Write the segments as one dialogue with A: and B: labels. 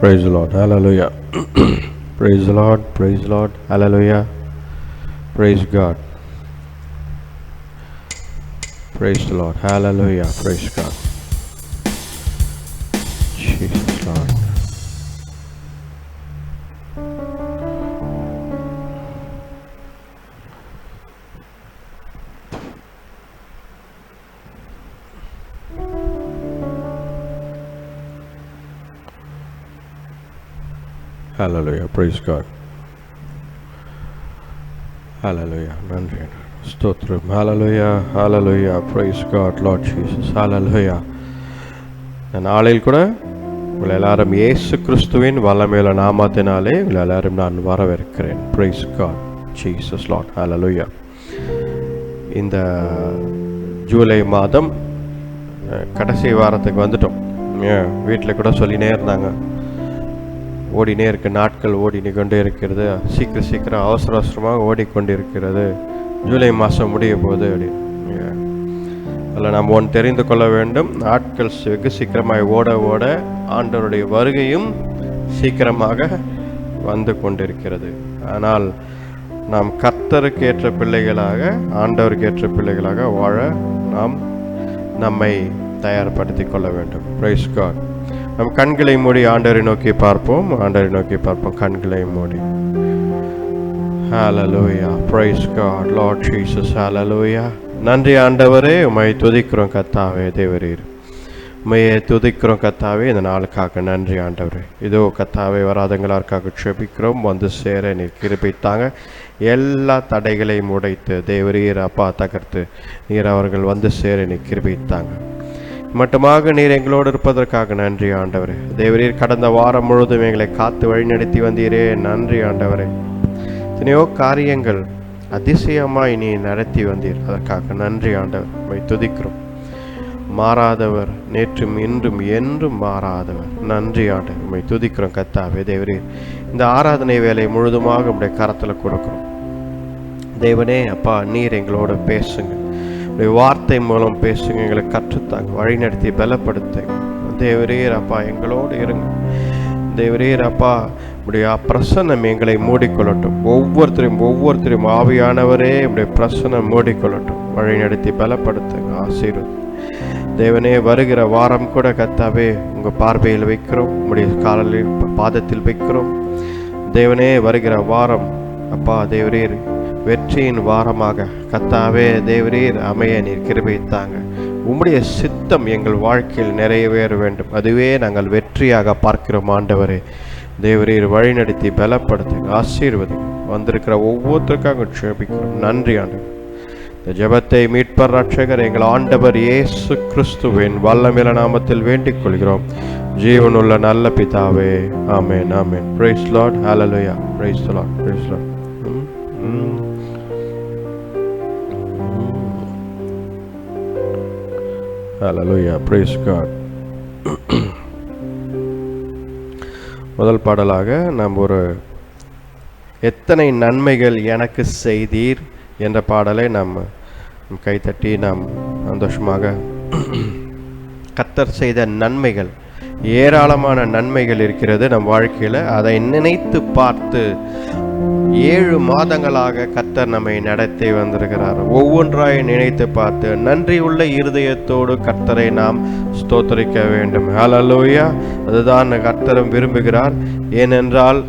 A: Praise the Lord. Hallelujah. Praise the Lord. Praise the Lord. Hallelujah. Praise God. Praise the Lord. Hallelujah. Praise God. Jesus Lord. Hallelujah. Praise God. Hallelujah. நன்றி ஸ்தோத்திரம். Hallelujah. Hallelujah. Praise God. Lord Jesus. Hallelujah. இந்த நாளில் கூட உங்கள் எல்லாரும் இயேசு கிறிஸ்துவின் வல்லமையுள்ள நாமத்தினாலே உங்கள் எல்லாரும் நான் வரவேற்கிறேன். Praise God. Jesus Lord. Hallelujah. இந்த ஜூலை மாதம் கடைசி வாரத்துக்கு வந்துட்டோம். வீட்டில் கூட சொல்லினே இருந்தாங்க, ஓடினே இருக்கு, நாட்கள் ஓடினே கொண்டே இருக்கிறது, சீக்கிரம் அவசரமாக ஓடிக்கொண்டிருக்கிறது, ஜூலை மாதம் முடிய போகுது அப்படின்னு. அதில் நாம் ஒன்று தெரிந்து கொள்ள வேண்டும், நாட்கள் வெகு சீக்கிரமாக ஓட ஆண்டவருடைய வருகையும் சீக்கிரமாக வந்து கொண்டிருக்கிறது. ஆனால் நாம் கர்த்தருக்கு ஏற்ற பிள்ளைகளாக, ஆண்டவருக்கு ஏற்ற பிள்ளைகளாக வாழ நாம் நம்மை தயார்படுத்திக் கொள்ள வேண்டும். Praise God. நம் கண்களை மூடி ஆண்டவரை நோக்கி பார்ப்போம். கண்களை மூடி. Hallelujah. Praise God. Lord Jesus. Hallelujah. நன்றி ஆண்டவரே, உம்மை துதிக்கிறோம் கர்த்தாவே. தேவரீர் உம்மையை துதிக்கிறோம் கர்த்தாவே. இந்த நாளுக்காக நன்றி ஆண்டவரே. இதோ கர்த்தாவே, வராதங்களாருக்காக செபிக்கிறோம். வந்து சேர நீர் கிருபைத்தாங்க. எல்லா தடைகளையும் உடைத்து தேவரீர் அப்பா தகர்த்து நீர் அவர்கள் வந்து சேர நீர் கிருபைத்தாங்க. மட்டுமாக நீர் எங்களோடு இருப்பதற்காக நன்றி ஆண்டவரே. தேவரீர் கடந்த வாரம் முழுவதும் எங்களை காத்து வழிநடத்தி வந்தீரே, நன்றி ஆண்டவரே. எத்தனையோ காரியங்கள் அதிசயமாய் நீ நடத்தி வந்தீர், அதற்காக நன்றி ஆண்டவர். உம்மை துதிக்கிறோம். மாறாதவர், நேற்றும் இன்றும் என்றும் மாறாதவர். நன்றி ஆண்டவர். உம்மை துதிக்கிறோம் கர்த்தாவே. தேவரீர் இந்த ஆராதனை வேலை முழுதுமாக உம்முடைய கரத்தில் கொடுக்கிறோம். தேவனே அப்பா, நீர் எங்களோடு பேசுங்க, வார்த்தை மூலம் பேசுங்க, எங்களை கற்றுத்தாங்க, வழிநடத்தி பலப்படுத்துங்க. தேவரீர் அப்பா எங்களோடு இருங்க. தேவரீர் அப்பா உடைய பிரசன்னம் எங்களை மூடிக்கொள்ளட்டும். ஒவ்வொருத்தரையும் ஆவியானவரே உடைய பிரசன்னம் மூடிக்கொள்ளட்டும். வழிநடத்தி பலப்படுத்துங்க, ஆசீர்வதி. தேவனே, வருகிற வாரம் கூட கர்த்தாவே உங்கள் பார்வையில் வைக்கிறோம், உடைய காலில் பாதத்தில் வைக்கிறோம். தேவனே, வருகிற வாரம் அப்பா தேவரீர் வெற்றியின் வாரமாக கர்த்தாவே தேவரீர் அமைய நீர் கிருபைத்தாங்க. உம்முடைய சித்தம் எங்கள் வாழ்க்கையில் நிறைவேற வேண்டும். அதுவே நாங்கள் வெற்றியாக பார்க்கிறோம் ஆண்டவரே. தேவரீர் வழிநடத்தி பலப்படுத்துங்க, ஆசீர்வதிங்க. வந்திருக்கிற ஒவ்வொருத்தருக்காக ஜெபிக்கிறோம். நன்றி ஆண்டவர். இந்த ஜெபத்தை மீட்பர் ரட்சகர் எங்கள் ஆண்டவர் இயேசு கிறிஸ்துவின் வல்லமையுள்ள நாமத்தில் வேண்டிக் கொள்கிறோம், ஜீவனுள்ள நல்ல பிதாவே. Amen. Amen. Praise Lord. Hallelujah. Praise the Lord. Praise Lord. Hallelujah. Praise God. முதல் பாடலாக நாம் ஒரு எத்தனை நன்மைகள் எனக்கு செய்தீர் என்ற பாடலை நாம் கைத்தட்டி நாம் சந்தோஷமாக, கர்த்தர் செய்த நன்மைகள், ஏராளமான நன்மைகள் இருக்கிறது நம் வாழ்க்கையில். அதை நினைத்து பார்த்து 7 மாதங்களாக கர்த்தர் நம்மை நடத்தி வந்திருக்கிறார். ஒவ்வொன்றாய் நினைத்து பார்த்து நன்றி உள்ள இருதயத்தோடு கர்த்தரை நாம் ஸ்தோத்திரிக்க வேண்டும். ஹல்லேலூயா. அதுதான் கர்த்தரும் விரும்புகிறார். ஏனென்றால்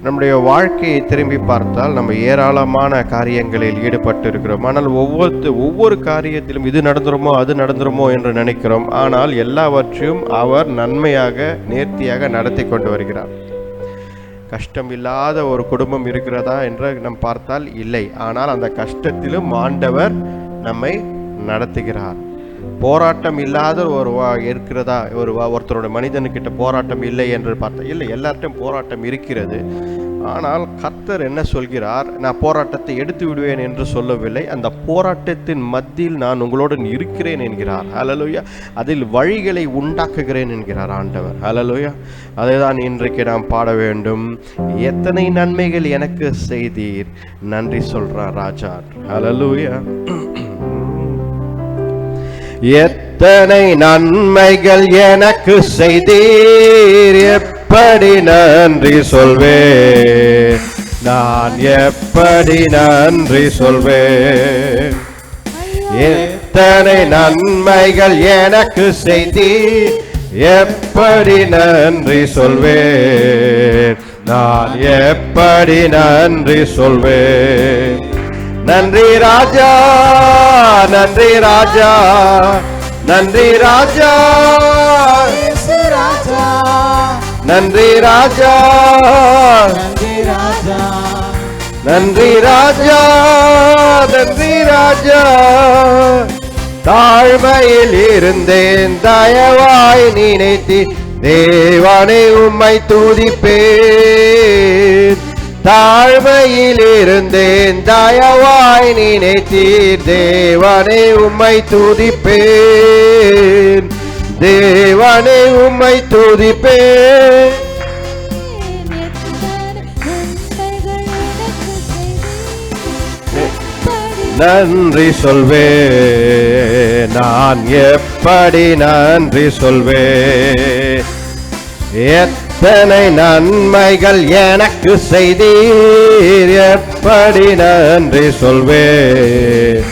A: நம்முடைய வாழ்க்கையை திரும்பி பார்த்தால் நம்ம ஏராளமான காரியங்களில் ஈடுபட்டு இருக்கிறோம். ஆனால் ஒவ்வொரு காரியத்திலும் இது நடந்துருமோ அது நடந்துருமோ என்று நினைக்கிறோம். ஆனால் எல்லாவற்றையும் அவர் நன்மையாக நேர்த்தியாக நடத்தி கொண்டு வருகிறார். கஷ்டம் இல்லாத ஒரு குடும்பம் இருக்கிறதா என்று நாம் பார்த்தால் இல்லை. ஆனால் அந்த கஷ்டத்திலும் ஆண்டவர் நம்மை நடத்துகிறார். போராட்டம் இல்லாத இருக்கிறதா? ஒருத்தரோட மனிதனுக்கிட்ட போராட்டம் இல்லை என்று பார்த்தா இல்லை, எல்லார்ட்டும் போராட்டம் இருக்கிறது. ஆனால் கர்த்தர் என்ன சொல்கிறார்? நான் போராட்டத்தை எடுத்து விடுவேன் என்று சொல்லவில்லை. அந்த போராட்டத்தின் மத்தியில் நான் உங்களோடு இருக்கிறேன் என்கிறார். ஹல்லேலூயா. அதில் வழிகளை உண்டாக்குகிறேன் என்கிறார் ஆண்டவர். ஹல்லேலூயா. அதை தான் இன்றைக்கு நாம் பாட வேண்டும். எத்தனை நன்மைகள் எனக்கு செய்தீர், நன்றி சொல்றார் ராஜா. ஹல்லேலூயா. எத்தனை நன்மைகள் எனக்கு செய்தீர், எப்படி நன்றி சொல்வேன், நான் எப்படி நன்றி சொல்வேன். எத்தனை நன்மைகள் எனக்கு செய்தீர், எப்படி நன்றி சொல்வேன், நான் எப்படி நன்றி சொல்வேன். நன்றி ராஜா, நன்றி ராஜா, நன்றி ராஜா, நன்றி ராஜா, நன்றி ராஜா, நன்றி ராஜா. தாழ்மையில் இருந்தேன் தயவாய் நினைத்தி, தேவனை உம்மை துதிப்பேன். தாழ்மையில் இருந்தேன் தயவாய் நினைத்தீர், தேவனை உம்மை துதிப்பேன், தேவனை உம்மை துதிப்பேன். நன்றி சொல்வேன், நான் எப்படி நன்றி சொல்வேன். எத்தனை நன்மைகள் எனக்கு செய்தீர், எப்படி நன்றி சொல்வேன்,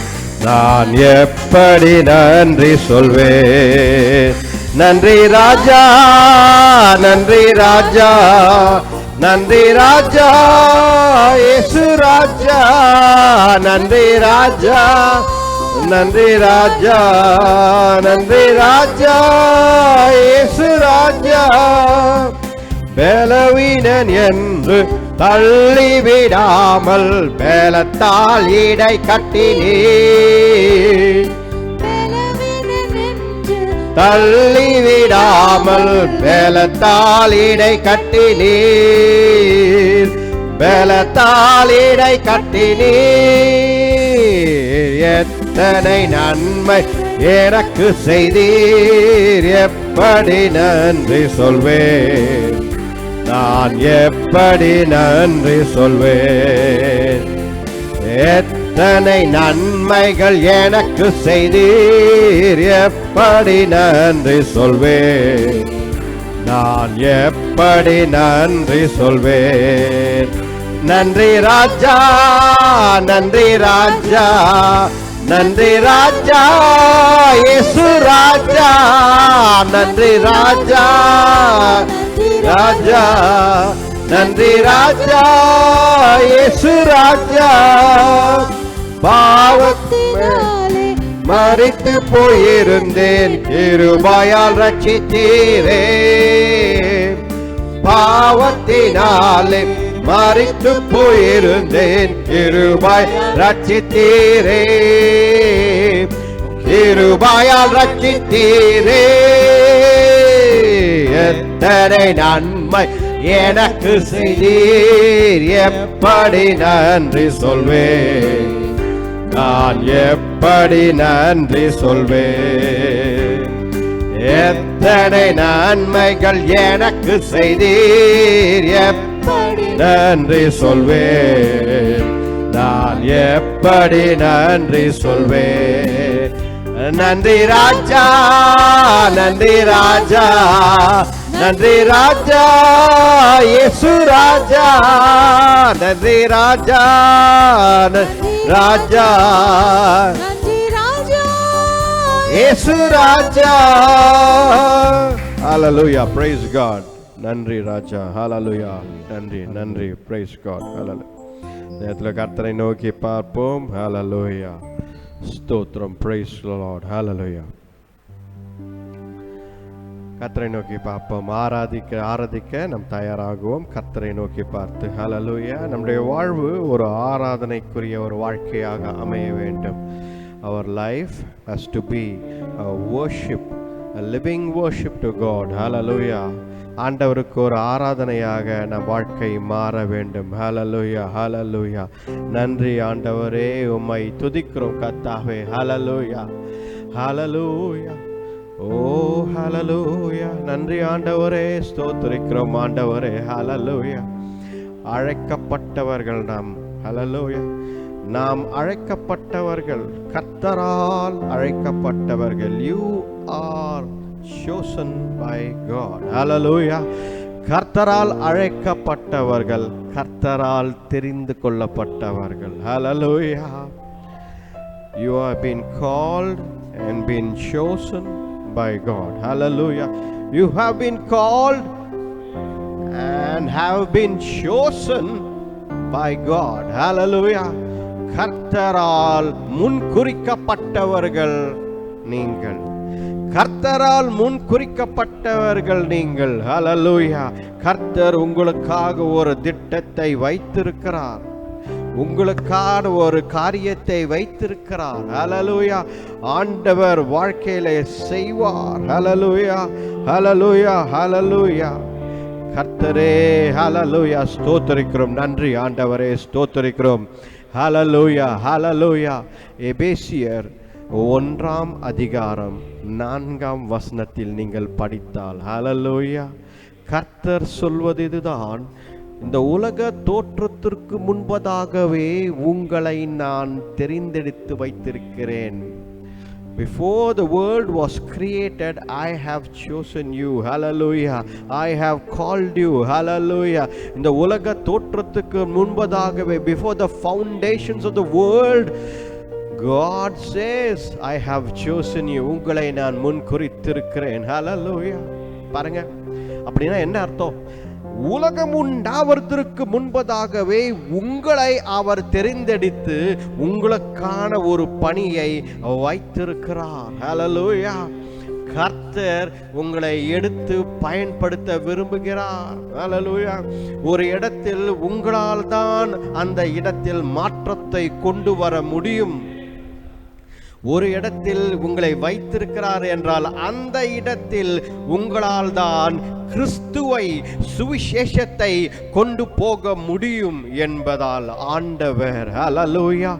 A: நான் எப்படி நன்றி சொல்வேன். நன்றி ராஜா, நன்றி ராஜா, நன்றி ராஜா, இயேசு ராஜா, நன்றி ராஜா, நன்றி ராஜா, நன்றி ராஜா, இயேசு ராஜா. பலவீனன் என்று தள்ளிவிடாமல் பலத்தால் இடை கட்டினீர், தள்ளிவிடாமல் பலத்தால் இடை கட்டினீர், பலத்தால் இடை கட்டினீர். எத்தனை நன்மை எனக்கு செய்தீர், எப்படி நன்றி சொல்வேன், நான் எப்படி நன்றி சொல்வேன். எத்தனை நன்மைகள் எனக்கு செய்தீர், எப்படி நன்றி சொல்வேன், நான் எப்படி நன்றி சொல்வேன். நன்றி ராஜா, நன்றி ராஜா, நன்றி ராஜா, இயேசு ராஜா, நன்றி ராஜா, ராஜா, நன்றி ராஜா, இயேசு ராஜா. பாவத்தினாலே மரித்து போயிருந்தேன், கிருபையால் ரட்சித்தீரே. பாவத்தினாலே மரித்து போயிருந்தேன், கிருபை ரட்சித்தீரே, கிருபையால் ரட்சித்தீரே. எத்தனை நன்மை எனக்கு செய்தீர், எப்படி நன்றி சொல்வேன், நான் எப்படி நன்றி சொல்வேன். எத்தனை நன்மைகள் எனக்கு செய்தீர், எப்படி நன்றி சொல்வேன், நான் எப்படி நன்றி சொல்வேன். நன்றி ராஜா, நன்றி ராஜா, நன்றி ராஜா, இயேசு ராஜா, நன்றி ராஜா, ராஜா, இயேசு ராஜா. ஹalleluya, praise God. நன்றி ராஜா, ஹalleluya, நன்றி நன்றி, praise God, ஹalleluya. நேரத்தில் கர்த்தரை நோக்கி பார்ப்போம். ஹalleluya, ஸ்தோத்திரம், praise the Lord, ஹalleluya. கர்த்தரை நோக்கி பார்ப்போம். ஆராதிக்க நம் தயாராகுவோம். கர்த்தரை நோக்கி பார்த்து ஹalleluya. நம்முடைய வாழ்வு ஒரு ஆராதனைக்குரிய ஒரு வாழ்க்கையாக அமைய வேண்டும். Our life has to be a worship, a living worship to God. Hallelujah. ஆண்டவருக்கு ஒரு ஆராதனையாக நம் வாழ்க்கை மாற வேண்டும். ஹalleluya, ஹalleluya. நன்றி ஆண்டவரே, உம்மை துதிக்கிறோம் கர்த்தாவே. ஹalleluya, ஹalleluya. ஓ ஹalleluya. நன்றி ஆண்டவரே, ஸ்தோத்திரிக்கிறோம் ஆண்டவரே. ஹalleluya. அழைக்கப்பட்டவர்கள் நாம். ஹalleluya. நாம் அழைக்கப்பட்டவர்கள், கர்த்தரால் அழைக்கப்பட்டவர்கள். You are chosen by God. Hallelujah. கர்த்தரால் அழைக்கப்பட்டவர்கள், கர்த்தரால் தெரிந்து கொள்ளப்பட்டவர்கள். Hallelujah. You have been called and been chosen by God. Hallelujah. You have been called and have been chosen by God. Hallelujah. கர்த்தரால் முன்குறிக்கப்பட்டவர்கள் நீங்கள். கர்த்தரால் முன்குறிக்கப்பட்டவர்கள் நீங்கள். ஹல்லேலூயா. கர்த்தர் உங்களுக்காக ஒரு திட்டத்தை வைத்திருக்கிறார், உங்களுக்கான ஒரு காரியத்தை வைத்திருக்கிறார். ஹல்லேலூயா. ஆண்டவர் வாழ்க்கையிலே செய்வார். ஹல்லேலூயா, ஹல்லேலூயா, ஹல்லேலூயா. கர்த்தரே, ஹல்லேலூயா, ஸ்தோத்திரிக்கிறோம். நன்றி ஆண்டவரே, ஸ்தோத்திரிக்கிறோம். ஹல்லேலூயா, ஹல்லேலூயா. எபேசியர் 1:4 நீங்கள் படித்தால், ஹல்லேலூயா, கர்த்தர் சொல்வது இதுதான்: இந்த உலக தோற்றத்திற்கு முன்பதாகவே உங்களை நான் தெரிந்தெடுத்து வைத்திருக்கிறேன். Before the world was created, I have chosen you. Hallelujah. I have called you. Hallelujah. இந்த உலக தோற்றத்துக்கு முன்பதாகவே, before the foundations of the world, God says, I have chosen you. உங்களை நான் முன்குறித்திருக்கிறேன். Hallelujah. பாருங்க, அப்படின்னா என்ன அர்த்தம்? உலகம் உண்டாவதற்கு முன்பதாகவே உங்களை அவர் தெரிந்தெடுத்து உங்களுக்கான ஒரு பணியை வைத்திருக்கிறார். ஹல்லேலூயா. கர்த்தர் உங்களை எடுத்து பயன்படுத்த விரும்புகிறார். ஹல்லேலூயா. ஒரு இடத்தில் உங்களால் தான் அந்த இடத்தில் மாற்றத்தை கொண்டு வர முடியும். ஒரு இடத்தில் உங்களை வைத்திருக்கிறார் என்றால் அந்த இடத்தில் உங்களால் தான் கிறிஸ்துவை, சுவிசேஷத்தை கொண்டு போக முடியும் என்பதால் ஆண்டவர், ஹல்லேலூயா,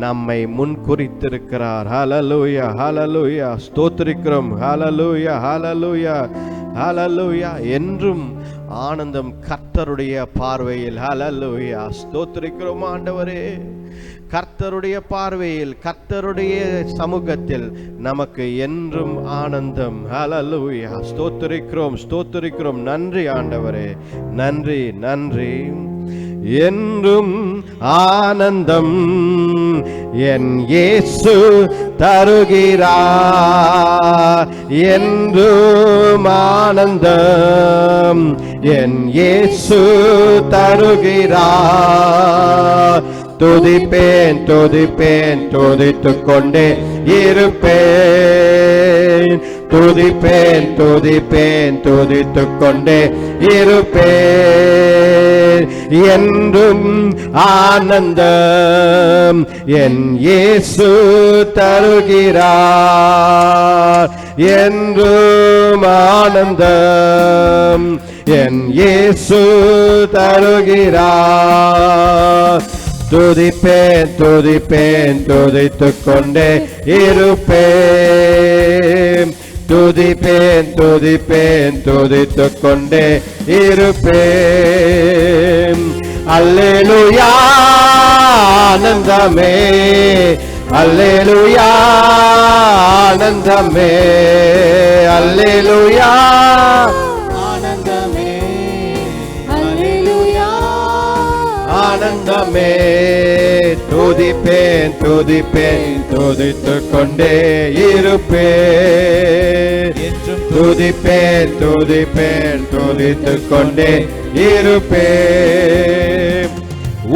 A: நம்மை முன்குறித்திருக்கிறார். ஹல்லேலூயா, ஹல்லேலூயா, ஸ்தோத்திரிக்கிறோம். ஹல்லேலூயா, ஹல்லேலூயா, ஹல்லேலூயா. என்றும் ஆனந்தம் கர்த்தருடைய பார்வையில். ஹல்லேலூயா, ஸ்தோத்திரிக்கிறோம் ஆண்டவரே. கர்த்தருடைய பார்வையில், கர்த்தருடைய சமூகத்தில் நமக்கு என்றும் ஆனந்தம். ஹல்லேலூயா, ஸ்தோத்திரிக்கிறோம், ஸ்தோத்திரிக்கிறோம். நன்றி ஆண்டவரே, நன்றி, நன்றி. என்றும் ஆனந்தம் என் இயேசு தருகிறார். என்றும் ஆனந்தம் என் இயேசு தருகிறார். துதிப்பேன், துதிப்பேன், துதித்துக் கொண்டே இருப்பேன். துதிப்பேன், துதிப்பேன், துதித்துக் கொண்டே இருப்பேன். என்றும் ஆனந்தம் என் இயேசு தருகிறார். என்றும் ஆனந்தம் என் இயேசு தருகிறார். துதிப்பேன், துதிப்பேன், துதித்துக் கொண்டே இருப்பேன். துதிப்பேன், துதிப்பேன், துதித்துக் கொண்டே இருப்பேன். அல்லேலூயா, ஆனந்தமே, அல்லேலூயா, ஆனந்தமே, அல்லேலூயா, ஆனந்தமே, அல்லேலூயா, ஆனந்தமே. துதிப்பேன், துதிப்பேன், துதித்துக் கொண்டே இருப்பேன். துதிப்பேன், துதிப்பேன், துதித்துக் கொண்டே இருப்பேன்.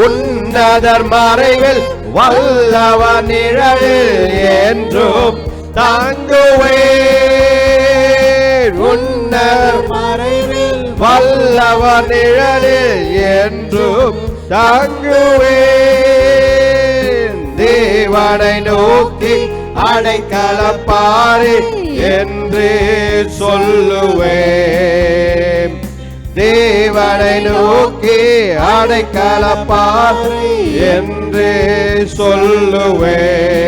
A: உன்னதர் மறைவில் வல்லவர் நிழலில் என்றும் தாங்குவேன். உன்னதர் மறைவில் வல்லவர் நிழலில் என்றும் தாங்குவேன். தேவனை நோக்கி அடைக்கலப்பாரி என்று சொல்லுவேன். தேவனை நோக்கி அடைக்கலப்பாரி என்று சொல்லுவேன்.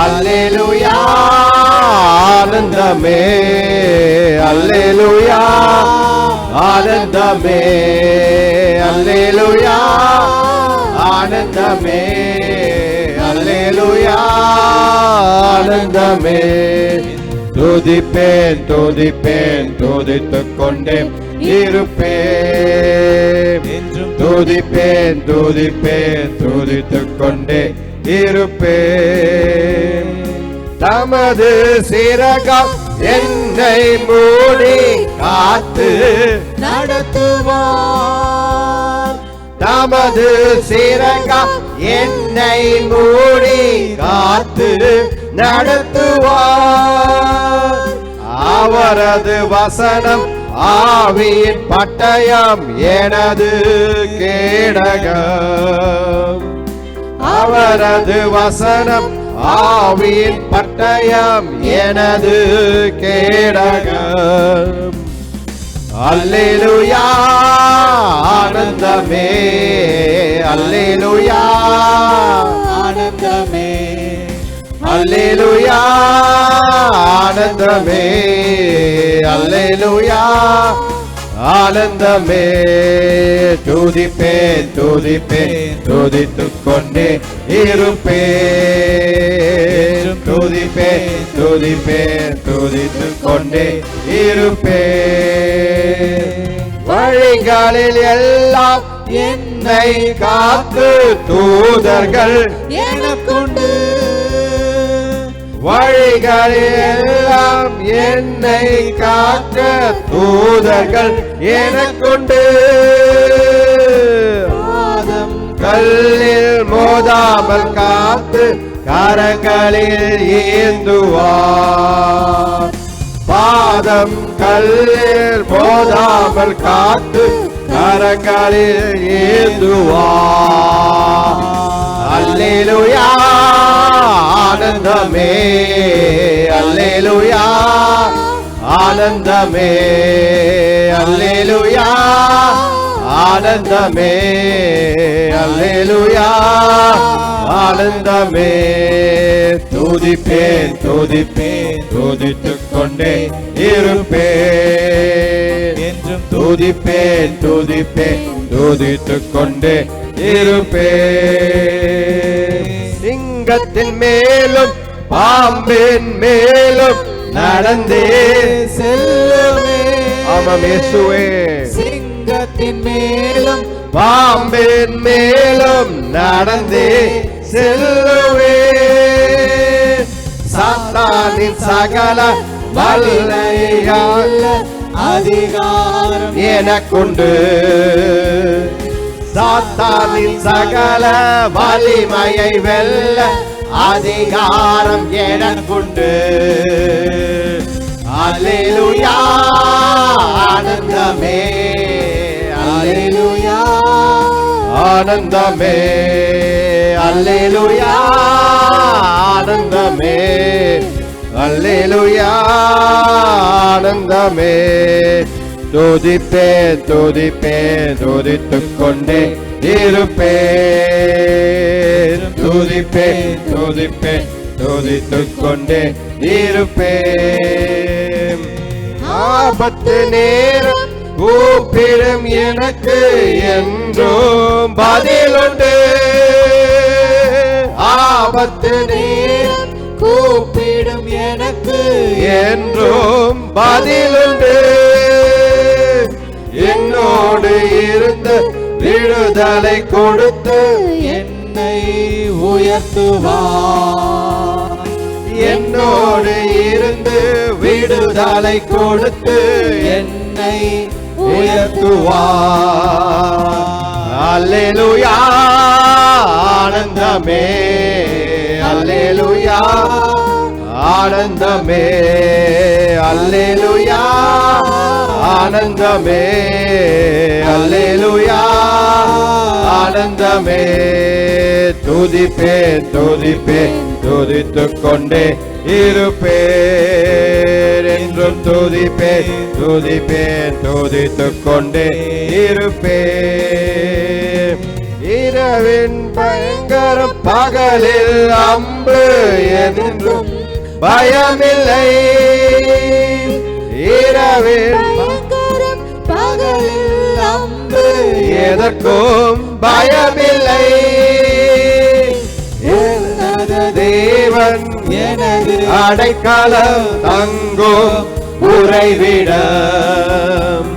A: அல்லேலூயா, ஆனந்தமே, அல்லேலூயா, ஆனந்தமே, அல்லேலூயா, ஆனந்தமே. அல்லேலூயா ஆனந்தமே. துதிப்பேன் துதிப்பேன் துதித்துக் கொண்டே இருப்பேன். துதிப்பேன் துதிப்பேன் துதித்துக் கொண்டே இருப்பேன். தமது சிறகால் என்னை மூடி காத்து நடத்துவார். தமது சிறகால் என்னை மூடி காத்து நடத்துவார். அவரது வசனம் ஆவியின் பட்டயம் எனது கேடகம். அவரது வசனம் ஆவியின் பட்டயம் எனது கேடகம். அல்லேலூயா ஆனந்தமே. அல்லேலூயா ஆனந்தமே. அல்லேலூயா ஆனந்தமே. அல்லேலூயா ஆனந்தமே. துதிப்பேன் துதிப்பேன் துதித்துக் கொண்டே இருப்பேன். துதிப்பேன் துதிப்பேன் துதித்துக் கொண்டே இருப்பேன். வழிகளில் எல்லாம் என்னை காத்து தூதர்கள் எனக்குண்டு. வழிகளில் எல்லாம் என்னை காக்க தூதர்கள் எனக்குண்டு. பாதம் கல்லில் மோதாமல் காத்து கரங்களில் ஏந்துவார். பாதம் கல்லில் மோதாமல் காத்து கரங்களில் ஏந்துவார். அல்லேலூயா ஆனந்தமே. அல்லேலூயா ஆனந்தமே. அல்லேலூயா ஆனந்தமே. அல்லேலூயா ஆனந்தமே. துதிப்பேன் துதிப்பேன் துதித்துக் கொண்டே இருப்பேன். என்றும் துதிப்பேன் துதிப்பேன் துதித்துக் கொண்டே இருப்பேன். சிங்கத்தின் மேலும் பாம்பின் மேலும் நடந்தே செல்லுவே. ஆமாம் இயேசுவே. சிங்கத்தின் மேலும் பாம்பின் மேலும் நடந்தே செல்லுவே. சாத்தானின் சகல வல்லமையால் அதிகாரம் எனக்குண்டு. சாத்தானின் சகல வலிமையை வெல்ல அதிகாரம் எனக்குண்டு. அல்லேலூயா ஆனந்தமே. அல்லேலூயா ஆனந்தமே. அல்லேலூயா ஆனந்தமே. அல்லேலூயா ஆனந்தமே. துதிப்பேன் துதிப்பேன் துதித்துக் கொண்டே இருப்பேன். துதிப்பேன் துதிப்பேன் துதித்துக் கொண்டே இருப்பேன். ஆபத்து நேரம் கூப்பிடும் எனக்கு என்றும் பதிலுண்டு. ஆபத்து நேரம் கூப்பிடும் எனக்கு என்றும் பதிலுண்டு. என்னோடு இருந்து விடுதலை கொடுத்து என்னை உயர்த்துவார். என்னோடு இருந்து விடுதலை கொடுத்து என்னை உயர்த்துவார். அல்லேலூயா ஆனந்தமே. அல்லேலூயா ஆனந்தமே. அல்லேலூயா ஆனந்தமே. அல்லேலூயா ஆனந்தமே. துதிப்பேன் துதிப்பேன் துதித்துக் கொண்டே இருப்பேன். என்றும் துதிப்பேன் துதிப்பேன் துதித்துக் கொண்டே இருப்பேன். இரவின் பயங்கரம் பகலில் அம்பு என்றும் பயமில்லை. இரவின் பயங்கரம் பகலில் அம்பு எதற்கும் பயமில்லை. தேவன் எனது அடைக்கலம் தங்கும் உறைவிடம்.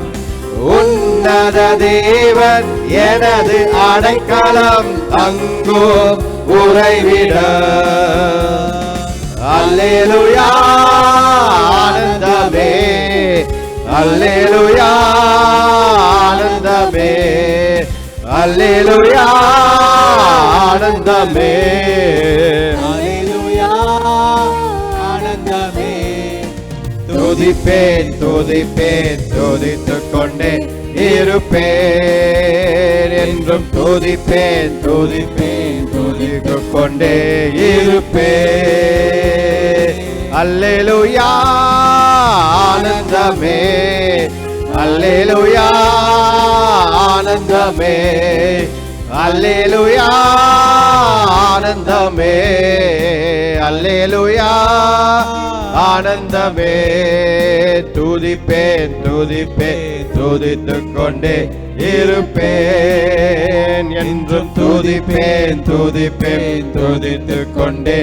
A: உன்னத தேவன் எனது அடைக்கலம் தங்கும் உறைவிடம். அல்லேலூயா ஆனந்தமே, அல்லேலூயா ஆனந்தமே, அல்லேலூயா ஆனந்தமே,
B: அல்லேலூயா ஆனந்தமே.
A: துதிப்பேன் துதிப்பேன் துதித்துக் கொண்டே இருப்பேன், என்றும் துதிப்பேன் துதிப்பேன் துதித்துக் கொண்டே இருப்பேன். அல்லேலூயா ஆனந்தமே, அல்லேலூயா ஆனந்தமே, அல்லேலூயா ஆனந்தமே, அல்லேலூயா ஆனந்தமே. துதிப்பேன் துதிப்பேன் துதித்துக் கொண்டே இருப்பேன், என்றும் துதிப்பேன் துதிப்பேன் துதித்துக் கொண்டே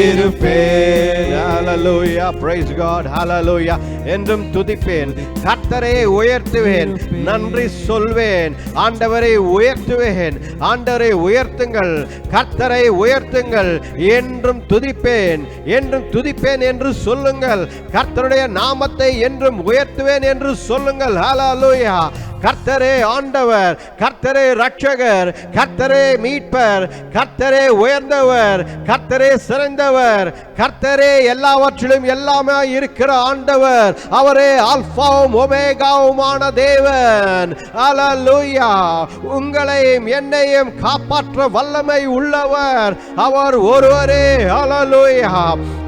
A: இருப்பேன். ஹalleluya, praise God, hallelujah. என்றும் துதிப்பேன், கர்த்தரை உயர்த்துவேன், நன்றி சொல்வேன், ஆண்டவரை உயர்த்துவேன். ஆண்டவரை உயர்த்துங்கள், கர்த்தரை உயர்த்துங்கள், என்றும் துதிப்பேன், என்றும் துதிப்பேன் என்று சொல்லுங்கள். கர்த்தருடைய நாமத்தை என்றும் உயர்த்துவேன் என்று சொல்லுங்கள். ஹalleluya. கர்த்தரே ஆண்டவர், கர்த்தரே ரட்சகர், கர்த்தரே மீட்பர், கர்த்தரே உயர்ந்தவர், கர்த்தரே சிறந்தவர், கர்த்தரே எல்லாவற்றிலும் எல்லாமே இருக்கிற ஆண்டவர். அவரே ஆல்பாவும் ஒமேகாவுமான தேவன். ஹalleluya. உங்களையும் என்னையும் காப்பாற்ற வல்லமை உள்ளவர் அவர் ஒருவரே. ஹalleluya.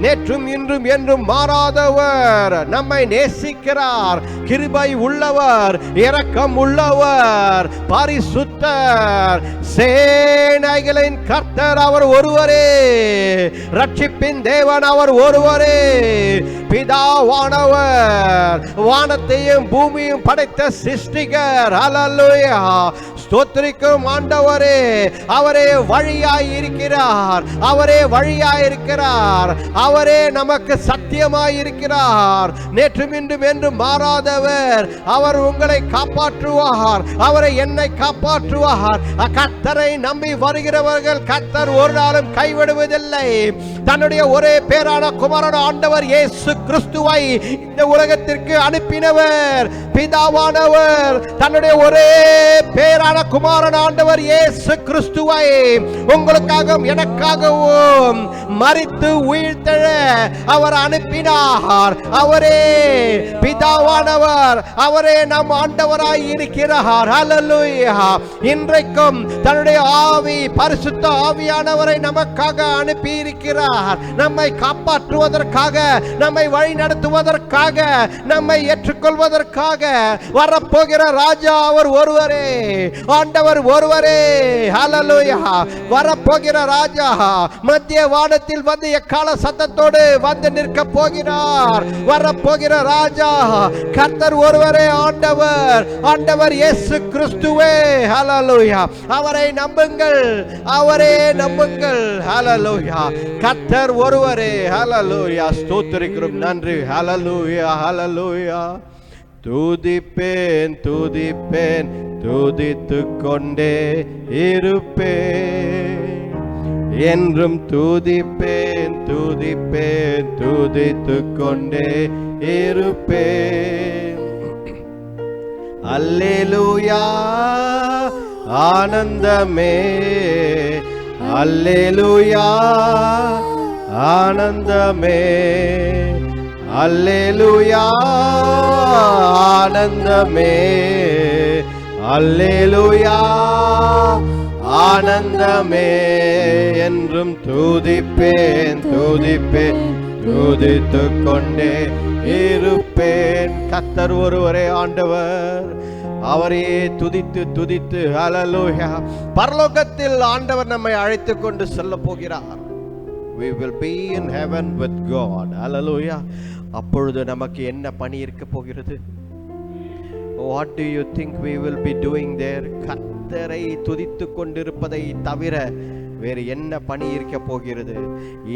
A: நேற்றும் இன்றும் என்றும் மாறாதவர், நம்மை நேசிக்கிறார், கிருபை உள்ளவர், இரக்கம் உள்ளவர், பரிசுத்தர், சேனைகளின் கர்த்தர் அவர் ஒருவரே, ரட்சிப்பின் தேவன் அவர் ஒருவரே, பிதாவானவர், வானத்தையும் பூமியும் படைத்த சிருஷ்டிகர். ஹalleluya. ஸ்தோத்திரிக்கும் ஆண்டவரே, அவரே வழியாய் இருக்கிறார், அவரே வழியாய் இருக்கிறார், அவரே நமக்கு சத்தியமாய் இருக்கிறார். நேற்றும் இன்றும் என்றும் மாறாதவர், அவர் உங்களை காப்பாற்றுவார், அவரை என்னை காப்பாற்றுவார். கர்த்தரை நம்பி வருகிறவர்கள் கர்த்தர் ஒரு நாளும் கைவிடுவதில்லை. தன்னுடைய ஒரே பேரான குமாரன் ஆண்டவர் இயேசு கிறிஸ்துவை இந்த உலகத்திற்கு அனுப்பினவர் பிதாவானவர். தன்னுடைய ஒரே பேரான குமாரன் ஆண்டவர் இயேசு கிறிஸ்துவை உங்களுக்காகவும் எனக்காகவும் மரித்து உயிர்த்தெழ அவர் அனுப்பினார். அவரே பிதாவானவர், அவரே நம் ஆண்டவராய் இருக்கிறார். ஹalleluya. இன்றைக்கும் தன்னுடைய ஆவி, பரிசுத்த ஆவியானவரை நமக்காக அனுப்பி இருக்கிறார். நம்மை காப்பாற்றுவதற்காக, நம்மை வழி நடத்துவதற்காக, நம்மை ஏற்றுக்கொள்வதற்காக. வரப்போகிற ராஜா அவர் ஒருவரே, ஆண்டவர் ஒருவரே. ஹalleluya. வரப்போகிற ராஜா மத்திய வானத்தில் வந்து எக்கால சத்தத்தோடு வந்து நிற்க போகிறார். வரப்போகிற ராஜா கர்த்தர் ஒருவரே, ஆண்டவர், ஆண்டவர் இயேசு கிறிஸ்துவே. ஹalleluya. அவரை நம்புங்கள், அவரே நம்புங்கள். ஹalleluya. கர்த்தர் ஒருவரே. ஹalleluya. ஸ்தோத்திரிக்கிறோம், நன்றி. ஹalleluya, ஹalleluya. துதிப்பேன் துதிப்பேன் துதித்துக் கொண்டே இருப்பேன், என்றும் துதிப்பேன் துதிப்பேன் துதித்துக் கொண்டே இருப்பேன். அல்லேலூயா ஆனந்தமே, அல்லேலூயா ஆனந்தமே, அல்லேலூயா ஆனந்தமே, அல்லேலூயா ஆனந்தமே. என்றும் துதிப்பேன் துதிப்பேன் துதித்துக் கொண்டே இருப்பேன். கர்த்தர் ஒருவரே ஆண்டவர், அவரையே துதித்து துதித்து ஹalleluya. பரலோகத்தில் ஆண்டவர் நம்மை அழைத்து கொண்டு செல்ல போகிறார். We will be in heaven with God. Hallelujah. அப்பொழுது நமக்கு என்ன பணி இருக்க போகிறது? What do you think we will be doing there? கர்த்தரை துதித்து கொண்டிருப்பதை தவிர வேறு என்ன பணி இருக்க போகிறது?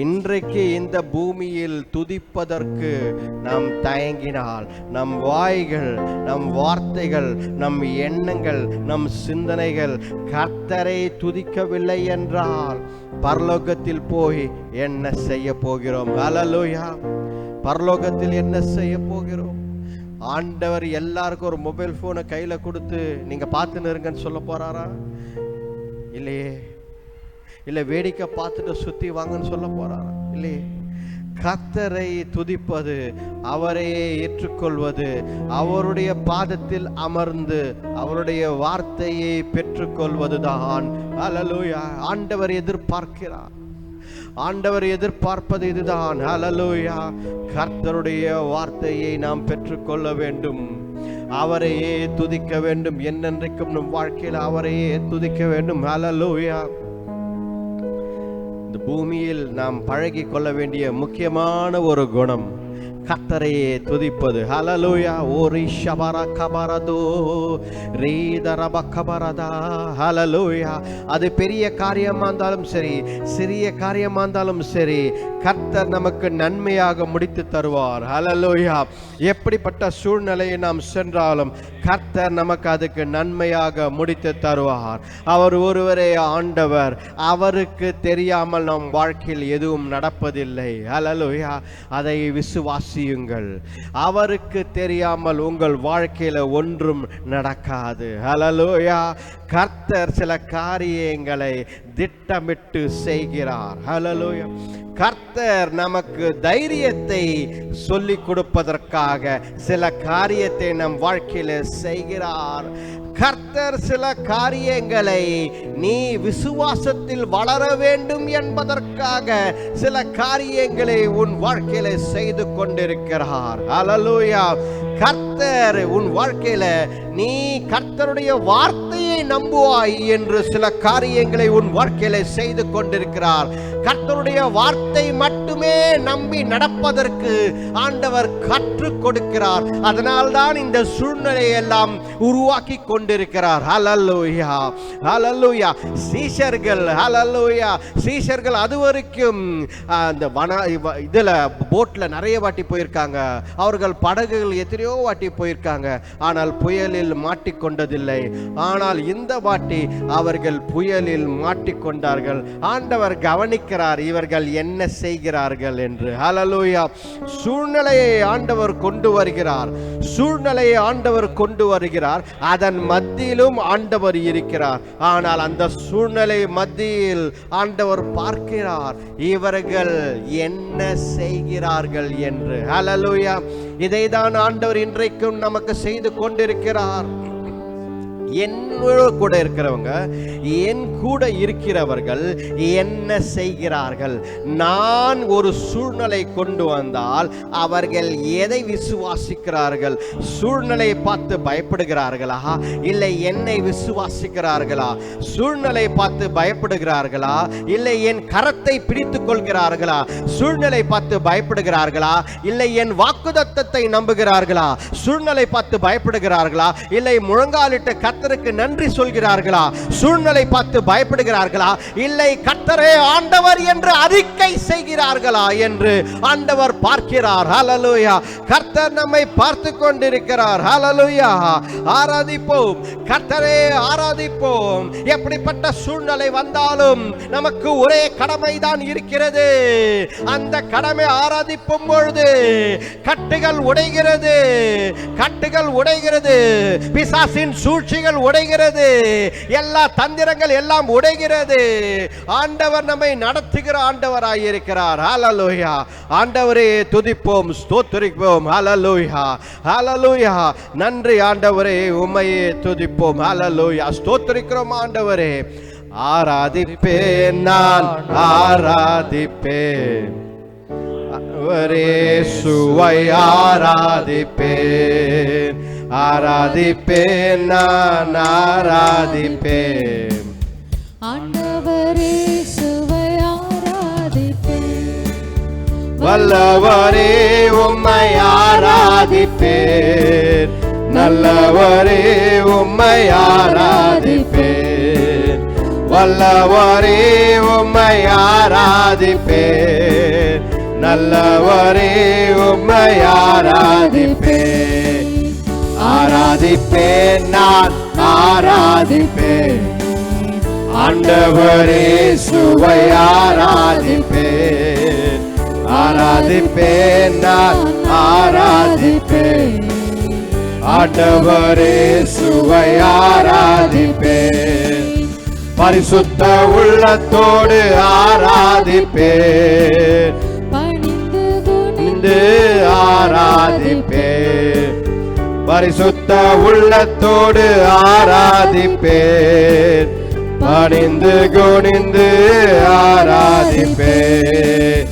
A: இன்றைக்கு இந்த பூமியில் துதிப்பதற்கு நாம் தயங்கினால், நம் வாய்கள், நம் வார்த்தைகள், நம் எண்ணங்கள், நம் சிந்தனைகள் கர்த்தரை துதிக்கவில்லை என்றால் பரலோகத்தில் போய் என்ன செய்ய போகிறோம்? ஹல்லேலூயா! பரலோகத்தில் என்ன செய்ய போகிறோம்? ஆண்டவர் எல்லாருக்கும் ஒரு மொபைல் போனை கையில கொடுத்து நீங்க பார்த்துன்னு இருங்கன்னு சொல்ல போறாரா? இல்லையே. இல்ல வேடிக்கை பார்த்துட்டு சுத்தி வாங்கன்னு சொல்ல போறாரா? இல்லையே. கர்த்தரை துதிப்பது, அவரையே ஏற்றுக்கொள்வது, அவருடைய பாதத்தில் அமர்ந்து அவருடைய வார்த்தையை பெற்றுக்கொள்வதுதான் ஹல்லேலூயா ஆண்டவர் எதிர்பார்க்கிறார். ஆண்டவர் எதிர்பார்ப்பது இதுதான். ஹல்லேலூயா! கர்த்தருடைய வார்த்தையை நாம் பெற்றுக்கொள்ள வேண்டும், அவரையே துதிக்க வேண்டும். என்னென்றைக்கும் நம் வாழ்க்கையில் அவரையே துதிக்க வேண்டும். ஹல்லேலூயா! இந்த பூமியில் நாம் பழகி கொள்ள வேண்டிய முக்கியமான ஒரு குணம் கர்த்தரையே துதிப்பது. ஹல்லேலூயா! ஓரி ஷபர கபரதோ ரீதரப கபரதா. ஹல்லேலூயா! அது பெரிய காரியமா இருந்தாலும் சரி, சிறிய காரியமா இருந்தாலும் சரி, கர்த்தர் நமக்கு நன்மையாக முடித்து தருவார். ஹல்லேலூயா! எப்படிப்பட்ட சூழ்நிலையை நாம் சென்றாலும் கர்த்தர் நமக்கு அதுக்கு நன்மையாக முடித்து தருவார். அவர் ஒருவரே ஆண்டவர். அவருக்கு தெரியாமல் நம் வாழ்க்கையில் எதுவும் நடப்பதில்லை. ஹல்லேலூயா! அதை விசுவாசியுங்கள். அவருக்கு தெரியாமல் உங்கள் வாழ்க்கையில ஒன்றும் நடக்காது. ஹல்லேலூயா! கர்த்தர் சில காரியங்களை திட்டமிட்டு செய்கிறார். ஹல்லேலூயா! கர்த்தர் நமக்கு தைரியத்தை சொல்லிக் கொடுப்பதற்காக சில காரியத்தை நம் வாழ்க்கையில செய்கிறார். கர்த்தர் சில காரியங்களை நீ விசுவாசத்தில் வளர வேண்டும் என்பதற்காக சில காரியங்களை உன் வாழ்க்கையில செய்து கொண்டிருக்கிறார். ஹல்லேலூயா! கர்த்தர் உன் வாழ்க்கையில நீ கர்த்தருடைய வார்த்தையை நம்புவாய் என்று சில காரியங்களை உன் வாழ்க்கையில செய்து கொண்டிருக்கிறார். கர்த்தருடைய வார்த்தை மட்டுமே நம்பி நடப்பதற்கு ஆண்டவர் கற்றுக் கொடுக்கிறார். அதனால்தான் இந்த சூழ்நிலையை எல்லாம் உருவாக்கி கொண்டிருக்கிறார். ஹல்லேலூயா! ஹல்லேலூயா! சீஷர்கள், ஹல்லேலூயா, சீஷர்கள் அதுவரைக்கும் அந்த இதுல போட்ல நிறைய வாட்டி போயிருக்காங்க. அவர்கள் படகுகள் எத்தனையோ வாட்டி போயிருக்காங்க. ஆனால் புயலில் மாட்டிக்கொண்டதில்லை. ஆனால் இந்த வாட்டி அவர்கள் புயலில் மாட்டிக்கொண்டார்கள். ஆண்டவர் கவனிக்கிறார் இவர்கள் என்ன செய்கிறார்கள் என்று. ஹல்லேலூயா! சூழ்நிலையை ஆண்டவர் கொண்டு வருகிறார். சூழ்நிலையை ஆண்டவர் கொண்டு வருகிறார். அதன் மத்தியிலும் ஆண்டவர் இருக்கிறார். ஆனால் அந்த சூழ்நிலை மத்தியில் ஆண்டவர் பார்க்கிறார் இவர்கள் என்ன செய்கிறார்கள் என்று. ஹல்லேலூயா! இதைதான் ஆண்டவர் இன்றைக்கும் நமக்கு செய்து கொண்டிருக்கிறார். என்னோட கூட இருக்கிறவங்க, என் கூட இருக்கிறவர்கள் என்ன செய்கிறார்கள்? நான் ஒரு சூழ்நிலை கொண்டு வந்தால் அவர்கள் எதை விசுவாசிக்கிறார்கள்? சூழ்நிலையை பார்த்து பயப்படுகிறார்களா, இல்லை என்னை விசுவாசிக்கிறார்களா? சூழ்நிலை பார்த்து பயப்படுகிறார்களா, இல்லை என் கரத்தை பிடித்துக் கொள்கிறார்களா? சூழ்நிலை பார்த்து பயப்படுகிறார்களா, இல்லை என் வாக்குத்தத்தத்தை நம்புகிறார்களா? சூழ்நிலை பார்த்து பயப்படுகிறார்களா, இல்லை முழங்காலிட்ட கர்த்தருக்கு நன்றி சொல்கிறார்களா? சூழ்நிலை பார்த்து பயப்படுகிறார்களா, இல்லை கர்த்தரே ஆண்டவர் என்று அறிக்கை செய்கிறார்களா என்று ஆண்டவர் பார்க்கிறார். ஹல்லேலூயா! கர்த்தர் நம்மை பார்த்து கொண்டிருக்கிறார். ஹல்லேலூயா! ஆராதிப்போம், கர்த்தரே ஆராதிப்போம். எப்படிப்பட்ட சூழ்நிலை வந்தாலும் நமக்கு ஒரே கடமை தான் இருக்கிறது. அந்த கடமை ஆராதிப்பும் பொழுது கட்டுகள் உடைகிறது, கட்டுகள் உடைகிறது, பிசாசின் சூழ்ச்சிகள் உடைகிறது, எல்லா தந்திரங்கள் எல்லாம் உடைகிறது. ஆண்டவர் நம்மை நடத்துகிற ஆண்டவராய் இருக்கிறார். ஹல்லேலூயா! ஆண்டவரே துதிப்போம், ஸ்தோத்திரிப்போம். ஹல்லேலூயா! ஹல்லேலூயா! நன்றி ஆண்டவரே, உம்மையே துதிப்போம். ஹல்லேலூயா! ஸ்தோத்திரிக்கிறோம் ஆண்டவரே. ஆராதிப்பேன், நான் ஆராதிப்பேன், அவரே சுவை ஆராதிப்பேன், ஆராதிப்பேன், நான் ஆராதிப்பேன்,
B: ஆண்டவரே சுவை ஆராதிப்பேன்,
A: வல்லவரே உம்மை ஆராதிப்பேன், நல்லவரே உம்மை ஆராதிப்பேன், வல்லவரே உம்மை ஆராதிப்பேன், நல்லவரே உம்மை ஆராதிப்பேன். ஆராதிப்பேன் நான் ஆராதிப்பேன், ஆண்டவரே சுவை ஆராதிப்பேன். ஆராதிப்பேன் நான் ஆராதிப்பேன், ஆண்டவரே சுவை ஆராதிப்பேன். பரிசுத்த உள்ளத்தோடு ஆராதிப்பேன், பணிந்து ஆராதிப்பேன். பரிசுத்த உள்ளத்தோடு ஆராதிப்பேன், பணிந்து குனிந்து ஆராதிப்பேன்.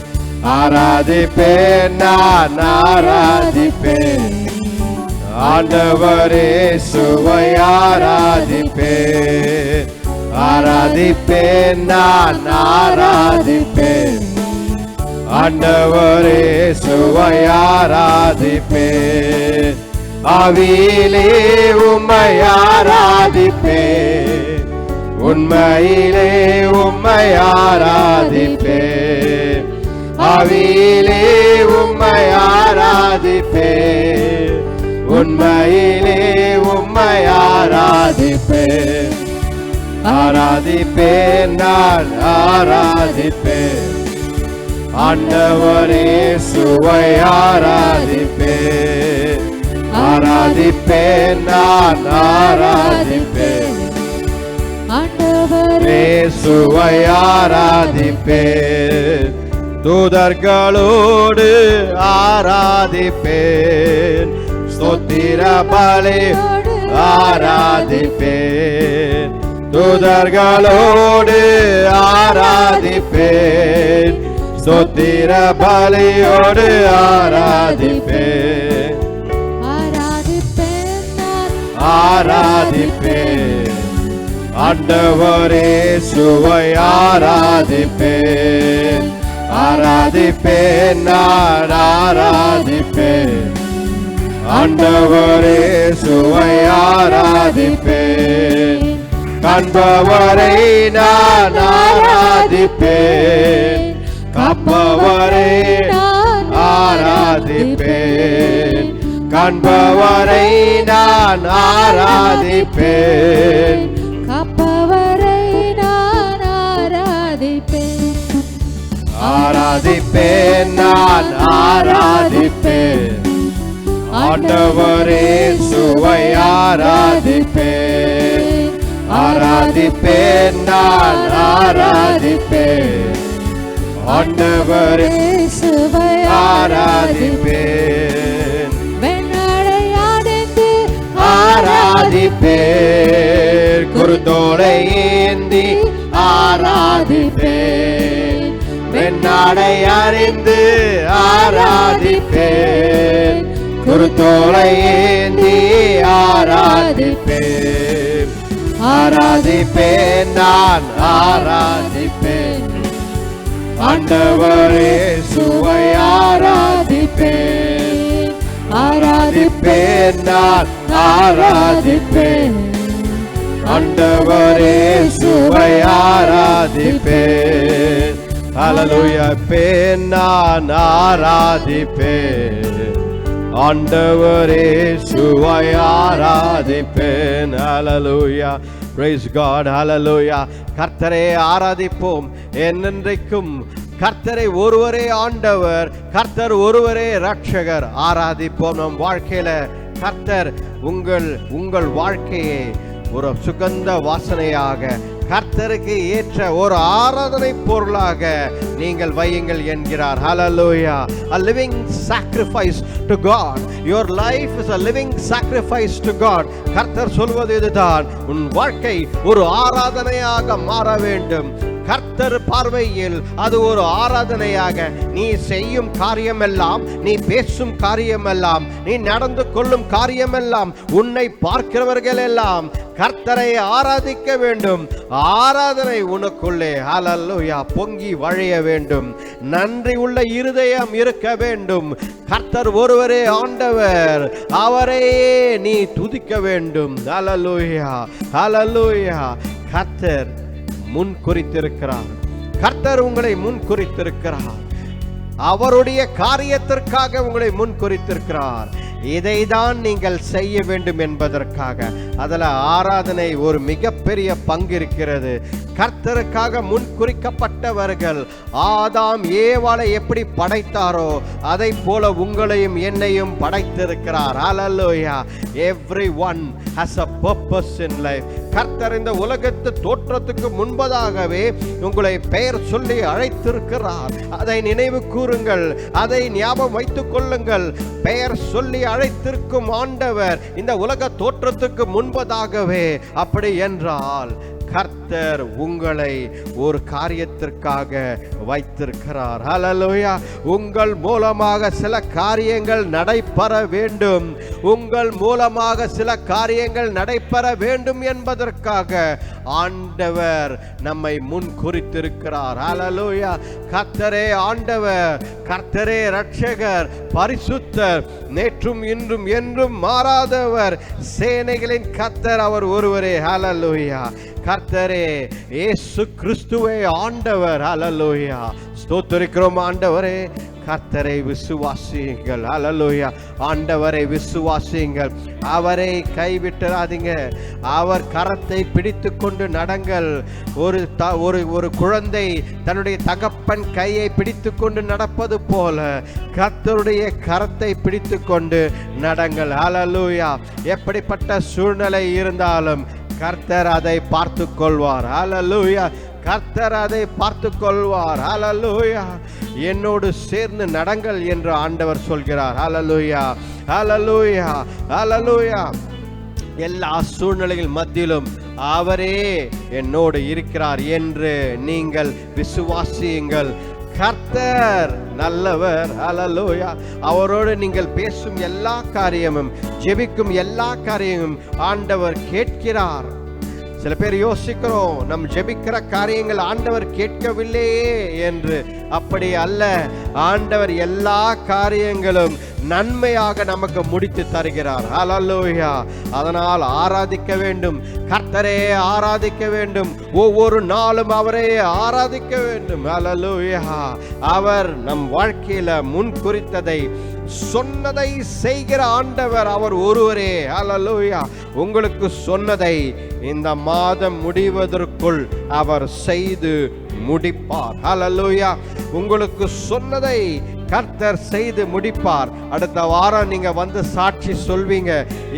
A: ஆராதிப்பேன் நான் ஆராதிப்பேன், ஆண்டவரே சுவை ஆராதிப்பேன். ஆராதிப்பேன் நான் ஆராதிப்பேன், ஆண்டவரே சுவை ஆராதிப்பேன். ஆவியிலே உம்மை ஆராதிப்பேன், உண்மையிலே உம்மை ஆராதிப்பேன். ஆவியிலே உம்மை ஆராதிப்பேன், உண்மையிலே உம்மை ஆராதிப்பேன். ஆராதிப்பேன் நான் ஆராதிப்பேன், ஆண்டவரே சுவை ஆராதிப்பேன். ஆராதிப்பேன் நான் ஆராதிப்பேன், ஆண்டவரே சுவை ஆராதிப்பேன். தூதர்களோடு ஆராதிப்பேன், ஸ்தோத்திர பலி ஆராதிப்பேன். தூதர்களோடு ஆராதிப்பேன், ஸ்தோத்திர பலியோடு ஆராதிப்பேன். ஆராதிப்பேன், ஆண்டவரே சுவை ஆராதிப்பேன். ஆராதிப்பேன் நான் ஆராதிப்பேன், ஆண்டவரே சுவை ஆராதிப்பேன். காண்பவரை நான் ஆராதிப்பேன், காப்பவரை ஆராதிப்பேன். காண்பவரை நான் ஆராதிப்பேன்,
B: காப்பவரை நான் ஆராதிப்பேன்.
A: ஆராதிப்பேன் நான் ஆராதிப்பேன், ஆண்டவரே சுவை ஆராதிப்பேன். ஆராதிப்பேன் நான் ஆராதிப்பேன், ஆண்டவரே
B: சுவை
A: ஆராதிப்பேன்.
B: வெண்ணடையாதென்று
A: ஆராதிப்பேன், குருத்தோலை ஏந்தி ஆராதிப்பேன். வெண்ணாடை அணிந்து ஆராதிப்பேன், குருத்தோலை ஏந்தி ஆராதிப்பேன். ஆராதிப்பேன் நான் ஆராதிப்பேன், ஆண்டவரே சுவை ஆராதிப்பேன். ஆராதிப்பேன் நான் ஆராதிப்பேன், ஆண்டவரே சுவை ஆராதிப்பேன். ஹல்லேலூயா. பேன் நான் ஆராதிப்பேன், ஆண்டவரே சுவை ஆராதிப்பேன். ஹல்லேலூயா. Praise God. Hallelujah. கர்த்தரை ஆராதிப்போம் என்றென்றைக்கும். கர்த்தரை ஒருவரே ஆண்டவர், கர்த்தர் ஒருவரே ரட்சகர். ஆராதிப்போம். நம் வாழ்க்கையில கர்த்தர் உங்கள் வாழ்க்கையை ஒரு சுகந்த வாசனையாக, கர்த்தருக்கு ஏற்ற ஒரு ஆராதனை பொருளாக நீங்கள் வையுங்கள் என்கிறார். Hallelujah. A living sacrifice to God. Your life is a living sacrifice to God. கர்த்தர் சொல்வது இதுதான், உன் வாழ்க்கை ஒரு ஆராதனையாக மாற வேண்டும். கர்த்தர் பார்வையில் அது ஒரு ஆராதனையாக, நீ செய்யும் காரியமெல்லாம், நீ பேசும் காரியமெல்லாம், நீ நடந்து கொள்ளும் காரியமெல்லாம், உன்னை பார்க்கிறவர்கள் எல்லாம் கர்த்தரை ஆராதிக்க வேண்டும். ஆராதனை உனக்குள்ளே ஹல்லேலூயா பொங்கி வழிய வேண்டும். நன்றி உள்ள இருதயம் இருக்க வேண்டும். கர்த்தர் ஒருவரே ஆண்டவர், அவரையே நீ துதிக்க வேண்டும். ஹல்லேலூயா, ஹல்லேலூயா. கர்த்தர் முன் குறித்திருக்கிறார். கர்த்தர் உங்களை முன் குறித்திருக்கிறார். அவருடைய காரியத்திற்காக உங்களை முன் குறித்திருக்கிறார். இதைதான் நீங்கள் செய்ய வேண்டும் என்பதற்காக. அதில் ஆராதனை ஒரு மிகப்பெரிய பங்கு இருக்கிறது. கர்த்தருக்காக முன் குறிக்கப்பட்டவர்கள் ஆதாம் ஏவாளை எப்படி படைத்தாரோ அதை போல உங்களையும் என்னையும் படைத்திருக்கிறார். ஹல்லேலூயா. Everyone has a purpose in life. கர்த்தர் இந்த உலகத்து தோற்றத்துக்கு முன்பதாகவே உங்களை பெயர் சொல்லி அழைத்திருக்கிறார். அதை நினைவு கூறுங்கள், அதை ஞாபகம் வைத்துக் கொள்ளுங்கள். பெயர் சொல்லி அழைத்திருக்கும் ஆண்டவர் இந்த உலக தோற்றத்துக்கு முன்பதாகவே. அப்படி என்றால் கர்த்தர் உங்களை ஒரு காரியத்திற்காக வைத்திருக்கிறார். ஹல்லேலூயா. உங்கள் மூலமாக சில காரியங்கள் நடைபெற வேண்டும். உங்கள் மூலமாக சில காரியங்கள் நடைபெற வேண்டும் என்பதற்காக ஆண்டவர் நம்மை முன் குறித்திருக்கிறார். ஹல்லேலூயா. கர்த்தரே ஆண்டவர், கர்த்தரே இரட்சகர், பரிசுத்தர், நேற்றும் இன்றும் என்றும் மாறாதவர், சேனைகளின் கர்த்தர் அவர் ஒருவரே. ஹல்லேலூயா. கர்த்தரே இயேசு கிறிஸ்துவே ஆண்டவர். ஹல்லேலூயா. ஸ்தோத்திரிக்கிறோம் ஆண்டவரே. கர்த்தரை விசுவாசியுங்கள். ஹல்லேலூயா. ஆண்டவரை விசுவாசியுங்கள். அவரை கைவிட்டுறாதீங்க. அவர் கரத்தை பிடித்து கொண்டு நடங்கள். ஒரு குழந்தை தன்னுடைய தகப்பன் கையை பிடித்து கொண்டு நடப்பது போல கர்த்தருடைய கரத்தை பிடித்து கொண்டு நடங்கள். ஹல்லேலூயா. எப்படிப்பட்ட சூழ்நிலை இருந்தாலும் கர்த்தர் அதை பார்த்து கொள்வார். ஹல்லேலூயா. கர்த்தர் அதை பார்த்து கொள்வார். ஹல்லேலூயா. என்னோடு சேர்ந்து நடங்கள் என்று ஆண்டவர் சொல்கிறார். ஹல்லேலூயா. ஹல்லேலூயா. ஹல்லேலூயா. எல்லா சூழ்நிலைகள் மத்தியிலும் அவரே என்னோடு இருக்கிறார் என்று நீங்கள் விசுவாசியுங்கள். கர்த்தர் நல்லவர். ஹல்லேலூயா. அவரோடு நீங்கள் பேசும் எல்லா காரியமும், ஜெபிக்கும் எல்லா காரியமும் ஆண்டவர் கேட்கிறார். சில பேர் யோசிக்கிறோம், நம் ஜெபிக்கிற காரியங்கள் ஆண்டவர் கேட்கவில்லையே என்று. அப்படி அல்ல. ஆண்டவர் எல்லா காரியங்களும் நன்மையாக நமக்கு முடித்து தருகிறார். ஹல்லேலூயா. அதனால் ஆராதிக்க வேண்டும். கர்த்தரே ஆராதிக்க வேண்டும். ஒவ்வொரு நாளும் அவரே ஆராதிக்க வேண்டும். ஹல்லேலூயா. அவர் நம் வாழ்க்கையில முன் குறித்ததை, சொன்னதை செய்கிற ஆண்டவர் அவர் ஒருவரே. ஹல்லேலூயா. உங்களுக்கு சொன்னதை இந்த மாதம் முடிவதற்குள் அவர் செய்து முடிப்பார். ஹல்லேலூயா. உங்களுக்கு சொன்னதை கர்த்தர் செய்து முடிப்பார். அடுத்த வாரம் நீங்க வந்து சாட்சி சொல்வீங்க,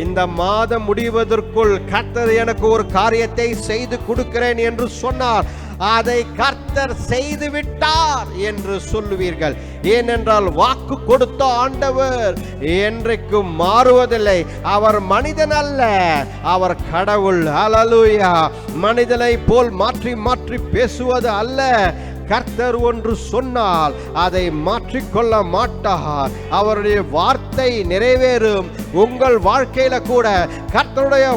A: இந்த மாதம் முடிவதற்குள் கர்த்தர் எனக்கு ஒரு காரியத்தை செய்து கொடுக்கிறேன் என்று சொன்னார், அதை கர்த்தர் செய்து விட்டார் என்று சொல்லுவீர்கள். ஏனென்றால் வாக்கு கொடுத்த ஆண்டவர் என்றைக்கும் மாறுவதில்லை. அவர் மனிதன் அல்ல, அவர் கடவுள். ஹல்லேலூயா. மனிதனை போல் மாற்றி மாற்றி பேசுவது அல்ல. கர்த்தர் ஒன்று சொன்னால் அதை மாற்றிக்கொள்ள மாட்டார். அவருடைய வார்த்தை நிறைவேறும். உங்கள் வாழ்க்கையில கூட கர்த்தருடைய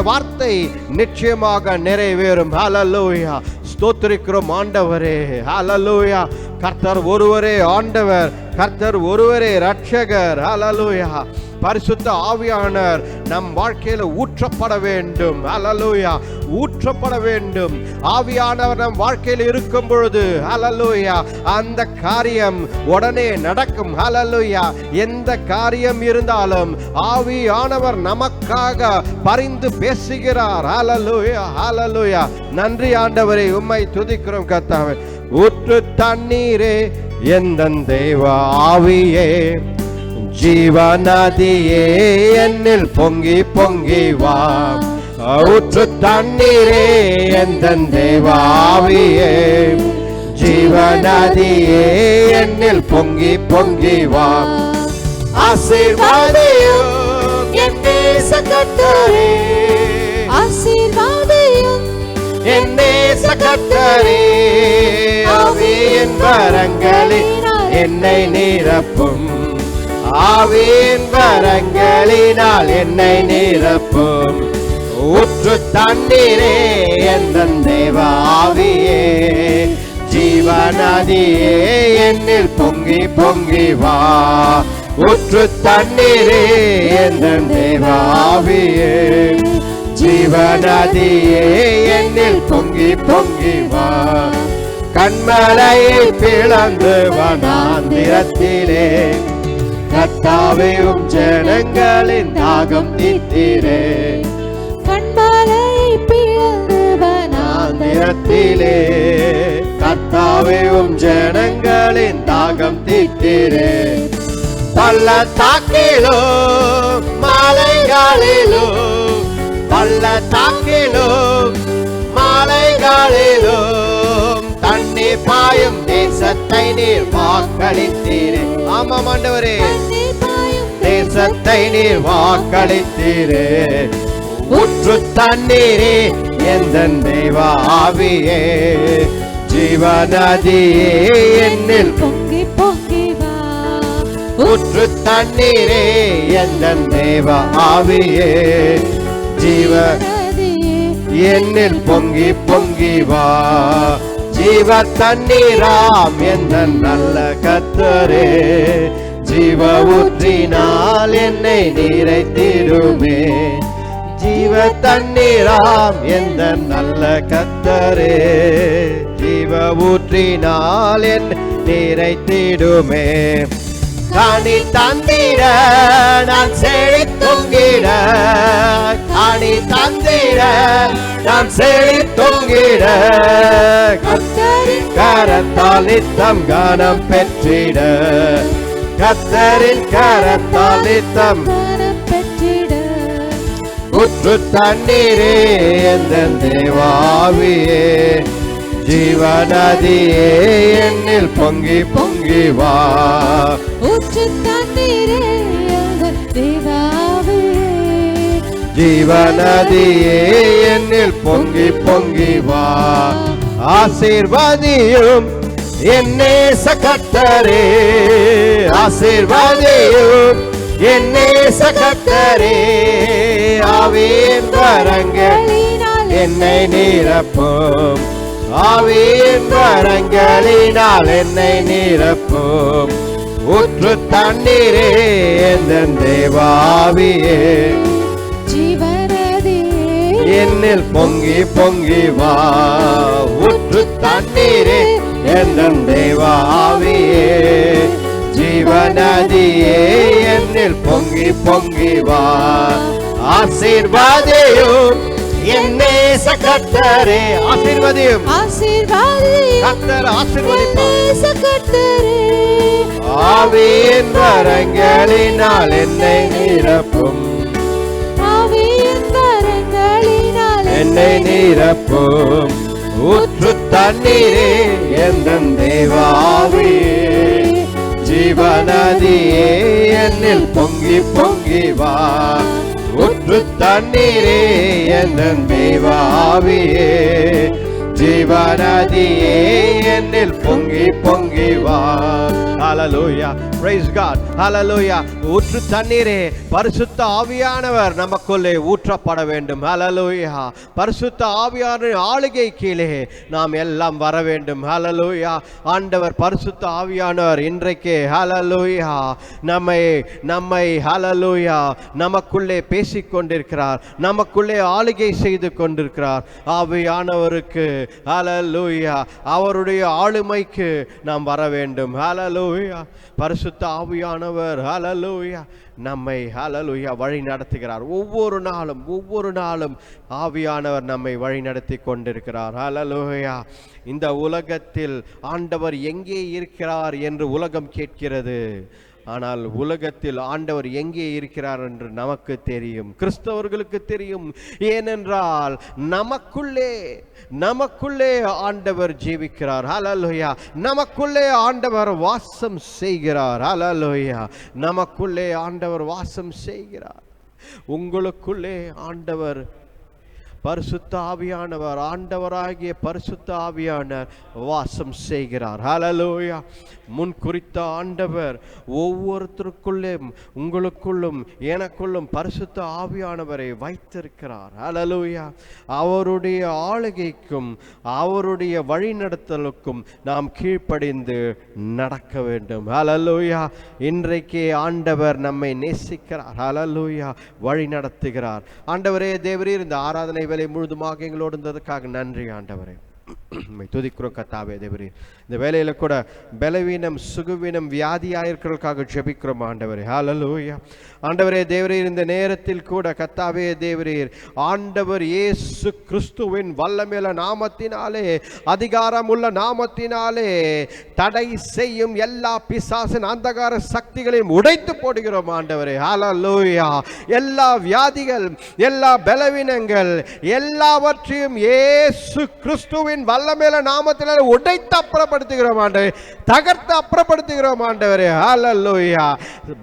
A: வார்த்தை நிச்சயமாக நிறைவேறும். ஹல்லேலூயா. ஸ்தோத்திரிக்கிறோம் ஆண்டவரே. ஹல்லேலூயா. கர்த்தர் ஒருவரே ஆண்டவர், கர்த்தர் ஒருவரே இரட்சகர். ஹல்லேலூயா. பரிசுத்த ஆவியானவர் நம் வாழ்க்கையில ஊற்றப்பட வேண்டும். ஹல்லேலூயா. ஊற்றப்பட வேண்டும். ஆவியானவர் நம் வாழ்க்கையில் இருக்கும் பொழுது ஹல்லேலூயா அந்த காரியம் உடனே நடக்கும். ஹல்லேலூயா. எந்த காரியம் இருந்தாலும் ஆவியானவர் நமக்காக பரிந்து பேசுகிறார். ஹல்லேலூயா. ஹல்லேலூயா. நன்றி ஆண்டவரே, உம்மை துதிக்கிறோம் கர்த்தாவே. ஊற்று தண்ணீரே எந்தன் தேவ ஆவியே, ஜீவநதியே என்னில் பொங்கி பொங்கி வா. ஊற்று தண்ணீரே எந்தன் தேவ ஆவியே, ஜீவநதியே என்னில் பொங்கி பொங்கி வா. ஆசீர்வாதம் என் நேச கர்த்தரே,
B: ஆசீர்வாதம்
A: என் நேச கர்த்தரே, ஆவியின் வரங்களில் என்னை நிரப்பும், ஆவியின் வரங்களினால் என்னை நிரப்பும். ஊற்று தண்ணீரே எந்தன் தேவ ஆவியே, ஜீவநதியே என்னில் பொங்கி பொங்கி வா. ஊற்று தண்ணீரே எந்தன் தேவ ஆவியே, ஜீவநதியே என்னில் பொங்கி பொங்கி பொங்கி வா. கண்மலையை பிளந்து வனாந்திரத்திலே கர்த்தாவே உம் ஜனங்களின் தாகம் தீர்த்தீரே.
B: கண்மலையை பிளந்து வனாந்திரத்திலே
A: கர்த்தாவே உம் ஜனங்களின் தாகம் தீர்த்தீரே. பள்ளத்தாக்கிலும் மலைகளிலும் பள்ளத்தாக்கிலும் மலைகளிலும் தண்ணீர் பாயும் தேசத்தை நீர் வாக்களித்தீரே. ஆமாம் ஆண்டவரே, தேசத்தை நீர் வாக்களித்தீரே. ஊற்று தண்ணீரே எந்தன் தெய்வ ஆவியே, ஜீவநதியே என்னில்
B: பொங்கி பொங்கி வா.
A: ஊற்று தண்ணீரே எந்தன் தேவ ஆவியே, ஜீவநதியே என்னில் பொங்கி பொங்கி வா. ஜீவ தண்ணீராம் எந்தன் நல்ல கர்த்தரே, ஜீவ ஊற்றினால் என்னை நிறைத்திடுமே. ஜீவ தண்ணீராம் எந்தன் நல்ல கர்த்தரே, ஜீவ ஊற்றினால் என்னை நிறைத்திடுமே. காணி தந்திட நான் செழித்தொங்கிட, காணி தந்திட நான் செழித்தொங்கிட, கர்த்தரின் கரத்தால் நித்தம் கனம் பெற்றிட, கர்த்தரின் கரத்தால் நித்தம்
B: பெற்றிட.
A: ஊற்று தண்ணீரே எந்தன் தேவ ஆவியே, ஜீவநதியே என்னில் பொங்கி பொங்கி வா.
B: ஊற்று தண்ணீரே எங்கள் தேவ ஆவியே,
A: ஜீவநதியே என்னில் பொங்கி பொங்கி வா. ஆசீர்வதியும் என் நேச கர்த்தரே, ஆசீர்வதியும் என் நேச கர்த்தரே, ஆவியின் வரங்கள் என்னை நிரப்பும், ஆவியின் வரங்களினால் என்னை நிரப்பும். ஊற்று தண்ணீரே எந்தன் தேவ ஆவியே,
B: ஜீவநதியே
A: என்னில் பொங்கி பொங்கி வா. ஊற்று தண்ணீரே எந்தன் தேவ ஆவியே, ஜீவநதியே என்னில் பொங்கி பொங்கி வா. ஆசீர்வாதியும் என் நேச கர்த்தரே, ஆசீர்வதியும் கர்த்தர் ஆசீர்வதிப்பார். ஆவியின் வரங்களினால் என்னை நிரப்பும், என்னை நிரப்பும். ஊற்று தண்ணீரே எந்தன் தேவ ஆவியே, ஜீவநதியே என்னில் பொங்கி பொங்கி வா. ஊற்று தண்ணீரே எந்தன் தேவ ஆவியே, ஜீவநதியே என்னில் பொங்கி பொங்கி வா. ஹல்லேலூயா, praise God, ஹல்லேலூயா. ஊற்று தண்ணீரே, பரிசுத்த ஆவியானவர் நமக்குள்ளே ஊற்றப்பட வேண்டும். ஹல்லேலூயா. பரிசுத்த ஆவியான ஆளுகை கீழே நாம் எல்லாம் வர வேண்டும். ஹல்லேலூயா. ஆண்டவர் பரிசுத்த ஆவியானவர் இன்றைக்கு ஹல்லேலூயா நம்மை ஹல்லேலூயா நமக்குள்ளே பேசிக்கொண்டிருக்கிறார், நமக்குள்ளே ஆளுகை செய்து கொண்டிருக்கிறார். ஆவியானவருக்கு ஹல்லேலூயா, அவருடைய ஆளுமைக்கு நாம் வர வேண்டும். ஹல்லேலூயா. பரிசுத்த ஆவியானவர் ஹல்லேலூயா நம்மை ஹல்லேலூயா வழி நடத்துகிறார். ஒவ்வொரு நாளும் ஆவியானவர் நம்மை வழி நடத்தி கொண்டிருக்கிறார். ஹல்லேலூயா. இந்த உலகத்தில் ஆண்டவர் எங்கே இருக்கிறார் என்று உலகம் கேட்கிறது. ஆனால் உலகத்தில் ஆண்டவர் எங்கே இருக்கிறார் என்று நமக்கு தெரியும், கிறிஸ்தவர்களுக்கு தெரியும். ஏனென்றால் நமக்குள்ளே ஆண்டவர் ஜீவிக்கிறார். ஹல்லேலூயா. நமக்குள்ளே ஆண்டவர் வாசம் செய்கிறார். ஹல்லேலூயா. நமக்குள்ளே ஆண்டவர் வாசம் செய்கிறார். உங்களுக்குள்ளே ஆண்டவர் பரிசுத்த ஆவியானவர், ஆண்டவராகிய பரிசுத்த ஆவியானவர் வாசம் செய்கிறார். ஹல்லேலூயா. முன் குறித்த ஆண்டவர் ஒவ்வொருத்தருக்குள்ளே, உங்களுக்குள்ளும் எனக்குள்ளும் பரிசுத்த ஆவியானவரை வைத்திருக்கிறார். ஹல்லேலூயா. அவருடைய ஆளுகைக்கும் அவருடைய வழிநடத்தலுக்கும் நாம் கீழ்ப்படிந்து நடக்க வேண்டும். ஹல்லேலூயா. இன்றைக்கே ஆண்டவர் நம்மை நேசிக்கிறார். ஹல்லேலூயா. வழி நடத்துகிறார். ஆண்டவரே தேவரீர், இந்த ஆராதனை வேலை முழுதுமாக எங்களோடு இருந்ததுக்காக நன்றி ஆண்டவரே. துதிக்கிறோம் கர்த்தாவே தேவரே. இந்த வேலையில கூட பலவீனம், சுகவீனம், வியாதியாயிருக்கிறதுக்காக ஜெபிக்கிறோம் ஆண்டவரே. ஹல்லேலூயா. ஆண்டவரே தேவரீர், இந்த நேரத்தில் கூட கர்த்தாவே தேவரீர், ஆண்டவர் இயேசு கிறிஸ்துவின் வல்லமையுள்ள நாமத்தினாலே, அதிகாரம் உள்ள நாமத்தினாலே தடை செய்யும் எல்லா பிசாசின் அந்தகார சக்திகளையும் உடைத்து போடுகிறோம் ஆண்டவரே. ஹல்லேலூயா. எல்லா வியாதிகள், எல்லா பலவீனங்கள் எல்லாவற்றையும் இயேசு கிறிஸ்துவின் வல்லமையுள்ள நாமத்தினாலே உடைத்து அப்புறப்படுத்துகிறோம் ஆண்டவரே, தகர்த்து அப்புறப்படுத்துகிறோம் ஆண்டவரே. ஹல்லேலூயா.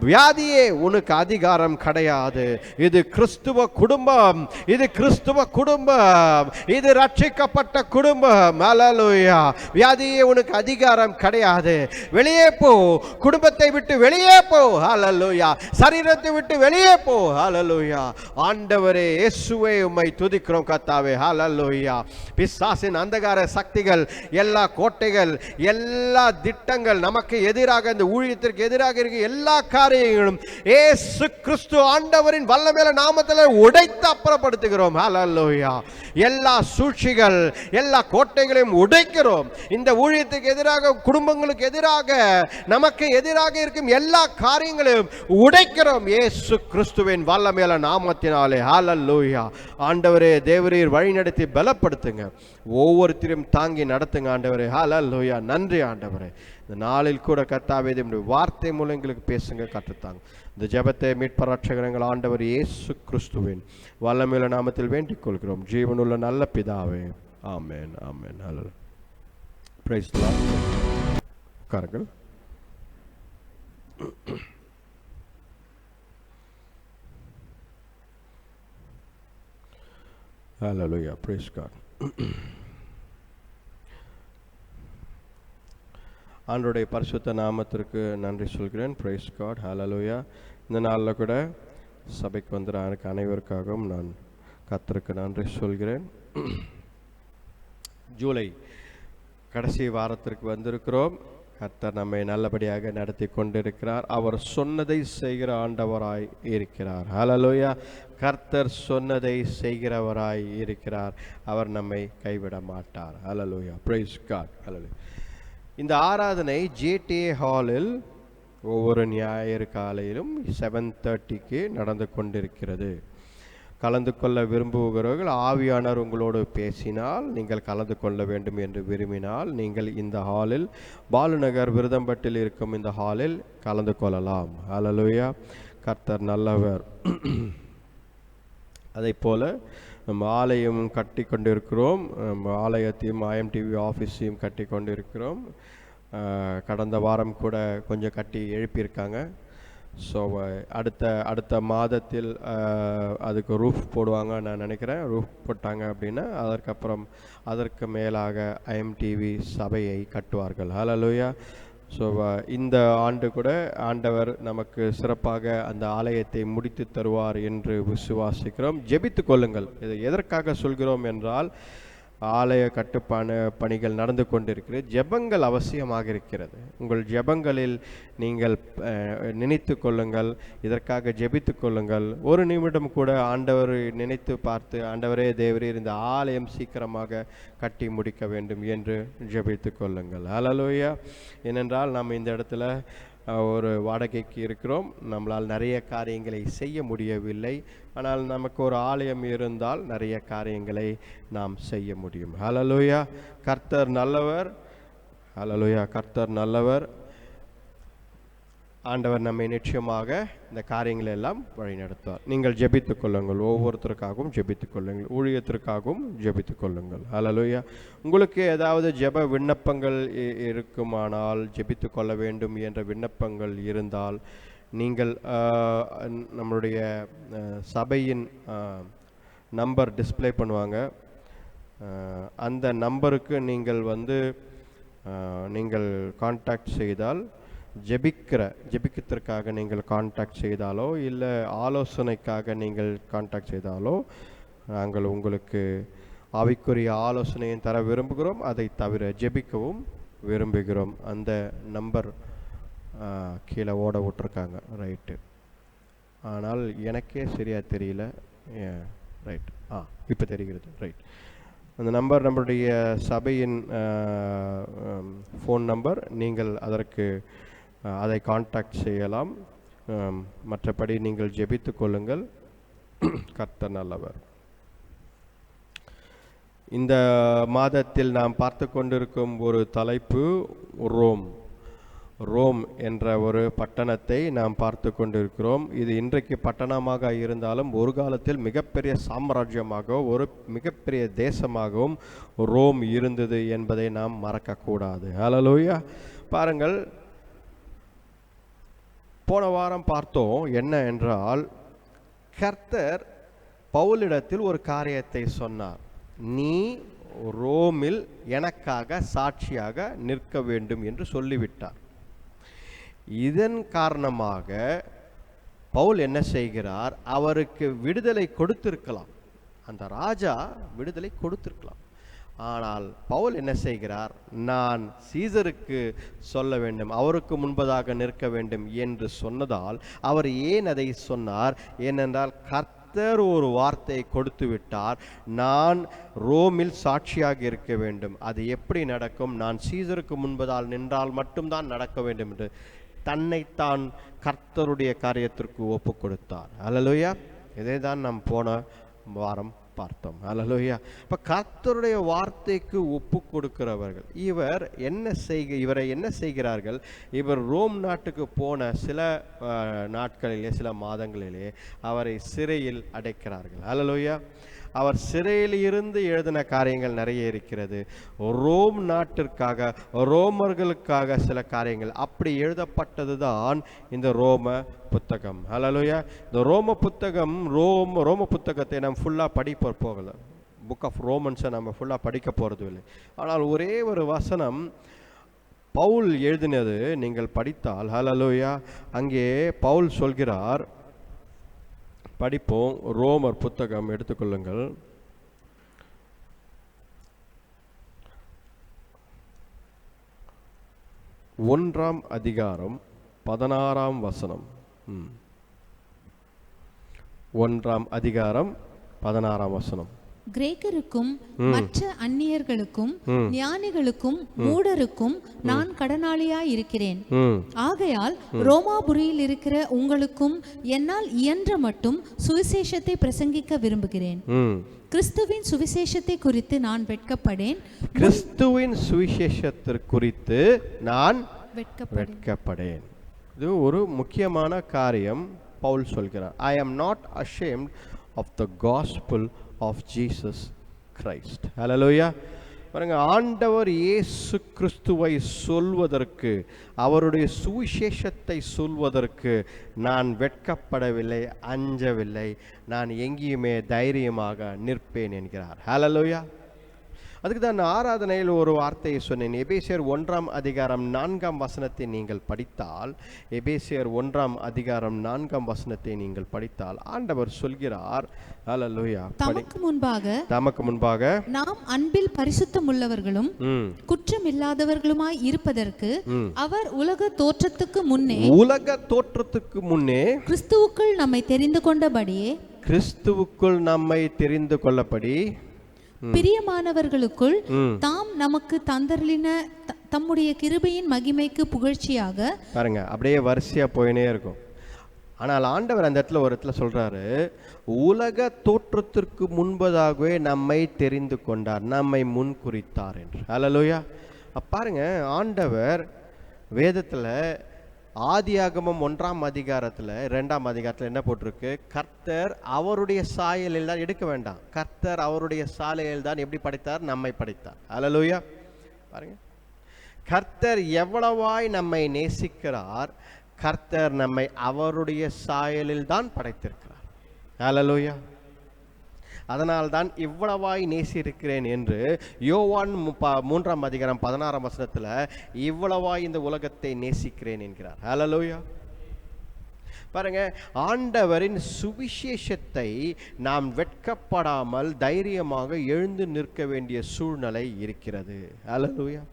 A: வியாதியே உனக்கு அதிகாரம் கிடையாது. இது கிறிஸ்துவ குடும்பம், இது கிறிஸ்துவ குடும்பம், இது ரட்சிக்கப்பட்ட குடும்பம். ஹல்லேலூயா. வியாதியே உனக்கு அதிகாரம் கிடையாது. வெளியே போ, குடும்பத்தை விட்டு வெளியே போ. ஹல்லேலூயா. சரீரத்தை விட்டு வெளியே போ. ஹல்லேலூயா. ஆண்டவரே இயேசுவே உம்மை துதிக்கிறோம் கர்த்தாவே. ஹல்லேலூயா. பிசாசின் அந்தகார சக்திகள், எல்லா கோட்டைகள், எல்லா திட்டங்கள், நமக்கு எதிராக, இந்த ஊழியத்திற்கு எதிராக இருக்க எல்லா காரியங்களும் இயேசு கிறிஸ்து ஆண்டவரின் வல்லமையுள்ள நாமத்தில் உடைத்து அப்புறப்படுத்துகிறோம். ஹல்லேலூயா. எல்லா சூழ்ச்சிகள், எல்லா கோட்டைகளையும் உடைக்கிறோம். இந்த ஊழியத்துக்கு எதிராக, குடும்பங்களுக்கு எதிராக, நமக்கு எதிராக இருக்கும் எல்லா காரியங்களையும் உடைக்கிறோம் இயேசு கிறிஸ்துவின் வல்லமையுள்ள நாமத்தினாலே. ஹல்லேலூயா. ஆண்டவரே தேவரீர் வழிநடத்தி பலப்படுத்துங்க, ஒவ்வொருத்தரையும் தாங்கி நடத்துங்க ஆண்டவரே. ஹல்லேலூயா. நன்றி ஆண்டவரே. இந்த நாளில் கூட கர்த்தாவே உம்முடைய வார்த்தை மூலம் எங்களுக்கு பேசுங்க, கற்றுத்தாங்க. இந்த ஜெபத்தை மீட்பர் ரட்சகர் ஆண்டவர் இயேசு கிறிஸ்துவின் வல்லமையுள்ள நாமத்தில் வேண்டிக் கொள்கிறோம், ஜீவனுள்ள நல்ல பிதாவே. Amen, amen. Hallelujah. Praise the Lord. உட்காருங்கள். ஹல்லேலூயா. Praise God. ஆண்டவருடைய பரிசுத்த நாமத்திற்கு நன்றி சொல்கிறேன். Praise God. ஹல்லேலூயா. இந்த நாளில் கூட சபைக்கு வந்துடுற அனைவருக்காகவும் நான் கர்த்தருக்கு நன்றி சொல்கிறேன். ஜூலை கடைசி வாரத்திற்கு வந்திருக்கிறோம். கர்த்தர் நம்மை நல்லபடியாக நடத்தி கொண்டிருக்கிறார். அவர் சொன்னதை செய்கிற ஆண்டவராய் இருக்கிறார். ஹல்லேலூயா. கர்த்தர் சொன்னதை செய்கிறவராய் இருக்கிறார். அவர் நம்மை கைவிட மாட்டார். ஹல்லேலூயா. Praise God. ஹல்லேலூயா. இந்த ஆராதனை ஜிடிஏ ஹாலில் ஒவ்வொரு ஞாயிறு காலையிலும் 7:30 நடந்து கொண்டிருக்கிறது. கலந்து கொள்ள விரும்புகிறவர்கள், ஆவியானவர் உங்களோடு பேசினால் நீங்கள் கலந்து கொள்ள வேண்டும் என்று விரும்பினால் நீங்கள் இந்த ஹாலில், பாலுநகர் விருதம்பட்டில் இருக்கும் இந்த ஹாலில் கலந்து கொள்ளலாம். ஹல்லேலூயா. கர்த்தர் நல்லவர். அதை போல நம்ம ஆலயம் கட்டி கொண்டிருக்கிறோம். நம்ம ஆலயத்தையும் IMTV ஆஃபீஸையும் கட்டி கொண்டிருக்கிறோம். கடந்த வாரம் கூட கொஞ்சம் கட்டி எழுப்பியிருக்காங்க. ஸோ அடுத்த மாதத்தில் அதுக்கு ரூஃப் போடுவாங்க நான் நினைக்கிறேன். ரூஃப் போட்டாங்க அப்படின்னா அதற்கு மேலாக IMTV சபையை கட்டுவார்கள். ஹல்லேலூயா. ஸோ இந்த ஆண்டு கூட ஆண்டவர் நமக்கு சிறப்பாக அந்த ஆலயத்தை முடித்து தருவார் என்று விசுவாசிக்கிறோம். ஜெபித்து கொள்ளுங்கள். இதை எதற்காக சொல்கிறோம் என்றால், ஆலய கட்டுப்பான பணிகள் நடந்து கொண்டிருக்கிறது. ஜெபங்கள் அவசியமாக இருக்கிறது. உங்கள் ஜெபங்களில் நீங்கள் நினைத்து கொள்ளுங்கள், இதற்காக ஜெபித்து கொள்ளுங்கள். ஒரு நிமிடம் கூட ஆண்டவர் நினைத்து பார்த்து, ஆண்டவரே தேவரீர் இந்த ஆலயம் சீக்கிரமாக கட்டி முடிக்க வேண்டும் என்று ஜெபித்து கொள்ளுங்கள். ஹல்லேலூயா. ஏனென்றால் நாம் இந்த இடத்துல ஒரு வாடகைக்கு இருக்கிறோம். நம்மளால் நிறைய காரியங்களை செய்ய முடியவில்லை. ஆனால் நமக்கு ஒரு ஆலயம் இருந்தால் நிறைய காரியங்களை நாம் செய்ய முடியும். ஹல்லேலூயா. கர்த்தர் நல்லவர். ஹல்லேலூயா. கர்த்தர் நல்லவர். ஆண்டவர் நம்மை நிச்சயமாக இந்த காரியங்களை எல்லாம் வழிநடத்துவார். நீங்கள் ஜெபித்துக் கொள்ளுங்கள். ஒவ்வொருத்தருக்காகவும் ஜெபித்துக் கொள்ளுங்கள். ஊழியத்திற்காகவும் ஜெபித்துக் கொள்ளுங்கள். ஹல்லேலூயா. உங்களுக்கு ஏதாவது ஜெப விண்ணப்பங்கள் இருக்குமானால், ஜெபித்து கொள்ள வேண்டும் என்ற விண்ணப்பங்கள் இருந்தால், நீங்கள் நம்மளுடைய சபையின் நம்பர் டிஸ்ப்ளே பண்ணுவாங்க. அந்த நம்பருக்கு நீங்கள் நீங்கள் கான்டாக்ட் செய்தால், ஜெபிக்கிறதுக்காக நீங்கள் கான்டாக்ட் செய்தாலோ, இல்லை ஆலோசனைக்காக நீங்கள் கான்டாக்ட் செய்தாலோ, நாங்கள் உங்களுக்கு ஆவிக்குரிய ஆலோசனையும் தர விரும்புகிறோம். அதை தவிர ஜெபிக்கவும் விரும்புகிறோம். அந்த நம்பர் கீழே ஓட விட்டுருக்காங்க. ரைட்டு. ஆனால் எனக்கே சரியாக தெரியல. ரைட், இப்போ தெரிகிறது. ரைட், அந்த நம்பர் நம்மளுடைய சபையின் ஃபோன் நம்பர். நீங்கள் அதற்கு அதை கான்டாக்ட் செய்யலாம். மற்றபடி நீங்கள் ஜெபித்து கொள்ளுங்கள். கர்த்தர் நல்லவர். இந்த மாதத்தில் நாம் பார்த்து கொண்டிருக்கும் ஒரு தலைப்பு ரோம். ரோம் என்ற ஒரு பட்டணத்தை நாம் பார்த்து கொண்டிருக்கிறோம். இது இன்றைக்கு பட்டணமாக இருந்தாலும் ஒரு காலத்தில் மிகப்பெரிய சாம்ராஜ்யமாக, ஒரு மிகப்பெரிய தேசமாகவும் ரோம் இருந்தது என்பதை நாம் மறக்கக்கூடாது. ஹல்லேலூயா. பாருங்கள், போன வாரம் பார்த்தோம் என்ன என்றால், கர்த்தர் பவுலிடத்தில் ஒரு காரியத்தை சொன்னார். நீ ரோமில் எனக்காக சாட்சியாக நிற்க வேண்டும் என்று சொல்லிவிட்டார். இதன் காரணமாக பவுல் என்ன செய்கிறார்? அவருக்கு விடுதலை கொடுத்திருக்கலாம், அந்த ராஜா விடுதலை கொடுத்திருக்கலாம். ஆனால் பவுல் என்ன செய்கிறார்? நான் சீசருக்கு சொல்ல வேண்டும், அவருக்கு முன்பதாக நிற்க வேண்டும் என்று சொன்னதால் அவர் ஏன் அதை சொன்னார்? ஏனென்றால் கர்த்தர் ஒரு வார்த்தையை கொடுத்து விட்டார், நான் ரோமில் சாட்சியாக இருக்க வேண்டும். அது எப்படி நடக்கும்? நான் சீசருக்கு முன்பதால் நின்றால் மட்டும்தான் நடக்க வேண்டும் என்று தன்னைத்தான் கர்த்தருடைய காரியத்திற்கு ஒப்பு கொடுத்தார். ஹல்லேலூயா. இதை தான் நாம் போன வாரம் பார்த்தோம். ஹல்லேலூயா. இப்போ கர்த்தருடைய வார்த்தைக்கு ஒப்பு கொடுக்கிறவர்கள் இவரை என்ன செய்கிறார்கள்? இவர் ரோம் நாட்டுக்கு போன சில நாட்களிலே, சில மாதங்களிலே அவரை சிறையில் அடைக்கிறார்கள். ஹல்லேலூயா. அவர் சிறையில் இருந்து எழுதின காரியங்கள் நிறைய இருக்கிறது. ரோம் நாட்டிற்காக, ரோமர்களுக்காக சில காரியங்கள் அப்படி எழுதப்பட்டது தான் இந்த ரோம புத்தகம். ஹல்லேலூயா. இந்த ரோம புத்தகம், ரோம புத்தகத்தை நாம் ஃபுல்லாக படிப்ப போகல. புக் ஆஃப் ரோமன்ஸை நம்ம ஃபுல்லாக படிக்க போகிறது இல்லை. ஆனால் ஒரே ஒரு வசனம் பவுல் எழுதினது நீங்கள் படித்தால், ஹல்லேலூயா, அங்கே பவுல் சொல்கிறார். படிப்போம். ரோமர் புத்தகம் எடுத்துக்கொள்ளுங்கள். ஒன்றாம் அதிகாரம் 16ஆம் வசனம். ஒன்றாம் அதிகாரம் 16ஆம் வசனம்.
B: கிரேக்கருக்கும் மற்ற அந்நியர்களுக்கும் ஞானிகளுக்கும் மூடருக்கும் நான் கடனாளியாய் இருக்கிறேன். ஆகையால் ரோமாபுரியில் இருக்கிற உங்களுக்கும் என்னால் இயன்ற மட்டும் சுவிசேஷத்தை பிரசங்கிக்க விரும்புகிறேன். கிறிஸ்துவின் சுவிசேஷத்தை குறித்து நான் வெட்கப்படேன்.
A: கிறிஸ்துவின் சுவிசேஷத்தை குறித்து நான் வெட்கப்படேன். இது ஒரு முக்கியமான காரியம். பவுல் சொல்கிறார், I am not ashamed of the gospel of Jesus Christ. Hallelujah. பாருங்க, ஆண்டவர் இயேசு கிறிஸ்துவை சொல்வதற்கு, அவருடைய சுவிசேஷத்தை சொல்வதற்கு நான் வெட்கப்படவில்லை, அஞ்சவில்லை, நான் எங்கேயுமே தைரியமாக நிற்பேன் என்கிறார். ஹல்லேலூயா. அதுக்கு தான் ஆராதனையில் ஒரு வார்த்தையை சொன்னேன். எபேசியர் 1ஆம் அதிகாரம் 4ஆம் வசனத்தை நீங்கள் படித்தால், எபேசியர் 1ஆம் அதிகாரம் 4ஆம் வசனத்தை நீங்கள் படித்தால் ஆண்டவர் சொல்கிறார், ஹல்லேலூயா, தமக்கு முன்பாக நாம் அன்பில்
B: பரிசுத்தமுள்ளவர்களும் குற்றமில்லாதவர்களுமாய் இருப்பதற்கு அவர் உலக தோற்றத்துக்கு முன்னே கிறிஸ்துவுக்குள் நம்மை தெரிந்து கொண்டபடி பிரியமானவர்களுக்குள் தாம் நமக்கு தந்தருளின தம்முடைய கிருபையின் மகிமைக்கு புகழ்ச்சியாக.
A: பாருங்க, அப்படியே வரிசையா போயினே இருக்கும். ஆனால் ஆண்டவர் அந்த இடத்துல ஒரு இடத்துல சொல்றாரு, உலக தோற்றத்திற்கு முன்பதாகவே நம்மை தெரிந்து கொண்டார், நம்மை முன் குறித்தார் என்று. ஹல்லேலூயா. பாருங்க, ஆண்டவர் வேதத்துல ஆதியாகமம் 1ஆம் அதிகாரத்தில் 2ஆம் அதிகாரத்தில் என்ன போட்டிருக்கு? கர்த்தர் அவருடைய சாயலில் தான், எடுக்க வேண்டாம், கர்த்தர் அவருடைய சாயலில் தான் எப்படி படைத்தார்? நம்மை படைத்தார். ஹல்லேலூயா. பாருங்க, கர்த்தர் எவ்வளவாய் நம்மை நேசிக்கிறார். கர்த்தர் நம்மை அவருடைய சாயலில் தான் படைத்திருக்கிறார். ஹல்லேலூயா. அதனால்தான் இவ்வளவாய் நேசிக்கிறேன் என்று யோவான் 3ஆம் அதிகாரம் 16ஆம் வசனத்தில் இவ்வளவாய் இந்த உலகத்தை நேசிக்கிறேன் என்கிறார். ஹல்லேலூயா. பாருங்க, ஆண்டவரின் சுவிசேஷத்தை நாம் வெட்கப்படாமல் தைரியமாக எழுந்து நிற்க வேண்டிய சூழ்நிலை இருக்கிறது. ஹல்லேலூயா.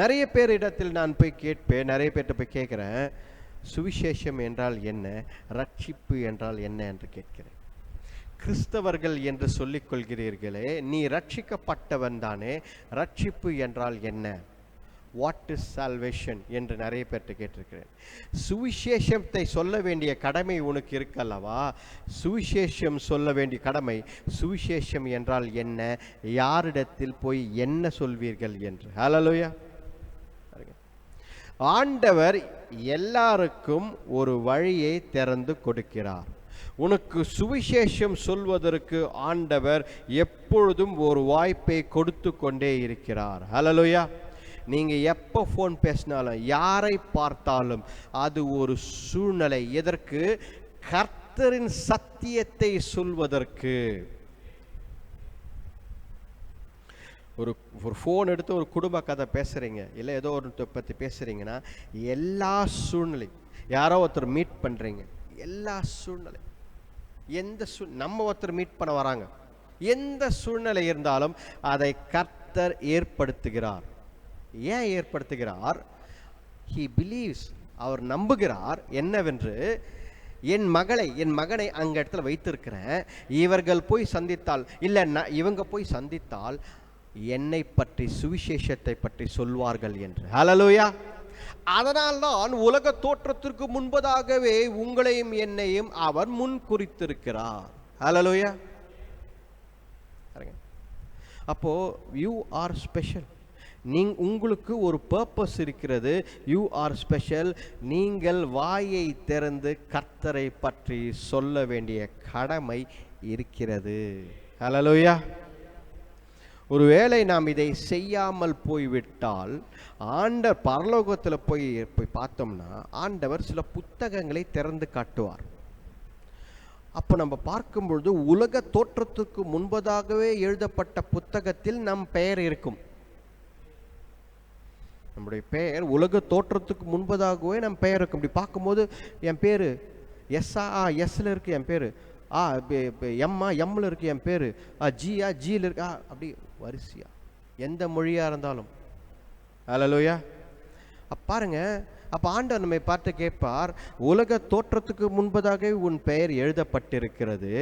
A: நிறைய பேர் இடத்தில் நான் போய் கேட்பேன், நிறைய பேர்கிட்ட போய் கேட்குறேன், சுவிசேஷம் என்றால் என்ன, ரட்சிப்பு என்றால் என்ன என்று கேட்கிறேன். கிறிஸ்தவர்கள் என்று சொல்லிக் கொள்கிறீர்களே, நீ ரட்சிக்கப்பட்டவன் தானே, ரட்சிப்பு என்றால் என்ன, வாட் இஸ் சால்வேஷன் என்று நிறைய பேர்கிட்ட கேட்டிருக்கிறேன். சுவிசேஷத்தை சொல்ல வேண்டிய கடமை உனக்கு இருக்கல்லவா? சுவிசேஷம் சொல்ல வேண்டிய கடமை, சுவிசேஷம் என்றால் என்ன, யாரிடத்தில் போய் என்ன சொல்வீர்கள் என்று. ஹல்லேலூயா. ஆண்டவர் எல்லாருக்கும் ஒரு வழியை திறந்து கொடுக்கிறார். உனக்கு சுவிசேஷம் சொல்வதற்கு ஆண்டவர் எப்பொழுதும் ஒரு வாய்ப்பை கொடுத்து கொண்டே இருக்கிறார். ஹல்லேலூயா. நீங்கள் எப்போ ஃபோன் பேசினாலும், யாரை பார்த்தாலும் அது ஒரு சூழ்நிலை. எதற்கு? கர்த்தரின் சத்தியத்தை சொல்வதற்கு. ஒரு ஃபோன் எடுத்து ஒரு குடும்ப கதை பேசுகிறீங்க, இல்லை ஏதோ ஒரு பற்றி பேசுகிறீங்கன்னா, எல்லா சூழ்நிலை, யாரோ ஒருத்தர் மீட் பண்ணுறீங்க, எல்லா சூழ்நிலை, எந்த நம்ம ஒருத்தர் மீட் பண்ண வராங்க, எந்த சூழ்நிலை இருந்தாலும் அதை கர்த்தர் ஏற்படுத்துகிறார். ஏன் ஏற்படுத்துகிறார்? he believes, அவர் நம்புகிறார் என்னவென்று, என் மகனை அங்க இடத்துல வைத்திருக்கிறேன், இவர்கள் போய் சந்தித்தால், இல்லை இவங்க போய் சந்தித்தால் என்னை பற்றி, சுவிசேஷத்தை பற்றி சொல்வார்கள் என்று. ஹல்லேலூயா. அதனால்தான் உலக தோற்றத்திற்கு முன்பதாகவே உங்களையும் என்னையும் அவர் முன் குறித்திருக்கிறார். ஹல்லேலூயா. அப்போ யூ ஆர் ஸ்பெஷல். உங்களுக்கு ஒரு பர்பஸ் இருக்கிறது. You are special. நீங்கள் வாயை திறந்து கர்த்தரை பற்றி சொல்ல வேண்டிய கடமை இருக்கிறது. ஹல்லேலூயா. ஒருவேளை நாம் இதை செய்யாமல் போய்விட்டால், ஆண்டவர் பரலோகத்தில் போய் பார்த்தோம்னா ஆண்டவர் சில புத்தகங்களை திறந்து காட்டுவார். அப்போ நம்ம பார்க்கும்பொழுது உலக தோற்றத்துக்கு முன்பதாகவே எழுதப்பட்ட புத்தகத்தில் நம் பெயர் இருக்கும். நம்முடைய பெயர் உலக தோற்றத்துக்கு முன்பதாகவே நம் பெயர் இருக்கும். இப்படி பார்க்கும்போது என் பேர் எஸ்ல இருக்கு, என் பேர் எம்மில் இருக்கு, என் பேர் ஜியில் இருக்கு, அப்படி வரிசையா, எந்த மொழியாக இருந்தாலும். ஹல்லேலூயா. பாருங்க, அப்போ ஆண்டவர் நம்மை பார்த்து கேட்பார், உலக தோற்றத்துக்கு முன்பதாகவே உன் பெயர் எழுதப்பட்டிருக்கிறது,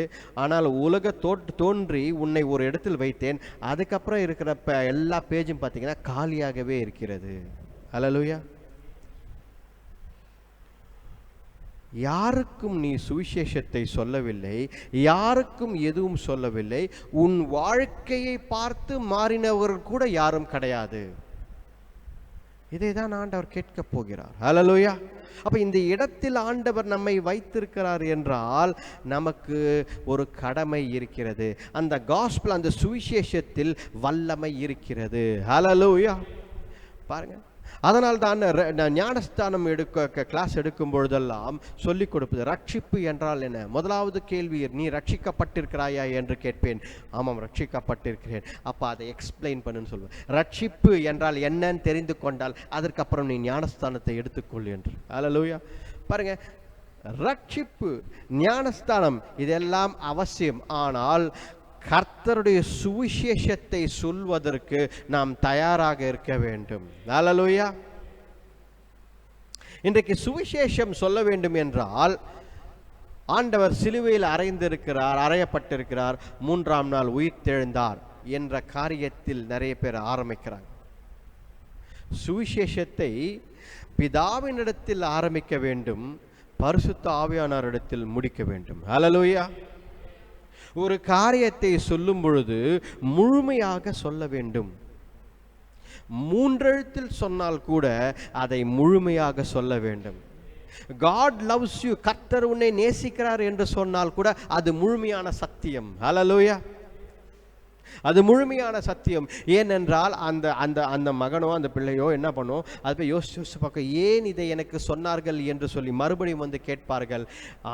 A: ஆனால் உலக தோன்றி உன்னை ஒரு இடத்தில் வைத்தேன், அதுக்கப்புறம் இருக்கிற எல்லா பேஜும் பார்த்தீங்கன்னா காலியாகவே இருக்கிறது. ஹல்லேலூயா. யாருக்கும் நீ சுவிசேஷத்தை சொல்லவில்லை, யாருக்கும் எதுவும் சொல்லவில்லை. உன் வாழ்க்கையை பார்த்து மாறினவர்கள் கூட யாரும் கிடையாது. இதை தான் ஆண்டவர் கேட்க போகிறார். ஹல்லேலூயா. அப்ப இந்த இடத்தில் ஆண்டவர் நம்மை வைத்திருக்கிறார் என்றால் நமக்கு ஒரு கடமை இருக்கிறது. அந்த காஸ்பல், அந்த சுவிசேஷத்தில் வல்லமை இருக்கிறது. ஹல்லேலூயா. பாருங்க, அதனால் தான் ஞானஸ்தானம் கிளாஸ் எடுக்கும் பொழுதெல்லாம் சொல்லிக் கொடுப்பது, ரட்சிப்பு என்றால் என்ன. முதலாவது கேள்வி, நீ ரட்சிக்கப்பட்டிருக்கிறாயா என்று கேட்பேன். ஆமாம், ரட்சிக்கப்பட்டிருக்கிறேன். அப்போ அதை எக்ஸ்பிளைன் பண்ணுன்னு சொல்லுவேன். ரட்சிப்பு என்றால் என்னன்னு தெரிந்து கொண்டால் அதற்கப்புறம் நீ ஞானஸ்தானத்தை எடுத்துக்கொள் என்று. ஹல்லேலூயா. பாருங்க, ரட்சிப்பு, ஞானஸ்தானம் இதெல்லாம் அவசியம். ஆனால் கர்த்தருடைய சுவிசேஷத்தை சொல்வதற்கு நாம் தயாராக இருக்க வேண்டும். ஹல்லேலூயா. இன்றைக்கு சுவிசேஷம் சொல்ல வேண்டும் என்றால், ஆண்டவர் சிலுவையில் அறையப்பட்டிருக்கிறார், 3ஆம் நாள் உயிர்த்தெழுந்தார் என்ற காரியத்தில் நிறைய பேர் ஆரம்பிக்கிறாங்க. சுவிசேஷத்தை பிதாவினிடத்தில் ஆரம்பிக்க வேண்டும், பரிசுத்த ஆவியானவரிடத்தில் முடிக்க வேண்டும். ஹல்லேலூயா. ஒரு காரியத்தை சொல்லும் பொழுது முழுமையாக சொல்ல வேண்டும். 3 எழுத்தில் சொன்னால் கூட அதை முழுமையாக சொல்ல வேண்டும். God loves you, கர்த்தர் உன்னை நேசிக்கிறார் என்று சொன்னால் கூட அது முழுமையான சத்தியம். ஹல்லேலூயா. அது முழுமையான சத்தியம். ஏனென்றால் அந்த அந்த அந்த மகனோ அந்த பிள்ளையோ என்ன பண்ணும், அதை போய் யோசிச்சு பார்க்க, ஏன் இதை எனக்கு சொன்னார்கள் என்று சொல்லி மறுபடியும் வந்து கேட்பார்கள்.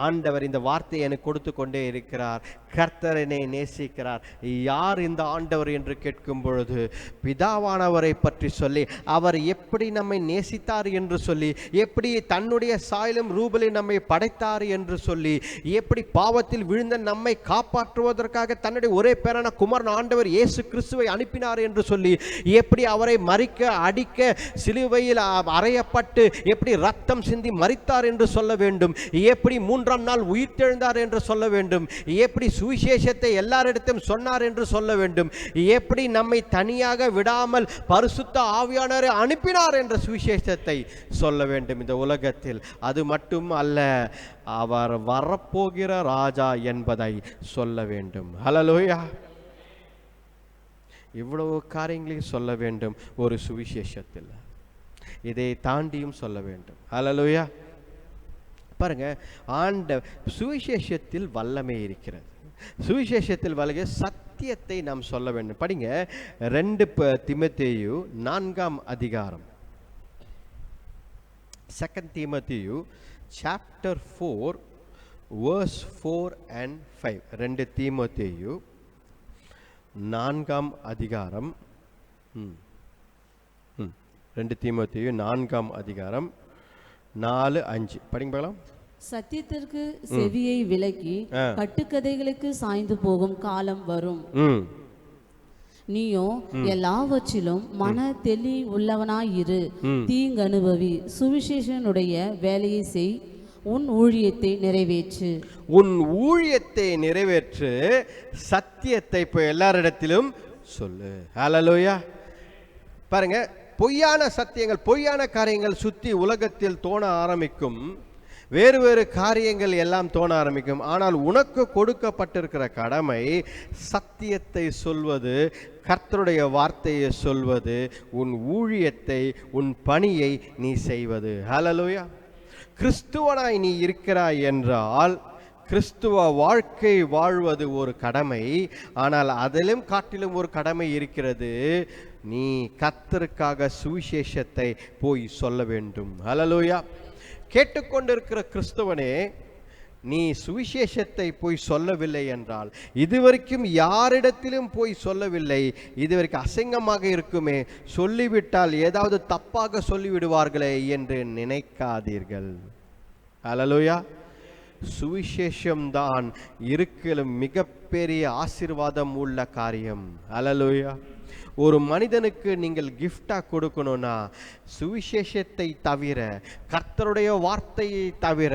A: ஆண்டவர் இந்த வார்த்தையை எனக்கு கொடுத்து கொண்டே இருக்கிறார், கர்த்தரனை நேசிக்கிறார். யார் இந்த ஆண்டவர் என்று கேட்கும் பொழுது பிதாவானவரை பற்றி சொல்லி, அவர் எப்படி நம்மை நேசித்தார் என்று சொல்லி, எப்படி தன்னுடைய சாயலும் ரூபலில் நம்மை படைத்தார் என்று சொல்லி, எப்படி பாவத்தில் விழுந்த நம்மை காப்பாற்றுவதற்காக தன்னுடைய ஒரே பேரான குமாரன் ஆண்டவர் இயேசு கிறிஸ்துவை அனுப்பினார் என்று சொல்லி, எப்படி அவரை மறிக்க அடிக்க சிலுவையில் அறையப்பட்டு எப்படி ரத்தம் சிந்தி மரித்தார் என்று சொல்ல வேண்டும், எப்படி 3ஆம் நாள் உயிர்த்தெழுந்தார் என்று சொல்ல வேண்டும், எப்படி சுவிசேஷத்தை எல்லாரிடத்தையும் சொன்னார் என்று சொல்ல வேண்டும், எப்படி நம்மை தனியாக விடாமல் பரிசுத்த ஆவியானவரை அனுப்பினார் என்ற சுவிசேஷத்தை சொல்ல வேண்டும் இந்த உலகத்தில். அது மட்டும் அல்ல, அவர் வரப்போகிற ராஜா என்பதை சொல்ல வேண்டும். ஹல்லேலூயா. இவ்வளவு காரியங்களையும் சொல்ல வேண்டும் ஒரு சுவிசேஷத்தில். இதை தாண்டியும் சொல்ல வேண்டும். ஹல்லேலூயா. பாருங்க, சுவிசேஷத்தில் வல்லமை இருக்கிறது. சுவிசேஷத்தில் வல்லமை, சத்தியத்தை நாம் சொல்ல வேண்டும். படிங்க 2 தீமோத்தேயு 4ஆம் அதிகாரம். 2 தீமோத்தேயு chapter 4 verse 4 and 5. 2 தீமோத்தேயு 4ஆம் அதிகாரம். 2 தீமோத்தேயு 4ஆம் அதிகாரம் 4-5 படிங்க பார்க்கலாம்.
C: சத்தியத்திற்கு செவியை விலக்கி கட்டுக்கதைகளுக்கு சாய்ந்து போகும் காலம் வரும். நீயோ எல்லாவற்றிலும் மன தெளி உள்ளவனாயிரு, தீங்கனுபவி, சுவிசேஷனுடைய வேலையை செய், உன் ஊழியத்தை நிறைவேற்று.
A: உன் ஊழியத்தை நிறைவேற்று, சத்தியத்தை இப்போ எல்லாரிடத்திலும் சொல்லு. ஹல்லேலூயா. பாருங்க, பொய்யான சத்தியங்கள், பொய்யான காரியங்கள் சுத்தி உலகத்தில் தோண ஆரம்பிக்கும். வேறு வேறு காரியங்கள் எல்லாம் தோண ஆரம்பிக்கும். ஆனால் உனக்கு கொடுக்கப்பட்டிருக்கிற கடமை சத்தியத்தை சொல்வது, கர்த்தருடைய வார்த்தையை சொல்வது, உன் ஊழியத்தை, உன் பணியை நீ செய்வது. ஹல்லேலூயா. கிறிஸ்துவனாய் நீ இருக்கிறாய் என்றால் கிறிஸ்துவ வாழ்க்கை வாழ்வது ஒரு கடமை. ஆனால் அதிலும் காட்டிலும் ஒரு கடமை இருக்கிறது. நீ கர்த்தருக்காக சுவிசேஷத்தை போய் சொல்ல வேண்டும். ஹல்லேலூயா. கேட்டுக்கொண்டிருக்கிற கிறிஸ்தவனே, நீ சுவிசேஷத்தை போய் சொல்லவில்லை என்றால், இதுவரைக்கும் யாரிடத்திலும் போய் சொல்லவில்லை, இதுவரைக்கும் அசிங்கமாக இருக்குமே, சொல்லிவிட்டால் ஏதாவது தப்பாக சொல்லிவிடுவார்களே என்று நினைக்காதீர்கள். ஹல்லேலூயா. சுவிசேஷம்தான் இருக்கலும் மிகப்பெரிய ஆசீர்வாதம் உள்ள காரியம். ஹல்லேலூயா. ஒரு மனிதனுக்கு நீங்கள் கிஃப்டா கொடுக்கணும்னா சுவிசேஷத்தை தவிர, கர்த்தருடைய வார்த்தையை தவிர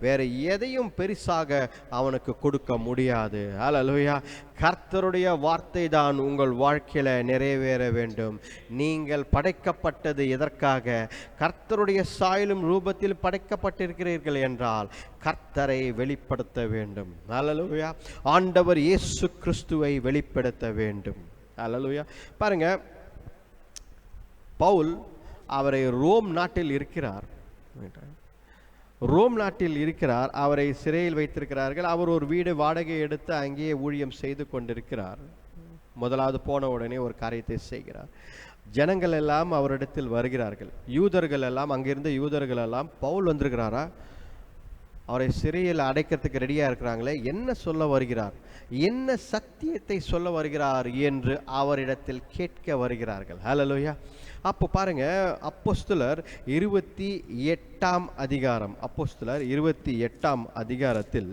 A: வேற எதையும் பெரிசாக அவனுக்கு கொடுக்க முடியாது. ஹல்லேலூயா. கர்த்தருடைய வார்த்தை தான் உங்கள் வாழ்க்கையில நிறைவேற வேண்டும். நீங்கள் படைக்கப்பட்டது எதற்காக? கர்த்தருடைய சாயலும் ரூபத்தில் படைக்கப்பட்டிருக்கிறீர்கள் என்றால் கர்த்தரை வெளிப்படுத்த வேண்டும். ஹல்லேலூயா. ஆண்டவர் இயேசு கிறிஸ்துவை வெளிப்படுத்த வேண்டும். ஹல்லேலூயா. பாருங்க, பவுல் அவரை ரோம் நாட்டில் இருக்கிறார். அவரை சிறையில் வைத்திருக்கிறார்கள். அவர் ஒரு வீடு வாடகை எடுத்து அங்கேயே ஊழியம் செய்து கொண்டிருக்கிறார். முதலாவது போன உடனே ஒரு காரியத்தை செய்கிறார். ஜனங்கள் எல்லாம் அவரிடத்தில் வருகிறார்கள். யூதர்கள் எல்லாம், அங்கிருந்த யூதர்கள் எல்லாம், பவுல் வந்திருக்கிறாரா, அவரை சிறையில் அடைக்கிறதுக்கு ரெடியாக இருக்கிறாங்களே, என்ன சொல்ல வருகிறார், என்ன சத்தியத்தை சொல்ல வருகிறார் என்று அவரிடத்தில் கேட்க வருகிறார்கள். ஹல்லேலூயா. அப்போ பாருங்க, அப்போஸ்தலர் 28ஆம் அதிகாரம். அப்போஸ்தலர் 28ஆம் அதிகாரத்தில்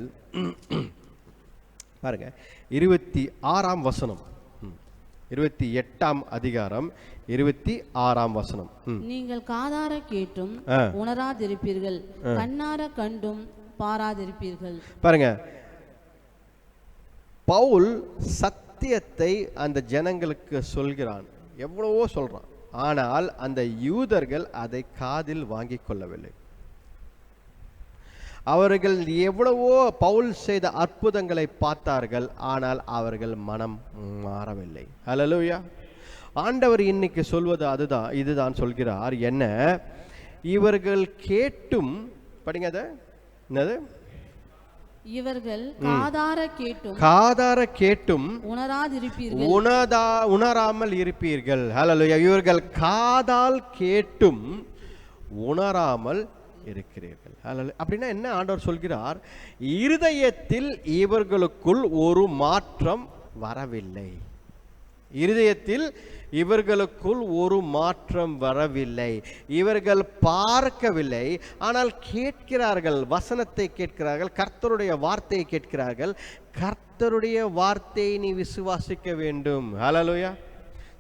A: பாருங்க 26ஆம் வசனம். 28ஆம் அதிகாரம் 26ஆம் வசனம்.
C: நீங்கள் காதார கேட்டும் உணராதிருப்பீர்கள், கண்ணார கண்டும் பாராதிருப்பீர்கள்.
A: பாருங்க, பவுல் சத்தியத்தை அந்த ஜனங்களுக்கு சொல்கிறான், எவ்வளவோ சொல்றான். ஆனால் அந்த யூதர்கள் அதை காதில் வாங்கிக் கொள்ளவில்லை. அவர்கள் எவ்வளவோ பவுல் செய்த அற்புதங்களை பார்த்தார்கள், ஆனால் அவர்கள் மனம் மாறவில்லை. ஹல்லேலூயா. ஆண்டவர் இன்னைக்கு சொல்வது இதுதான் சொல்கிறார். என்ன? இவர்கள் கேட்டும், படிங்க அது என்னது,
C: இவர்கள் காதார கேட்டும்
A: உணராமல் இருப்பீர்கள். ஹல்லேலூயா. இவர்கள் காதால் கேட்டும் உணராமல் இருக்கிறீர்கள். அப்படின்னா என்ன ஆண்டவர் சொல்கிறார்? இருதயத்தில் இவர்களுக்குள் ஒரு மாற்றம் வரவில்லை. இருதயத்தில் இவர்களுக்குள் ஒரு மாற்றம் வரவில்லை. இவர்கள் பார்க்கவில்லை, ஆனால் கேட்கிறார்கள், வசனத்தை கேட்கிறார்கள், கர்த்தருடைய வார்த்தையை கேட்கிறார்கள். கர்த்தருடைய வார்த்தையை நீ விசுவாசிக்க வேண்டும். ஹல்லேலூயா.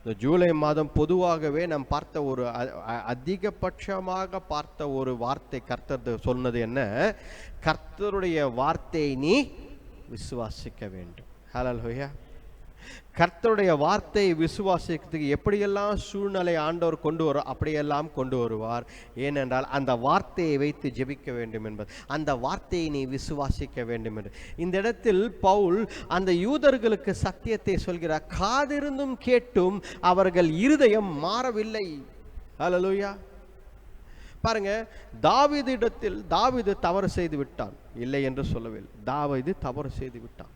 A: இந்த ஜூலை மாதம் பொதுவாகவே நாம் பார்த்த ஒரு அதிகபட்சமாக பார்த்த ஒரு வார்த்தை கர்த்தர் சொன்னது என்ன? கர்த்தருடைய வார்த்தையை நீ விசுவாசிக்க வேண்டும். ஹல்லேலூயா. கர்த்தருடைய வார்த்தையை விசுவாசிக்கிறதுக்கு எப்படியெல்லாம் சூழ்நிலை ஆண்டவர் கொண்டு வரும், அப்படியெல்லாம் கொண்டு வருவார். ஏனென்றால் அந்த வார்த்தையை வைத்து ஜெபிக்க வேண்டும் என்பது, அந்த வார்த்தையை நீ விசுவாசிக்க வேண்டும் என்று. இந்த இடத்தில் பவுல் அந்த யூதர்களுக்கு சத்தியத்தை சொல்கிறார். காதிருந்தும் கேட்டும் அவர்கள் இருதயம் மாறவில்லை. ஹல்லேலூயா. பாருங்க, தாவீது தவறு செய்து விட்டான், இல்லை என்று சொல்லவில்லை. தாவீது தவறு செய்து விட்டான்.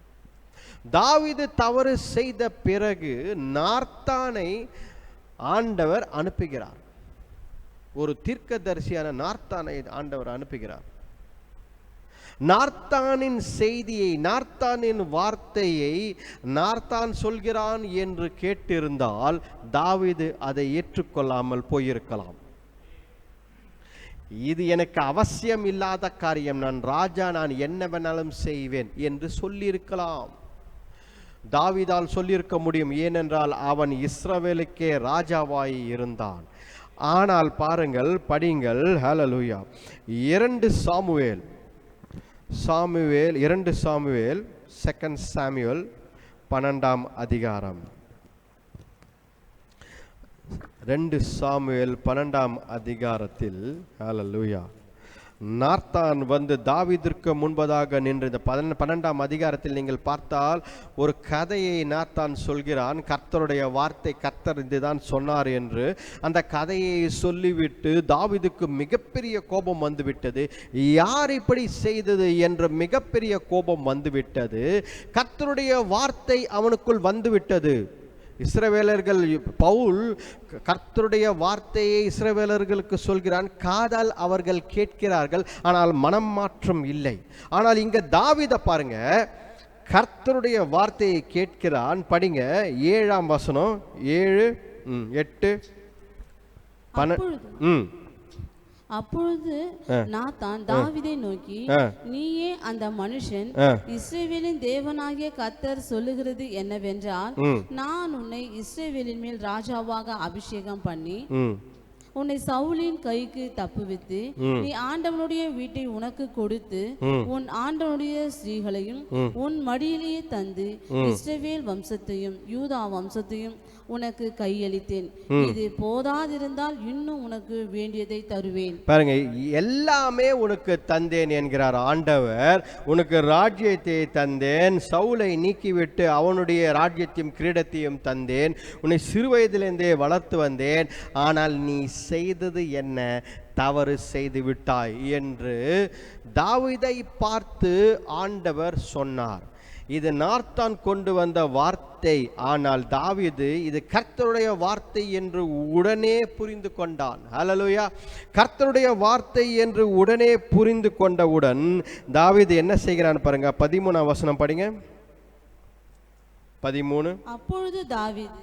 A: தாவீது தவறு செய்த பிறகு நார்த்தானை ஆண்டவர் அனுப்புகிறார். ஒரு தீர்க்கதரிசியான நார்த்தானை ஆண்டவர் அனுப்புகிறார். நார்த்தானின் செய்தியை, நார்த்தானின் வார்த்தையை நார்த்தான் சொல்கிறான் என்று கேட்டிருந்தால் தாவீது அதை ஏற்றுக்கொள்ளாமல் போயிருக்கலாம். இது எனக்கு அவசியம் இல்லாத காரியம், நான் ராஜா, நான் என்ன வேணாலும் செய்வேன் என்று சொல்லியிருக்கலாம். தாவீதால் சொல்லியிருக்க முடியும், ஏனென்றால் அவன் இஸ்ரவேலுக்கே ராஜாவாய் இருந்தான். ஆனால் பாருங்கள், படிங்கள். ஹல்லேலூயா. 2 சாமுவேல் 2 சாமுவேல் 12ஆம் அதிகாரம். 2 சாமுவேல் 12ஆம் அதிகாரத்தில் ஹல்லேலூயா, நார்த்தான் வந்து தாவீதிற்கு முன்பதாக நின்று, இந்த 12ஆம் அதிகாரத்தில் நீங்கள் பார்த்தால் ஒரு கதையை நார்த்தான் சொல்கிறான். கர்த்தருடைய வார்த்தை, கர்த்தர் இதுதான் சொன்னார் என்று அந்த கதையை சொல்லிவிட்டு தாவீதுக்கு மிகப்பெரிய கோபம் வந்துவிட்டது. யார் இப்படி செய்தது என்ற மிகப்பெரிய கோபம் வந்துவிட்டது. கர்த்தருடைய வார்த்தை அவனுக்குள் வந்துவிட்டது. இஸ்ரவேலர்கள், பவுல் கர்த்தருடைய வார்த்தையை இஸ்ரவேலர்களுக்கு சொல்கிறான். காதால் அவர்கள் கேட்கிறார்கள், ஆனால் மனம் மாற்றம் இல்லை. ஆனால் இங்க தாவீதை பாருங்க, கர்த்தருடைய வார்த்தையை கேட்கிறான். படிங்க 7ஆம் வசனம், 7, 8, 12.
C: அப்பொழுது நாத்தான் தாவீதை நோக்கி, நீயே அந்த மனுஷன், இஸ்ரவேலின் தேவனாகிய கர்த்தர் சொல்லுகிறது என்னவென்றால், நான் உன்னை இஸ்ரவேலின் மேல் ராஜாவாக அபிஷேகம் பண்ணி உன்னை சவுலின் கைக்கு தப்புவித்து நீ ஆண்டவனுடைய வீட்டை உனக்கு கொடுத்து உன் ஆண்டவனுடைய ஸ்திரீகளையும் உன் மடியிலேயே தந்து இஸ்ரவேல் வம்சத்தையும் யூதா வம்சத்தையும் உனக்கு கையளித்தேன். இது போதாதிருந்தால் இன்னும் உனக்கு வேண்டியதை தருவேன்.
A: பாருங்க, எல்லாமே உனக்கு தந்தேன் என்கிறார் ஆண்டவர். உனக்கு ராஜ்யத்தை தந்தேன், சவுலை நீக்கிவிட்டு அவனுடைய ராஜ்யத்தையும் கிரீடத்தையும் தந்தேன், உன்னை சிறு வயதிலிருந்தே வளர்த்து வந்தேன். ஆனால் நீ செய்தது என்ன? தவறு செய்து விட்டாய் என்று தாவீதை பார்த்து ஆண்டவர் சொன்னார். இது நார்த்தான் கொண்டு வந்த வார்த்தை. ஆனால் தாவீது இது கர்த்தருடைய வார்த்தை என்று உடனே புரிந்து கொண்டான். ஹல்லேலூயா. கர்த்தருடைய வார்த்தை என்று உடனே புரிந்து கொண்டவுடன் தாவீது என்ன செய்கிறான் பாருங்க. 13ஆம் வசனம் படிங்க. 13.
C: அப்பொழுது தாவீது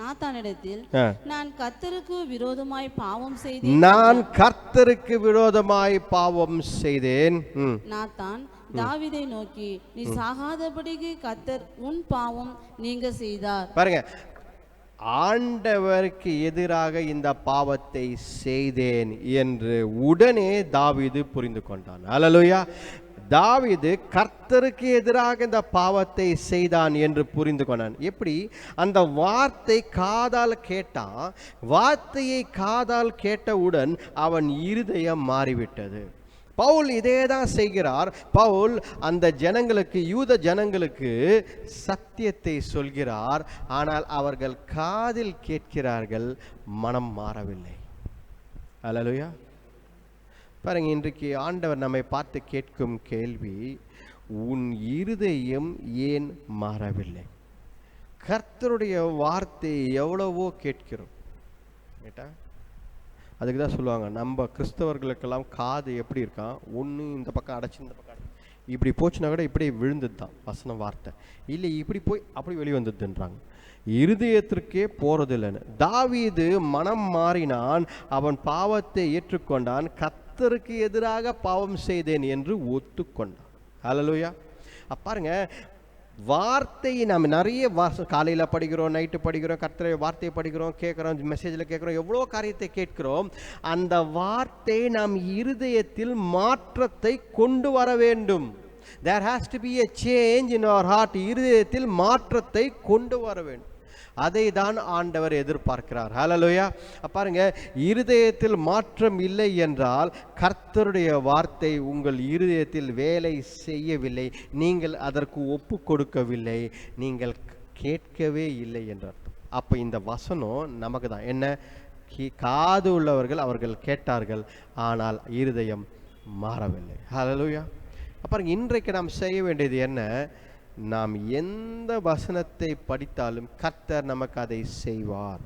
C: நாத்தானிடத்தில், நான் கர்த்தருக்கு விரோதமாய் பாவம் செய்தேன். நாத்தான் தாவீதை நோக்கி, நீ சாகாதபடிக்கு கர்த்தர் உன் பாவம் நீங்க செய்தார்.
A: பாருங்க, ஆண்டவருக்கு எதிராக இந்த பாவத்தை செய்தேன் என்று உடனே தாவீது புரிந்து கொண்டான். ஹல்லேலூயா. தாவீது கர்த்தருக்கு எதிராக இந்த பாவத்தை செய்தான் என்று புரிந்து கொண்டான். எப்படி? அந்த வார்த்தை காதால் கேட்டான். வார்த்தையை காதால் கேட்டவுடன் அவன் இருதயம் மாறிவிட்டது. பவுல் இதே தான் செய்கிறார். பவுல் அந்த ஜனங்களுக்கு, யூத ஜனங்களுக்கு சத்தியத்தை சொல்கிறார். ஆனால் அவர்கள் காதில் கேட்கிறார்கள், மனம் மாறவில்லை. ஹல்லேலூயா. பாருங்க, இன்றைக்கு ஆண்டவர் நம்மை பார்த்து கேட்கும் கேள்வி, உன் இருதயம் ஏன் மாறவில்லை? கர்த்தருடைய வார்த்தையை எவ்வளவோ கேட்கிறோம் கேட்டா, அதுக்கு தான் சொல்லுவாங்க, நம்ம கிறிஸ்தவர்களுக்கெல்லாம் காது எப்படி இருக்கான், ஒன்று இந்த பக்கம் அடைச்சி இந்த பக்கம் அடைச்சி, இப்படி போச்சுன்னா கூட இப்படி விழுந்தது தான் வசனம் வார்த்தை, இல்லை இப்படி போய் அப்படி வெளியே வந்ததுன்றாங்க. இருதயத்திற்கே போறதில்லைன்னு. தாவீது மனம் மாறினான், அவன் பாவத்தை ஏற்றுக்கொண்டான், கர்த்தருக்கு எதிராக பாவம் செய்தேன் என்று ஒத்துக்கொண்டான். ஹல்லேலூயா. பாருங்க, வார்த்தையை நாம் நிறைய காலையில் படிக்கிறோம், நைட்டு படிக்கிறோம், கர்த்தருடைய வார்த்தையை படிக்கிறோம், கேட்குறோம், மெசேஜில் கேட்குறோம், எவ்வளோ காரியத்தை கேட்கிறோம். அந்த வார்த்தை நாம் இருதயத்தில் மாற்றத்தை கொண்டு வர வேண்டும். There has to be a change in our heart. இருதயத்தில் மாற்றத்தை கொண்டு வர வேண்டும். அதை தான் ஆண்டவர் எதிர்பார்க்கிறார். ஹல்லேலூயா. பாருங்க, இருதயத்தில் மாற்றம் இல்லை என்றால் கர்த்தருடைய வார்த்தை உங்கள் இருதயத்தில் வேலை செய்யவில்லை, நீங்கள் அதற்கு ஒப்பு கொடுக்கவில்லை, நீங்கள் கேட்கவே இல்லை என்றார். அப்போ இந்த வசனம் நமக்கு தான் என்ன, காது உள்ளவர்கள் அவர்கள் கேட்டார்கள், ஆனால் இருதயம் மாறவில்லை. ஹல்லேலூயா. பாருங்க, இன்றைக்கு நாம் செய்ய வேண்டியது என்ன, நாம் எந்த வசனத்தை படித்தாலும் கர்த்தர் நமக்கு அதை செய்வார்,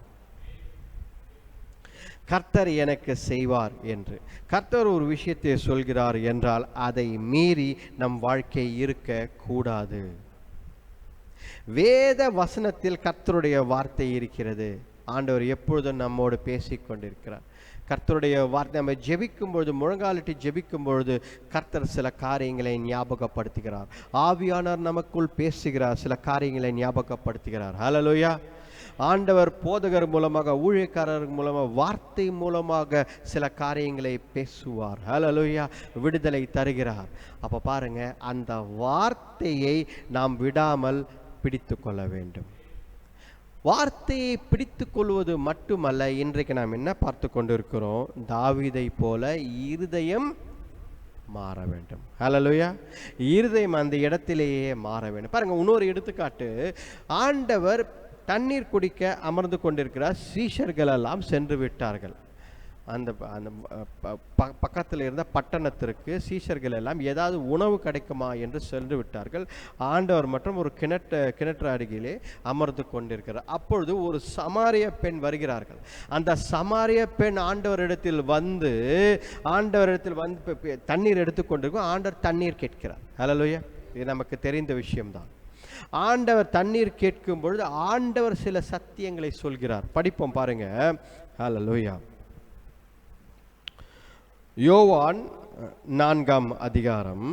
A: கர்த்தர் எனக்கு செய்வார் என்று கர்த்தர் ஒரு விஷயத்தை சொல்கிறார் என்றால் அதை மீறி நம் வாழ்க்கை இருக்க கூடாது. வேத வசனத்தில் கர்த்தருடைய வார்த்தை இருக்கிறது. ஆண்டவர் எப்பொழுதும் நம்மோடு பேசிக்கொண்டிருக்கிறார். கர்த்தருடைய வார்த்தை நம்ம ஜெபிக்கும் பொழுது, முழங்காலிட்டு ஜெபிக்கும் பொழுது கர்த்தர் சில காரியங்களை ஞாபகப்படுத்துகிறார். ஆவியானவர் நமக்குள் பேசுகிறார், சில காரியங்களை ஞாபகப்படுத்துகிறார். ஹல்லேலூயா. ஆண்டவர் போதகர் மூலமாக, ஊழியக்காரர் மூலமாக, வார்த்தை மூலமாக சில காரியங்களை பேசுவார். ஹல்லேலூயா. விடுதலை தருகிறார். அப்போ பாருங்க, அந்த வார்த்தையை நாம் விடாமல் பிடித்து கொள்ள வேண்டும். வார்த்தையை பிடித்து கொள்வது மட்டுமல்ல, இன்றைக்கு நாம் என்ன பார்த்து கொண்டிருக்கிறோம், தாவீதை போல இருதயம் மாற வேண்டும். ஹல்லேலூயா. இருதயம் அந்த இடத்திலேயே மாற வேண்டும். பாருங்க, இன்னொரு எடுத்துக்காட்டு, ஆண்டவர் தண்ணீர் குடிக்க அமர்ந்து கொண்டிருக்கிறார். சீஷர்கள் எல்லாம் சென்று விட்டார்கள். அந்த பக்கத்தில் இருந்த பட்டணத்திற்கு சீஷர்கள் எல்லாம் ஏதாவது உணவு கிடைக்குமா என்று சென்று விட்டார்கள். ஆண்டவர் மற்றும் ஒரு கிணற்று அருகிலே அமர்ந்து கொண்டிருக்கிறார். அப்பொழுது ஒரு சமாரிய பெண் வருகிறார்கள். அந்த சமாரிய பெண் ஆண்டவரிடத்தில் வந்து தண்ணீர் எடுத்துக்கொண்டிருக்கும். ஆண்டவர் தண்ணீர் கேட்கிறார். ஹல்லேலூயா. இது நமக்கு தெரிந்த விஷயம்தான். ஆண்டவர் தண்ணீர் கேட்கும் பொழுது ஆண்டவர் சில சத்தியங்களை சொல்கிறார். படிப்போம் பாருங்க. ஹல்லேலூயா. யோவான் 4ஆம் அதிகாரம்,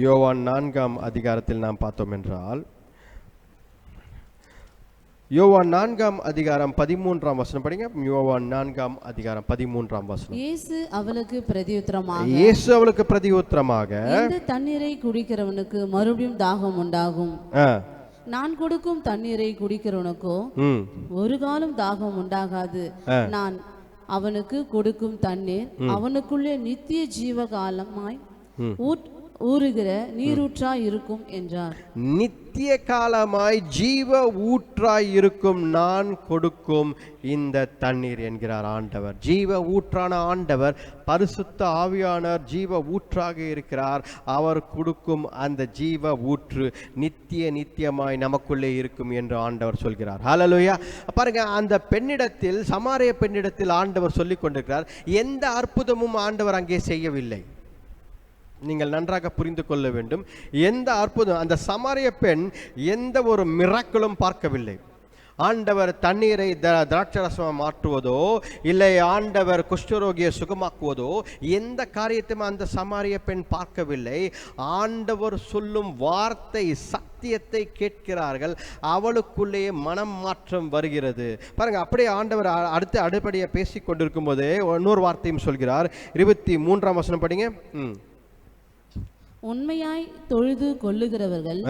A: யோவான் 4ஆம் அதிகாரத்தில் நாம் பார்த்தோம் என்றால், யோவான் 4ஆம் அதிகாரம் 13ஆம் வசனம் படிங்க. யோவான் 4ஆம் அதிகாரம் 13ஆம் வசனம்.
C: இயேசு அவளுக்கு
A: பிரதியுத்தரமாக,
C: இந்த தண்ணீரை குடிக்கிறவனுக்கு மறுபடியும் தாகம் உண்டாகும். நான் கொடுக்கும் தண்ணீரை குடிக்கிறவனுக்கோ ஒரு காலம் தாகம் உண்டாகாது. நான் அவனுக்கு கொடுக்கும் தண்ணீர் அவனுக்குள்ளே நித்திய ஜீவகாலமாய் ஊறுகிற நீரூற்றாய் இருக்கும் என்றார்.
A: நித்திய காலமாய் ஜீவ ஊற்றாய் இருக்கும் நான் கொடுக்கும் இந்த தண்ணீர் என்கிறார் ஆண்டவர். ஜீவ ஊற்றான ஆண்டவர், பரிசுத்த ஆவியானவர் ஜீவ ஊற்றாக இருக்கிறார். அவர் கொடுக்கும் அந்த ஜீவ ஊற்று நித்தியமாய் நமக்குள்ளே இருக்கும் என்று ஆண்டவர் சொல்கிறார். ஹல்லேலூயா. பாருங்க, அந்த பெண்ணிடத்தில், சமாரிய பெண்ணிடத்தில் ஆண்டவர் சொல்லிக் கொண்டிருக்கிறார். எந்த அற்புதமும் ஆண்டவர் அங்கே செய்யவில்லை. நீங்கள் நன்றாக புரிந்து கொள்ள வேண்டும். எந்த அற்புதம், அந்த சமாரிய பெண் எந்த ஒரு மிராக்கிளும் பார்க்கவில்லை. ஆண்டவர் தண்ணீரை திராட்சரசமாக மாற்றுவதோ, இல்லை ஆண்டவர் குஷ்டரோகியை சுகமாக்குவதோ, எந்த காரியத்தையும் அந்த சமாரிய பெண் பார்க்கவில்லை. ஆண்டவர் சொல்லும் வார்த்தை, சத்தியத்தை கேட்கிறார்கள். அவளுக்குள்ளேயே மனம் மாற்றம் வருகிறது. பாருங்க, அப்படியே ஆண்டவர் அடுத்தபடியாக பேசி கொண்டிருக்கும் போதே இன்னொரு வார்த்தையும் சொல்கிறார். 23ஆம் வசனம் படிங்க.
C: உண்மையாய் தொழுது கொள்ளுகிறவர்கள்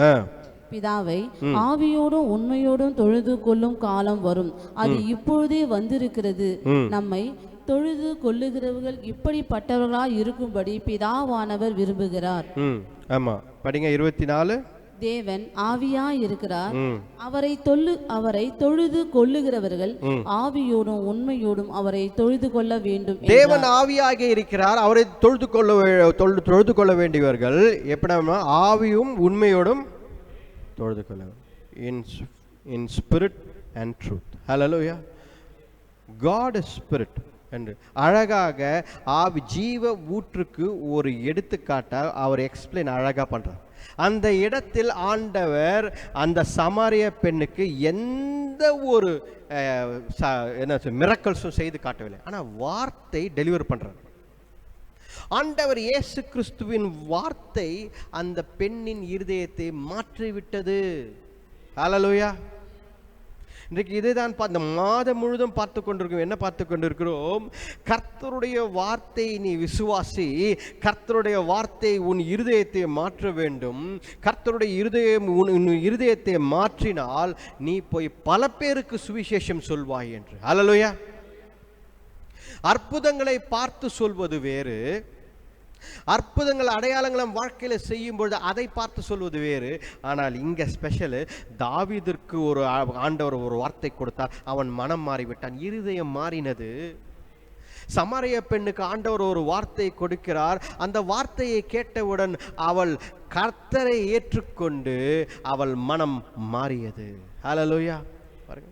C: பிதாவை ஆவியோடும் உண்மையோடும் தொழுது கொள்ளும் காலம் வரும், அது இப்பொழுதே வந்திருக்கிறது. நம்மை தொழுது கொள்ளுகிறவர்கள் இப்படிப்பட்டவர்களாய் இருக்கும்படி பிதாவானவர் விரும்புகிறார்.
A: ஆமா, படிங்க. 24.
C: தேவன் ஆவியாய் இருக்கிறார். அவரை தொழுது கொள்ளுகிறவர்கள் ஆவியோடும் உண்மையோடும் அவரை தொழுது கொள்ள வேண்டும்.
A: தேவன் ஆவியாக இருக்கிறார். அவரை தொழுது கொள்ள வேண்டியவர்கள் எப்படின்னா ஆவியும் உண்மையோடும் தொழுது கொள்ள, in spirit and truth. Hallelujah. God is spirit. என்று அழகாக ஆவி ஜீவ ஊற்றுக்கு ஒரு எடுத்துக்காட்டை அவர் எக்ஸ்பிளைன் அழகாக பண்ணுறார். அந்த இடத்தில் ஆண்டவர் அந்த சமாரிய பெண்ணுக்கு எந்த ஒரு என்ன மிரக்கல்ஸும் செய்து காட்டவில்லை, ஆனால் வார்த்தை டெலிவர் பண்ணுறார். ஆண்டவர் இயேசு கிறிஸ்துவின் வார்த்தை அந்த பெண்ணின் இருதயத்தை மாற்றிவிட்டது. ஹல்லேலூயா. இன்றைக்கு இதை தான் இந்த மாதம் முழுதும் பார்த்து கொண்டிருக்கிறோம். என்ன பார்த்து கொண்டிருக்கிறோம்? கர்த்தருடைய வார்த்தை நீ விசுவாசி, கர்த்தருடைய வார்த்தை உன் இருதயத்தை மாற்ற வேண்டும். கர்த்தருடைய உன் இருதயத்தை மாற்றினால் நீ போய் பல பேருக்கு சுவிசேஷம் சொல்வாய் என்று. ஹல்லேலூயா. அற்புதங்களை பார்த்து சொல்வது வேறு, அற்புதங்கள் அடையாளங்களும் வாழ்க்கையில் செய்யும் பொழுது அதை பார்த்து சொல்வது வேறு. ஆனால் இங்கே ஸ்பெஷலு, தாவீதிற்கு ஒரு ஆண்டவர் ஒரு வார்த்தை கொடுத்தார், அவன் மனம் மாறிவிட்டான், இருதயம் மாறினது. சமாரிய பெண்ணுக்கு ஆண்டவர் ஒரு வார்த்தை கொடுக்கிறார், அந்த வார்த்தையை கேட்டவுடன் அவள் கர்த்தரை ஏற்றுக்கொண்டு அவள் மனம் மாறியது. ஹல்லேலூயா. பாருங்க,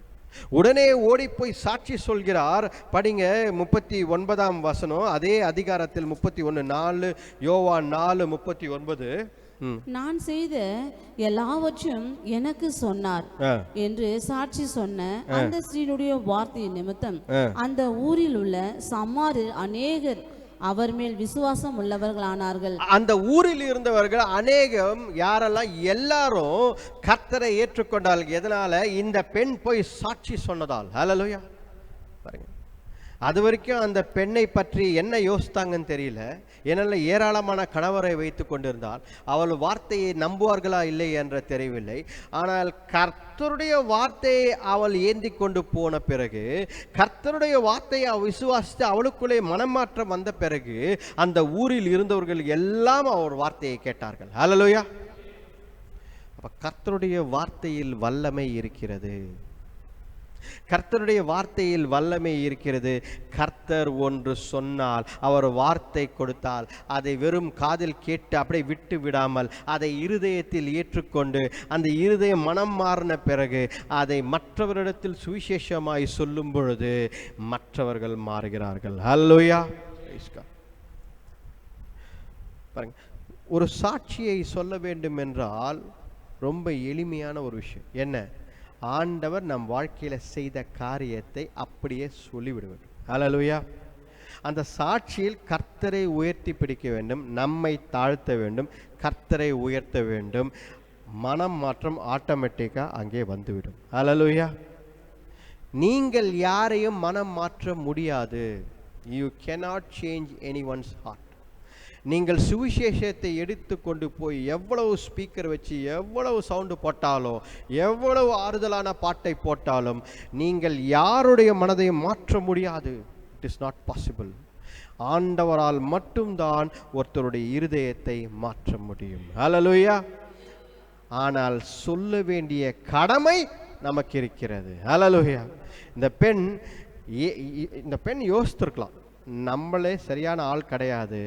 A: உடனே ஓடி போய் சாட்சி சொல்கிறார். படிங்க 39ஆம் வசனம், அதே அதிகாரத்தில் 31:4, யோவான் 4:39.
C: நான் செய்த எல்லாவற்றையும் எனக்கு சொன்னார் என்று சாட்சி சொன்ன அந்த ஸ்திரீனுடைய வார்த்தையின் நிமித்தம் அந்த ஊரில் உள்ள சமாரியர் அநேகர் அவர் மேல் விசுவாசம் உள்ளவர்களானார்கள்.
A: அந்த ஊரில் இருந்தவர்கள் அநேகம் யாரெல்லாம், எல்லாரும் கர்த்தரை ஏற்றுக்கொண்டார்கள். எதனால? இந்த பெண் போய் சாட்சி சொன்னதால். ஹல்லேலூயா. பாருங்க, அது வரைக்கும் அந்த பெண்ணை பற்றி என்ன யோசித்தாங்கன்னு தெரியல. ஏனால் ஏராளமான கணவரை வைத்து கொண்டிருந்தால் அவள் வார்த்தையை நம்புவார்களா இல்லை என்ற தெரியவில்லை. ஆனால் கர்த்தருடைய வார்த்தையை அவள் ஏந்தி கொண்டு போன பிறகு, கர்த்தருடைய வார்த்தையை அவள் விசுவாசித்து அவளுக்குள்ளே மனமாற்றம் வந்த பிறகு அந்த ஊரில் இருந்தவர்கள் எல்லாம் அவர் வார்த்தையை கேட்டார்கள். ஹல்லேலூயா. அப்ப கர்த்தருடைய வார்த்தையில் வல்லமை இருக்கிறது. கர்த்தருடைய வார்த்தையில் வல்லமை இருக்கிறது. கர்த்தர் ஒன்று சொன்னால், அவர் வார்த்தை கொடுத்தால், அதை வெறும் காதில் கேட்டு அப்படியே விட்டு விடாமல் அதை இருதயத்தில் ஏற்றுக்கொண்டு அந்த இருதயம் மனம் மாறின பிறகு அதை மற்றவரிடத்தில் சுவிசேஷமாய் சொல்லும் பொழுது மற்றவர்கள் மாறுகிறார்கள். ஹல்லேலூயா. பாருங்க, ஒரு சாட்சியை சொல்ல வேண்டும் என்றால் ரொம்ப எளிமையான ஒரு விஷயம். என்ன? ஆண்டவர் நம் வாழ்க்கையில் செய்த காரியத்தை அப்படியே சொல்லிவிடுவது. ஹல்லேலூயா. அந்த சாட்சியில் கர்த்தரை உயர்த்தி பிடிக்க வேண்டும், நம்மை தாழ்த்த வேண்டும், கர்த்தரை உயர்த்த வேண்டும். மனம் மாற்றம் ஆட்டோமேட்டிக்காக அங்கே வந்துவிடும். ஹல்லேலூயா. நீங்கள் யாரையும் மனம் மாற்ற முடியாது. You cannot change anyone's heart. நீங்கள் சுவிசேஷத்தை எடுத்து கொண்டு போய் எவ்வளவு ஸ்பீக்கர் வச்சு எவ்வளவு சவுண்டு போட்டாலும், எவ்வளவு ஆறுதலான பாட்டை போட்டாலும் நீங்கள் யாருடைய மனதையும் மாற்ற முடியாது. It is not possible. ஆண்டவரால் மட்டும்தான் ஒருத்தருடைய இருதயத்தை மாற்ற முடியும். ஹல்லேலூயா. ஆனால் சொல்ல வேண்டிய கடமை நமக்கு இருக்கிறது. ஹல்லேலூயா. இந்த பெண் யோசித்திருக்கலாம், நம்மளே சரியான ஆள் கிடையாது,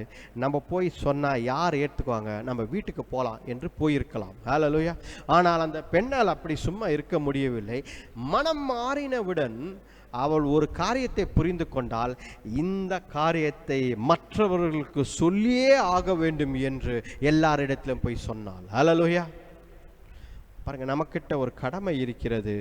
A: நம்ம போய் சொன்னால் யார் ஏற்றுக்குவாங்க, நம்ம வீட்டுக்கு போகலாம் என்று போயிருக்கலாம். ஹல்லேலூயா. ஆனால் அந்த பெண்ணால் அப்படி சும்மா இருக்க முடியவில்லை. மனம் மாறினவுடன் அவள் ஒரு காரியத்தை புரிந்து கொண்டால், இந்த காரியத்தை மற்றவர்களுக்கு சொல்லியே ஆக வேண்டும் என்று எல்லாரிடத்திலும் போய் சொன்னாள். ஹல்லேலூயா. பாருங்க, நமக்கிட்ட ஒரு கடமை இருக்கிறது.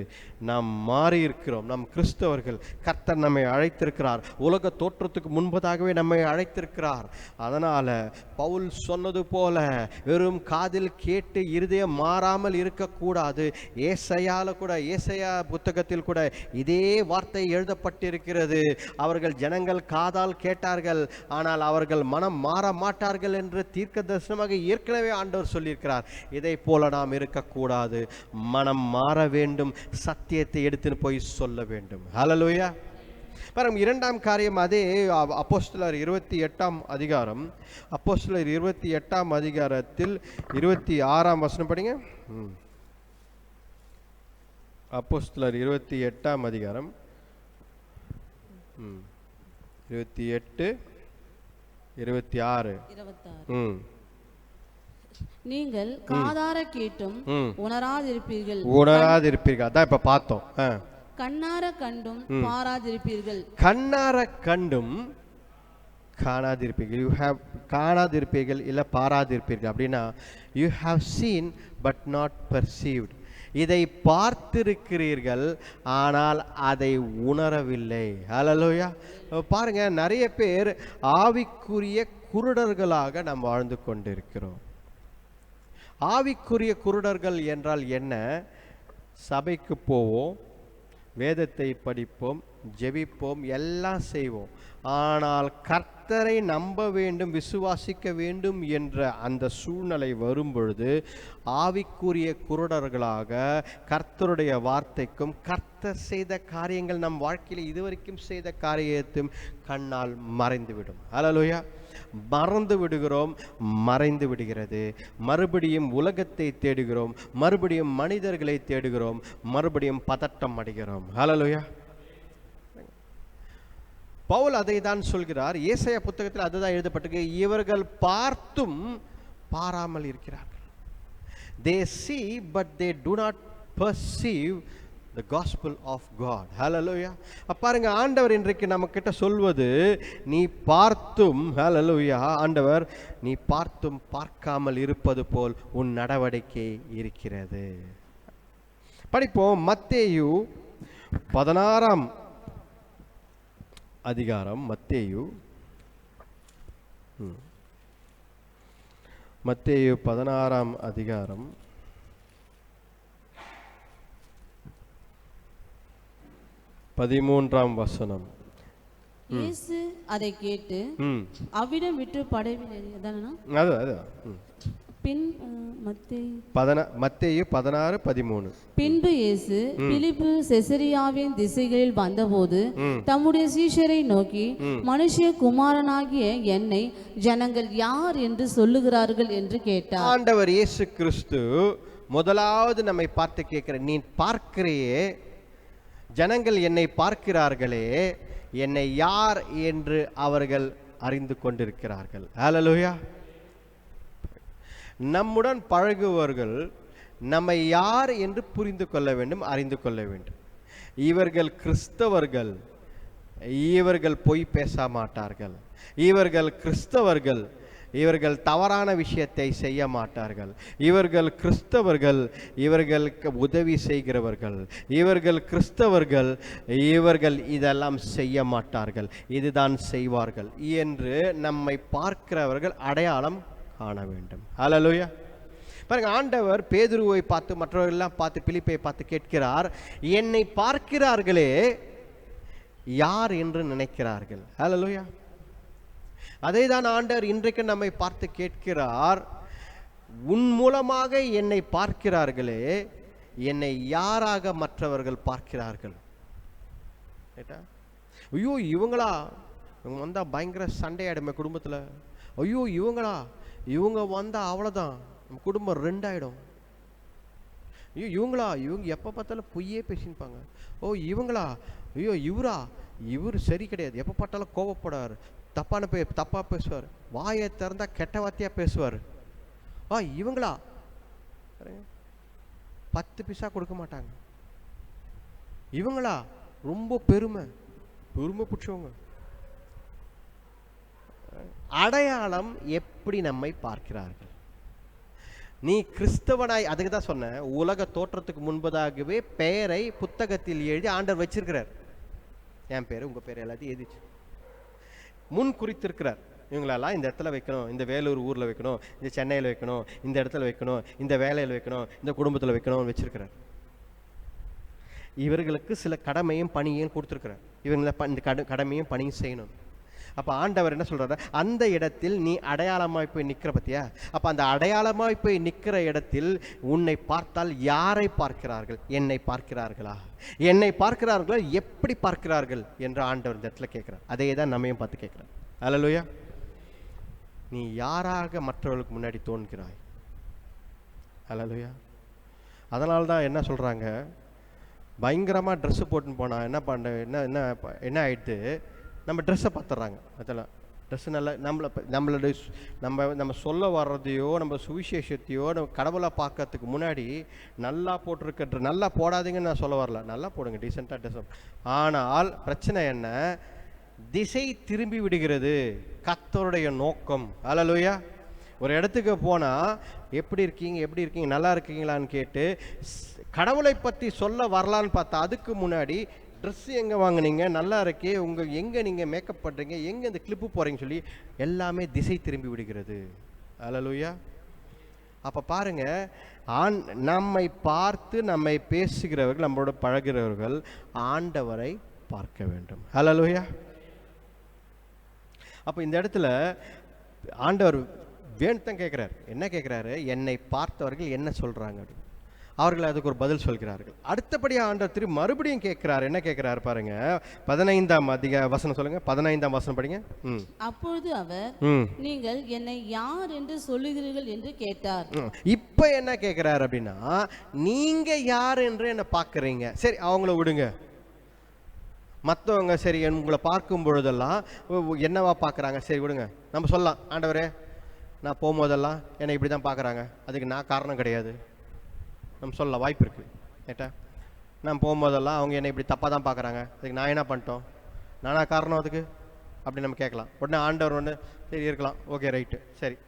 A: நாம் மாறி இருக்கிறோம். நம் கிறிஸ்தவர்கள். கர்த்தர் நம்மை அழைத்திருக்கிறார். உலக தோற்றத்துக்கு முன்பதாகவே நம்மை அழைத்திருக்கிறார். அதனால பவுல் சொன்னது போல வெறும் காதில் கேட்டு இருதயம் மாறாமல் இருக்கக்கூடாது. ஏசாயா புத்தகத்தில் கூட இதே வார்த்தை எழுதப்பட்டிருக்கிறது. அவர்கள் ஜனங்கள் காதால் கேட்டார்கள், ஆனால் அவர்கள் மனம் மாற மாட்டார்கள் என்று தீர்க்க தரிசனமாக ஏற்கனவே ஆண்டவர் சொல்லியிருக்கிறார். இதை போல நாம் இருக்கக்கூடாது. மனம் மாற வேண்டும், சத்தியத்தை எடுத்து போய் சொல்ல வேண்டும். ஹல்லேலூயா. பாருங்க, இரண்டாம் காரியம் அதே அப்போஸ்தலர் 28ஆம் அதிகாரம். அப்போஸ்தலர் 28ஆம் அதிகாரத்தில் 26ஆம் வசனம் படிங்க. அப்போஸ்தலர் 28ஆம் அதிகாரம் 28 26.
C: நீங்கள் காதார கேட்டும் உணராதிருப்பீர்கள்.
A: அதான் இப்ப பார்த்தோம்.
C: கண்ணார கண்டும் பாராதிருப்பீர்கள்.
A: கண்ணார கண்டும் காணாதிருப்பீர்கள். யூ ஹேவ் காணாதிருப்பீர்கள் இல்லை பாராதிருப்பீர்கள் அப்படின்னா you have seen but not perceived. இதை பார்த்திருக்கிறீர்கள் ஆனால் அதை உணரவில்லை. ஹல்லேலூயா. பாருங்க, நிறைய பேர் ஆவிக்குரிய குருடர்களாக நாம் வாழ்ந்து கொண்டிருக்கிறோம். ஆவிக்குரிய குருடர்கள் என்றால் என்ன? சபைக்கு போவோம், வேதத்தை படிப்போம், ஜெபிப்போம், எல்லாம் செய்வோம். ஆனால் கர்த்தரை நம்ப வேண்டும், விசுவாசிக்க வேண்டும் என்ற அந்த சூழ்நிலை வரும்பொழுது ஆவிக்குரிய குருடர்களாக கர்த்தருடைய வார்த்தைக்கும் கர்த்தர் செய்த காரியங்கள் நம் வாழ்க்கையில் இதுவரைக்கும் செய்த காரியத்தையும் கண்ணால் மறைந்துவிடும். ஹல்லேலூயா. மறந்து விடுகிறோம், மறைந்து விடுகிறது. மறுபடியும் உலகத்தை தேடுகிறோம், மறுபடியும் மனிதர்களை தேடுகிறோம், மறுபடியும் பதட்டம் அடைகிறோம். ஹல்லேலூயா. பவுல் அதை தான் சொல்கிறார். ஏசாயா புத்தகத்தில் அதுதான் எழுதப்பட்டிருக்கு. இவர்கள் பார்த்தும் பாராமல் இருக்கிறார்கள். They see but they do not perceive the gospel of God. Hallelujah. பாருங்க, ஆண்டவர் இன்றைக்கு நம்ம கிட்ட சொல்வது, நீ பார்த்தும், ஹல்லேலூயா, ஆண்டவர் நீ பார்த்தும் பார்க்காமல் இருப்பது போல் உன் நடவடிக்கை இருக்கிறது. படிப்போம். மத்தேயு 16ஆம் அதிகாரம். மத்தேயு 16ஆம் அதிகாரம் 13ஆம் வசனம்.
C: இயேசு அதை கேட்டு அவ்விடம் விட்டு படவில் பின்
A: மத்தேயு 16:13.
C: பின்பு இயேசு பிலிப்பு செசரியாவின் திசைகளில் வந்தபோது தம்முடைய சீஷரை நோக்கி, மனுஷகுமாரனாகிய என்னை ஜனங்கள் யார் என்று சொல்லுகிறார்கள் என்று கேட்டார்.
A: ஆண்டவர் இயேசு கிறிஸ்து முதலாவது நம்மை பார்த்து கேட்கிற, நீ பார்க்கிறையே, ஜனங்கள் என்னை பார்க்கிறார்களே, என்னை யார் என்று அவர்கள் அறிந்து கொண்டிருக்கிறார்கள். ஹல்லேலூயா. நம்முடன் பழகுவர்கள் நம்மை யார் என்று புரிந்து கொள்ள வேண்டும், அறிந்து கொள்ள வேண்டும். இவர்கள் கிறிஸ்தவர்கள், இவர்கள் பொய் பேச மாட்டார்கள். இவர்கள் கிறிஸ்தவர்கள், இவர்கள் தவறான விஷயத்தை செய்ய மாட்டார்கள். இவர்கள் கிறிஸ்தவர்கள், இவர்களுக்கு உதவி செய்கிறவர்கள். இவர்கள் கிறிஸ்தவர்கள், இவர்கள் இதெல்லாம் செய்ய மாட்டார்கள், இதுதான் செய்வார்கள் என்று நம்மை பார்க்கிறவர்கள் அடையாளம் காண வேண்டும். ஹல்லேலூயா. பாருங்க, ஆண்டவர் பேதுருவை பார்த்து, மற்றவர்களெல்லாம் பார்த்து, பிலிப்பை பார்த்து கேட்கிறார், என்னை பார்க்கிறார்களே யார் என்று நினைக்கிறார்கள்? ஹல்லேலூயா. அதே தான் ஆண்டவர் இன்றைக்கு நம்மை பார்த்து கேட்கிறார், உன் மூலமாக என்னை பார்க்கிறார்களே, என்னை யாராக மற்றவர்கள் பார்க்கிறார்கள்? ஐயோ இவங்களா, இவங்க வந்தா பயங்கர சண்டை ஆயிடுமே குடும்பத்தில். ஐயோ இவங்களா, இவங்க வந்தா அவ்வளோதான், நம்ம குடும்பம் ரெண்டாயிடும். ஐயோ இவங்களா, இவங்க எப்போ பார்த்தாலும் பொய்யே பேசிப்பாங்க. ஓ இவங்களா, ஐயோ இவரா, இவர் சரி கிடையாது, எப்போ பார்த்தாலும் கோவப்படார், தப்பாக பேசுவார், வாயை திறந்தா கெட்ட வார்த்தையாக பேசுவார். இவங்களா 10 பைசா கொடுக்க மாட்டாங்க. இவங்களா ரொம்ப பெருமை பிடிச்சவங்க. அடையாளம் எப்படி நம்மை பார்க்கிறார்கள்? நீ கிறிஸ்தவனாய், அதுக்கு தான் சொன்ன, உலக தோற்றத்துக்கு முன்பதாகவே பெயரை புத்தகத்தில் எழுதி ஆண்டவர் வச்சிருக்கிறார். என் பேர், உங்க பேர் எல்லாத்தையும் எழுதிச்சு முன் குறித்திருக்கிறார். இவங்களெல்லாம் இந்த இடத்துல வைக்கணும், இந்த வேலூர் ஊரில் வைக்கணும், இந்த சென்னையில் வைக்கணும், இந்த இடத்துல வைக்கணும், இந்த வேலையில் வைக்கணும், இந்த குடும்பத்தில் வைக்கணும்னு வச்சிருக்கிறார். இவர்களுக்கு சில கடமையும் பணியும் கொடுத்துருக்கிறார். இவங்களை இந்த கடமையும் பணியும் செய்யணும். அப்போ ஆண்டவர் என்ன சொல்றாரு? அந்த இடத்தில் நீ அடையாளமாய் போய் நிற்கிற பத்தியா? அப்போ அந்த அடையாளமாய் போய் நிற்கிற இடத்தில் உன்னை பார்த்தால் யாரை பார்க்கிறார்கள்? என்னை பார்க்கிறார்களா? என்னை பார்க்கிறார்களா? எப்படி பார்க்கிறார்கள் என்று ஆண்டவர் இந்த இடத்துல கேட்கிறார். அதே தான் நம்மையும் பார்த்து கேட்கிறார். ஹல்லேலூயா. நீ யாராக மற்றவர்களுக்கு முன்னாடி தோன்கிறாய்? ஹல்லேலூயா. அதனால தான் என்ன சொல்றாங்க, பயங்கரமாக ட்ரெஸ்ஸு போட்டுன்னு போனால் என்ன பண்ண என்ன என்ன என்ன ஆயிடுது, நம்ம ட்ரெஸ்ஸை பார்த்துட்றாங்க. அதெல்லாம் ட்ரெஸ்ஸு நல்லா நம்மளுடைய நம்ம சொல்ல வர்றதையோ நம்ம சுவிசேஷத்தையோ நம்ம கடவுளை பார்க்கறதுக்கு முன்னாடி நல்லா போட்டிருக்க நல்லா போடாதீங்கன்னு நான் சொல்ல வரல, நல்லா போடுங்க, டீசெண்டாக ட்ரெஸ். ஆனால் பிரச்சனை என்ன? திசை திரும்பி விடுகிறது கர்த்தருடைய நோக்கம். அல்லேலூயா. ஒரு இடத்துக்கு போனால் எப்படி இருக்கீங்க நல்லா இருக்கீங்களான்னு கேட்டு கடவுளை பற்றி சொல்ல வரலான்னு பார்த்தா அதுக்கு முன்னாடி ட்ரெஸ்ஸு எங்கே வாங்கினீங்க, நல்லா இருக்கே, எங்கே நீங்கள் மேக்கப் பண்ணுறீங்க, எங்கே இந்த கிளிப்பு போகிறீங்கன்னு சொல்லி எல்லாமே திசை திரும்பி விடுகிறது. அல்லேலூயா. அப்போ பாருங்கள், நம்மை பார்த்து நம்மை பேசுகிறவர்கள், நம்மளோட பழகிறவர்கள் ஆண்டவரை பார்க்க வேண்டும். அல்லேலூயா. அப்போ இந்த இடத்துல ஆண்டவர் வேணுத்தான் கேட்குறாரு. என்ன கேட்குறாரு? என்னை பார்த்தவர்கள் என்ன சொல்கிறாங்க, அவர்கள் அதுக்கு ஒரு பதில் சொல்கிறார்கள். அடுத்தபடியாக ஆண்டவர் திரும்பி மறுபடியும் கேட்கிறார். என்ன கேட்கிறார் பாருங்க, 15ஆம் வசனம் சொல்லுங்க, 15ஆம் வசனம் படிங்க.
C: அப்பொழுது அவர், நீங்கள் என்னை யார் என்று சொல்லுகிறீர்கள் என்று கேட்டார்.
A: இப்போ என்ன கேட்கிறார் அப்படின்னா, நீங்க யார் என்று என்ன பார்க்குறீங்க, சரி அவங்கள விடுங்க, மற்றவங்க சரி உங்களை பார்க்கும் பொழுதெல்லாம் என்னவா பார்க்குறாங்க, சரி விடுங்க, நம்ம சொல்லலாம், ஆண்டவரே நான் போகும்போதெல்லாம் என்னை இப்படி தான் பார்க்குறாங்க, அதுக்கு நான் காரணம் கிடையாது, நம்ம சொல்லலாம், வாய்ப்பு இருக்குது. ஏட்டா நான் போகும்போதெல்லாம் அவங்க என்னை இப்படி தப்பாக தான் பார்க்குறாங்க, அதுக்கு நான் என்ன பண்ணிட்டோம், நானா காரணம் அதுக்கு அப்படி நம்ம கேட்கலாம். உடனே ஆண்டவர் ஒன்று சரி இருக்கலாம், ஓகே ரைட்டு, சரி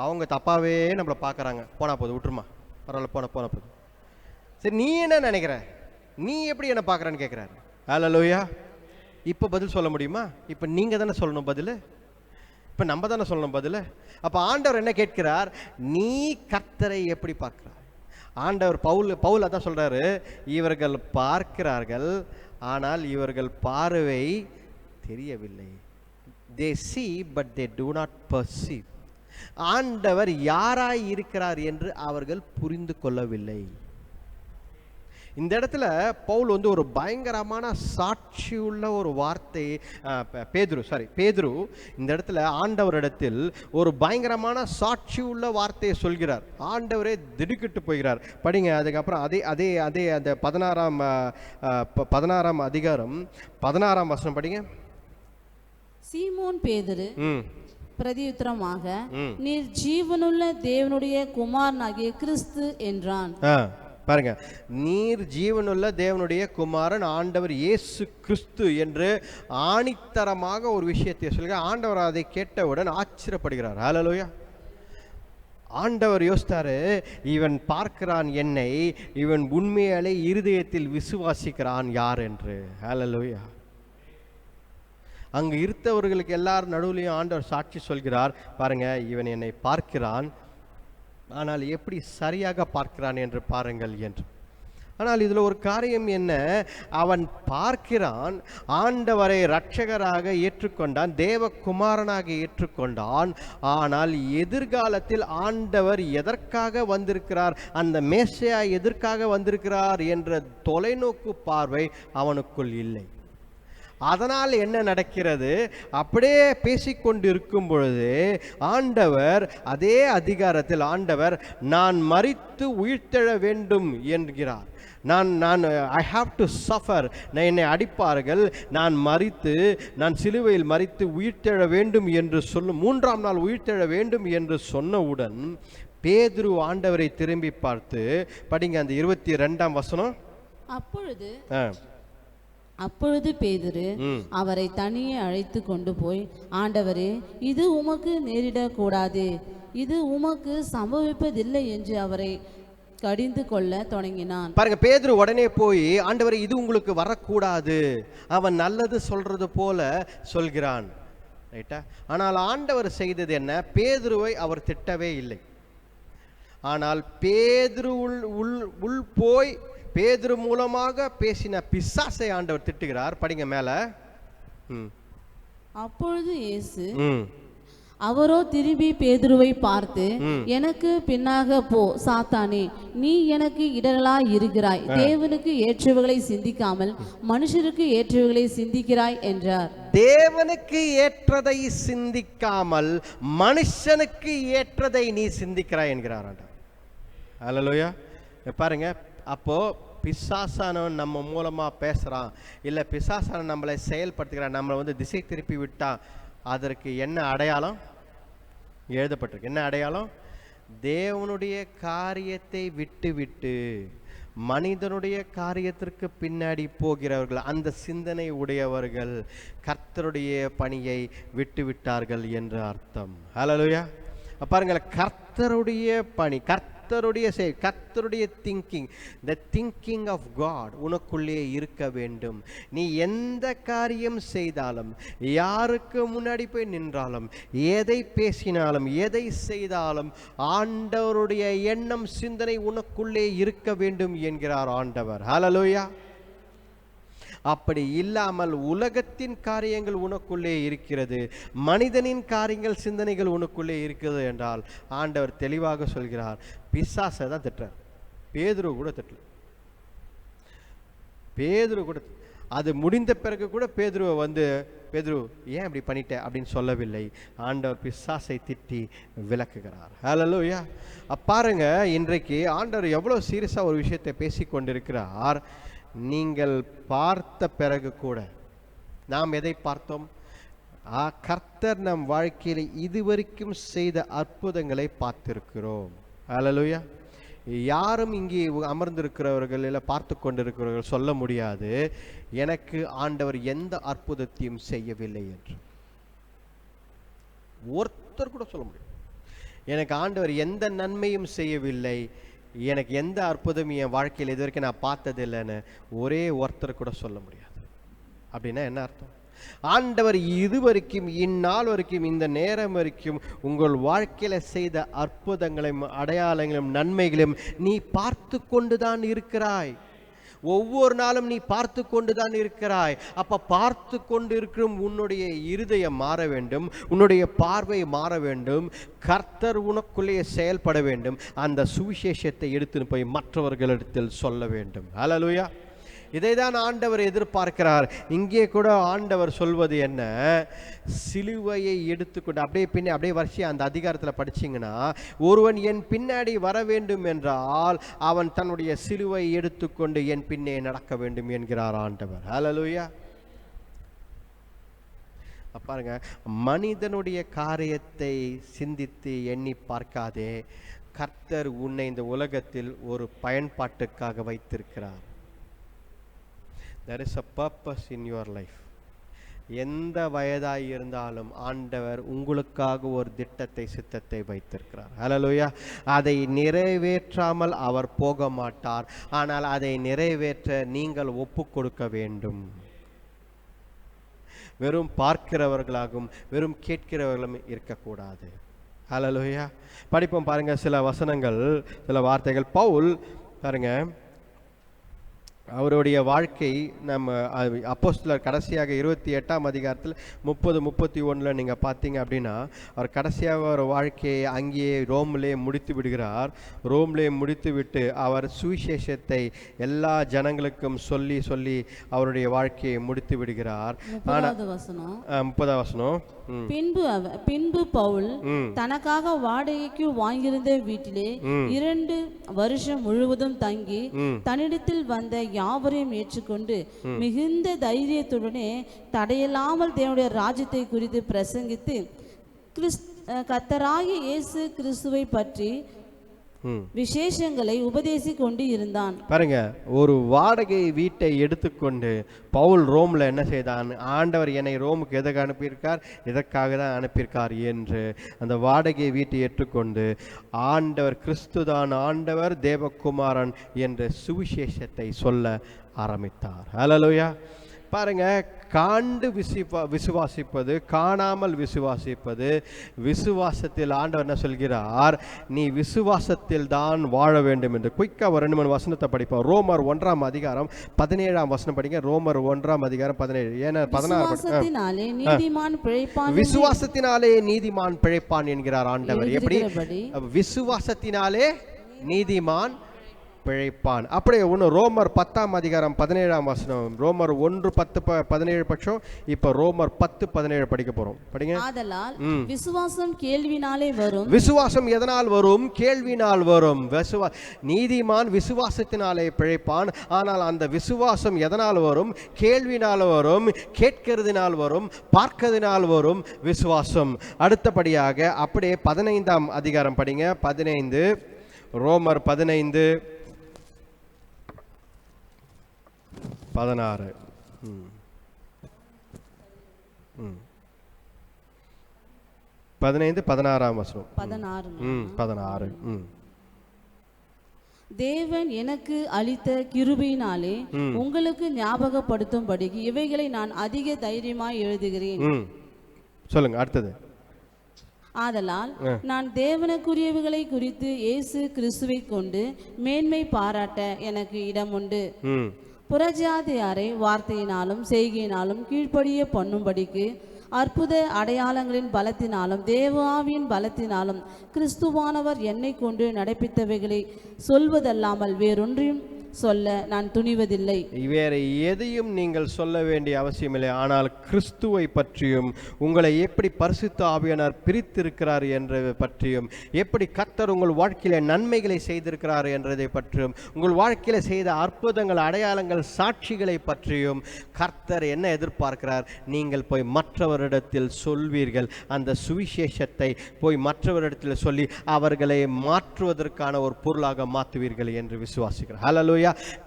A: அவங்க தப்பாகவே நம்மளை பார்க்குறாங்க, போனால் போதும், விட்டுருமா, பரவாயில்ல, போன போது, சரி நீ என்ன நினைக்கிற, நீ எப்படி என்னை பார்க்குறேன்னு கேட்குறாரு. அல்லேலூயா. இப்போ பதில் சொல்ல முடியுமா? இப்போ நீங்கள் தானே சொல்லணும் பதில், இப்போ நம்ம தானே சொல்லணும் பதில். அப்போ ஆண்டவர் என்ன கேட்கிறார், நீ கர்த்தரை எப்படி பார்க்கிறார்? ஆண்டவர் பவுல் அதான் சொல்றாரு, இவர்கள் பார்க்கிறார்கள் ஆனால் இவர்கள் பார்வை தெரியவில்லை. they see but they do not perceive. ஆண்டவர் யாராய் இருக்கிறார் என்று அவர்கள் புரிந்து கொள்ளவில்லை. இந்த இடத்துல பவுல் ஒரு பயங்கரமான சாட்சியுள்ள ஒரு வார்த்தை, பேதுரு இந்த இடத்துல ஆண்டவரிடத்தில் ஒரு பயங்கரமான சாட்சியுள்ள வார்த்தையை சொல்கிறார். ஆண்டவரே திடுக்கிட்டு போகிறார். படிங்க, அதுக்கப்புறம் அதே அந்த 16ஆம் அதிகாரம் 16ஆம் வசனம் படிங்க.
C: சீமோன் பேதுரு பிரதியுத்தரமாக, நீர் ஜீவனுள்ள தேவனுடைய குமாரனாகிய கிறிஸ்து என்றான்.
A: பாருங்க, நீர் ஜீவனுள்ள தேவனுடைய குமாரன் ஆண்டவர் இயேசு கிறிஸ்து என்று ஆணித்தரமாக ஒரு விஷயத்தை சொல்லுங்க. ஆண்டவர் அதை கேட்டவுடன் ஆச்சரியப்படுகிறார். ஹல்லேலூயா. ஆண்டவர் யோசித்தாரு, இவன் பார்க்கிறான் என்னை, இவன் உண்மையாலே இருதயத்தில் விசுவாசிக்கிறான் யார் என்று. ஹல்லேலூயா. அங்கு இருந்தவர்களுக்கு எல்லாரும் நடுவுலையும் ஆண்டவர் சாட்சி சொல்கிறார், பாருங்க இவன் என்னை பார்க்கிறான், ஆனால் எப்படி சரியாக பார்க்கிறான் என்று பாருங்கள் என்று. ஆனால் இதில் ஒரு காரியம் என்ன, அவன் பார்க்கிறான், ஆண்டவரை இரட்சகராக ஏற்றுக்கொண்டான், தேவகுமாரனாக ஏற்றுக்கொண்டான். ஆனால் எதிர்காலத்தில் ஆண்டவர் எதற்காக வந்திருக்கிறார், அந்த மேசியா எதற்காக வந்திருக்கிறார் என்ற தொலைநோக்கு பார்வை அவனுக்குள் இல்லை. அதனால் என்ன நடக்கிறது, அப்படியே பேசிக்கொண்டிருக்கும் பொழுது ஆண்டவர் அதே அதிகாரத்தில் ஆண்டவர் நான் மரித்து உயிர்த்தெழ வேண்டும் என்கிறார். ஐ ஹாவ் டு சஃபர், என்னை அடிப்பார்கள், நான் மரித்து, நான் சிலுவையில் மரித்து உயிர்த்தெழ வேண்டும் என்று சொல்லும், 3ஆம் நாள் உயிர்த்தெழ வேண்டும் என்று சொன்னவுடன் பேதுரு ஆண்டவரை திரும்பி பார்த்து படிங்க அந்த 22ஆம் வசனம்.
C: அப்பொழுது பேதுரு அவரை தனியே அழைத்து கொண்டு போய், ஆண்டவரே இது உமக்கு நேரிடக்கூடாது, இது உமக்கு சம்பவிப்பதில்லை என்று அவரை கடிந்து கொள்ள தொடங்கினான்.
A: பாருங்க, பேதுரு உடனே போய், ஆண்டவரே இது உங்களுக்கு வரக்கூடாது, அவன் நல்லது சொல்றது போல சொல்கிறான். ரைட்டா? ஆனால் ஆண்டவர் செய்தது என்ன, பேதுருவை அவர் திட்டவே இல்லை. ஆனால் பேதுரு உள் போய் பேதுரு மூலமாக பேசின பிசாசை ஆண்டவர் திட்டுகிறார். படிங்க மேல.
C: அப்பொழுது இயேசு, அவரோ திரும்பி பேதுருவை பார்த்து, எனக்கு பின்னாக போ சாத்தானே, நீ எனக்கு இடரலாய் இருக்கிறாய், தேவனுக்கு ஏற்றவைகளை சிந்திக்காமல் மனுஷருக்கு ஏற்றவைகளை சிந்திக்கிறாய் என்றார்.
A: தேவனுக்கு ஏற்றதை சிந்திக்காமல் மனுஷனுக்கு ஏற்றதை நீ சிந்திக்கிறாய் என்கிறார். அல்லேலூயா. பாருங்க, அப்போ பிசாசானவன் நம்ம மூலமாக பேசுகிறான், இல்லை பிசாசானவன் நம்மளை செயல்படுத்துகிறான், நம்மளை திசை திருப்பி விட்டான் அதற்கு என்ன அடையாளம் எழுதப்பட்டிருக்கு? என்ன அடையாளம்? தேவனுடைய காரியத்தை விட்டு விட்டு மனிதனுடைய காரியத்திற்கு பின்னாடி போகிறவர்கள், அந்த சிந்தனை உடையவர்கள் கர்த்தருடைய பணியை விட்டு விட்டார்கள் என்று அர்த்தம். ஹல்லேலூயா. பாருங்கள், கர்த்தருடைய பணி, கர்த்தருடைய thinking, the thinking of God உனக்குள்ளே இருக்க வேண்டும். நீ எந்த காரியம் செய்தாலும், யாருக்கு முன்னாடி போய் நின்றாலும், எதை பேசினாலும், எதை செய்தாலும் ஆண்டவருடைய எண்ணம், சிந்தனை உனக்குள்ளே இருக்க வேண்டும் என்கிறார் ஆண்டவர். ஹல்லேலூயா. அப்படி இல்லாமல் உலகத்தின் காரியங்கள் உனக்குள்ளே இருக்கிறது, மனிதனின் காரியங்கள், சிந்தனைகள் உனக்குள்ளே இருக்கிறது என்றால் ஆண்டவர் தெளிவாக சொல்கிறார், பிசாசை தான் திட்டுறார். பேதுரு கூட திட்டல. பேதுரு கூட அது முடிந்த பிறகு கூட பேதுருவை வந்து, பேதுரு ஏன் இப்படி பண்ணிட்ட அப்படின்னு சொல்லவில்லை. ஆண்டவர் பிசாசை திட்டி விளக்குகிறார். ஹல்லேலூயா. பாருங்க, இன்றைக்கு ஆண்டவர் எவ்வளோ சீரியஸாக ஒரு விஷயத்தை பேசி கொண்டிருக்கிறார். நீங்கள் பார்த்த பிறகு கூட, நாம் எதை பார்த்தோம்? கர்த்தர் நம் வாழ்க்கையில் இதுவரைக்கும் செய்த அற்புதங்களை பார்த்திருக்கிறோம். ஹல்லேலூயா. யாரும் இங்கே அமர்ந்திருக்கிறவர்கள் இல்லை பார்த்து கொண்டிருக்கிறவர்கள் சொல்ல முடியாது எனக்கு ஆண்டவர் எந்த அற்புதத்தையும் செய்யவில்லை என்று. ஒருத்தர் கூட சொல்ல முடியும் எனக்கு ஆண்டவர் எந்த நன்மையும் செய்யவில்லை, எனக்கு எந்த அற்புதமும் என் வாழ்க்கையில் இது வரைக்கும் நான் பார்த்ததில்லைன்னு ஒரே ஒருத்தர் கூட சொல்ல முடியாது. அப்படின்னா என்ன அர்த்தம்? ஆண்டவர் இதுவரைக்கும், இந்நாள் வரைக்கும், இந்த நேரம் வரைக்கும் உங்கள் வாழ்க்கையில செய்த அற்புதங்களையும் அடையாளங்களையும் நன்மைகளையும் நீ பார்த்து கொண்டுதான் இருக்கிறாய். ஒவ்வொரு நாளும் நீ பார்த்து கொண்டுதான் இருக்கிறாய். அப்ப பார்த்து கொண்டு இருக்கிற உன்னுடைய இருதயம் மாற வேண்டும், உன்னுடைய பார்வை மாற வேண்டும், கர்த்தர் உனக்குள்ளே செயல்பட வேண்டும், அந்த சுவிசேஷத்தை எடுத்துன்னு போய் மற்றவர்களிடத்தில் சொல்ல வேண்டும். ஹல்லேலூயா. இதைதான் ஆண்டவர் எதிர்பார்க்கிறார். இங்கே கூட ஆண்டவர் சொல்வது என்ன? சிலுவையை எடுத்துக்கொண்டு அப்படியே வரிசையா அந்த அதிகாரத்தில் படிச்சிங்கன்னா, ஒருவன் என் பின்னாடி வர வேண்டும் என்றால் அவன் தன்னுடைய சிலுவை எடுத்துக்கொண்டு என் பின்னே நடக்க வேண்டும் என்கிறார் ஆண்டவர். ஹல்லேலூயா. பாருங்க, மனிதனுடைய காரியத்தை சிந்தித்து எண்ணி பார்க்காதே. கர்த்தர் உன்னை இந்த உலகத்தில் ஒரு பயன்பாட்டுக்காக வைத்திருக்கிறார். There is a purpose in your life. எந்த வயதாய் இருந்தாலும் ஆண்டவர் உங்களுக்காக ஒரு திட்டத்தை, சித்தத்தை வைத்திருக்கிறார். ஹல்லேலூயா. அதை நிறைவேற்றாமல் அவர் போக மாட்டார். ஆனால் அதை நிறைவேற்ற நீங்கள் ஒப்பு கொடுக்க வேண்டும். வெறும் பார்க்கிறவர்களாகவும் வெறும் கேட்கிறவர்களும் இருக்கக்கூடாது. ஹல்லேலூயா. படிப்போம் பாருங்க, சில வசனங்கள், சில வார்த்தைகள். பவுல் பாருங்க, அவருடைய வாழ்க்கை நம்ம அப்போஸ்தலர் கடைசியாக 28ஆம் அதிகாரத்தில் 30-31 நீங்கள் பார்த்தீங்க அப்படின்னா, அவர் கடைசியாக ஒரு வாழ்க்கையை அங்கேயே ரோம்லே முடித்து விடுகிறார். ரோம்லே முடித்து விட்டு அவர் சுவிசேஷத்தை எல்லா ஜனங்களுக்கும் சொல்லி சொல்லி அவருடைய வாழ்க்கையை முடித்து விடுகிறார். 30ஆம் வசனம்.
C: பின்பு பவுல் தனக்காக வாடகைக்கு வாங்கியிருந்த வீட்டிலே 2 வருஷம் முழுவதும் தங்கி தன்னிடத்தில் வந்த யாவரையும் ஏற்றுக்கொண்டு மிகுந்த தைரியத்துடனே தடையில்லாமல் தேவனுடைய ராஜ்யத்தை குறித்து பிரசங்கித்து கர்த்தராகிய இயேசு கிறிஸ்துவை பற்றி விசேஷங்களை உபதேசி கொண்டு இருந்தான்.
A: பாருங்க, ஒரு வாடகை வீட்டை எடுத்துக்கொண்டு பவுல் ரோம்ல என்ன செய்தான்? ஆண்டவர் என்னை ரோமுக்கு எதற்கு அனுப்பியிருக்கார், இதற்காக தான் அனுப்பியிருக்கார் என்று அந்த வாடகை வீட்டை ஏற்றுக்கொண்டு ஆண்டவர் கிறிஸ்துதான் ஆண்டவர், தேவகுமாரன் என்ற சுவிசேஷத்தை சொல்ல ஆரம்பித்தார். ஹல்லேலூயா. பாருங்க, காண்டு விசுவாசிப்பது, காணாமல் விசுவாசிப்பது. விசுவாசத்தில் ஆண்டவர் என்ன சொல்கிறார்? நீ விசுவாசத்தில் தான் வாழ வேண்டும் என்று. குயிக்காக ஒரு 2-3 வசனத்தை படிப்போம். ரோமர் 1ஆம் அதிகாரம் 17ஆம் வசனம் படிங்க. ரோமர் 1ஆம் அதிகாரம் 17. ஏன்னா 16 விசுவாசத்தினாலே நீதிமான் பிழைப்பான் என்கிறார் ஆண்டவர். எப்படி? விசுவாசத்தினாலே நீதிமான் பிழைப்பான். அப்படியே ஒன்று ரோமர் 10:17 ரோமர் 1:10-17 பட்சம். இப்போ ரோமர் 10:17 படிக்க போறோம். படிங்க.
C: ஆதலால் விசுவாசம் கேள்வினாலே வரும்.
A: விசுவாசம் எதனால் வரும்? கேள்வினால் வரும். நீதிமான் விசுவாசத்தினாலே பிழைப்பான். ஆனால் அந்த விசுவாசம் எதனால் வரும்? கேள்வினால் வரும், கேட்கிறதுனால் வரும், பார்க்கிறதுனால் வரும் விசுவாசம். அடுத்தபடியாக அப்படியே 15ஆம் அதிகாரம் படிங்க. 15 ரோமர் 15:16. 16.
C: தேவன் எனக்கு அளித்த கிருபையினாலே உங்களுக்கு ஞாபகப்படுத்தும்படி இவைகளை நான் அதிக தைரியமாய் எழுதுகிறேன்.
A: சொல்லுங்க அடுத்தது.
C: ஆதலால் நான் தேவனுக்குரியவைகளை குறித்து இயேசு கிறிஸ்துவை கொண்டு மேன்மை பாராட்ட எனக்கு இடம் உண்டு. புறஜாதியாரை வார்த்தையினாலும் செய்கையினாலும் கீழ்ப்படிய பண்ணும்படிக்கு அற்புத அடையாளங்களின் பலத்தினாலும் தேவாவின் பலத்தினாலும் கிறிஸ்துவானவர் என்னை கொண்டு நடப்பித்தவைகளை சொல்வதல்லாமல் வேறொன்றையும் சொல்ல நான் துணிவதில்லை.
A: வேறு எதையும் நீங்கள் சொல்ல வேண்டிய அவசியமில்லை. ஆனால் கிறிஸ்துவை பற்றியும், உங்களை எப்படி பரிசுத்த ஆவியானவர் பிரித்திருக்கிறார் என்றதை பற்றியும், எப்படி கர்த்தர் உங்கள் வாழ்க்கையில நன்மைகளை செய்திருக்கிறார் என்றதை பற்றியும், உங்கள் வாழ்க்கையில செய்த அற்புதங்கள், அடையாளங்கள், சாட்சிகளை பற்றியும் கர்த்தர் என்ன எதிர்பார்க்கிறார்? நீங்கள் போய் மற்றவரிடத்தில் சொல்வீர்கள். அந்த சுவிசேஷத்தை போய் மற்றவரிடத்தில் சொல்லி அவர்களை மாற்றுவதற்கான ஒரு பொருளாக மாற்றுவீர்கள் என்று விசுவாசிக்கிறார். ஹல்லேலூயா.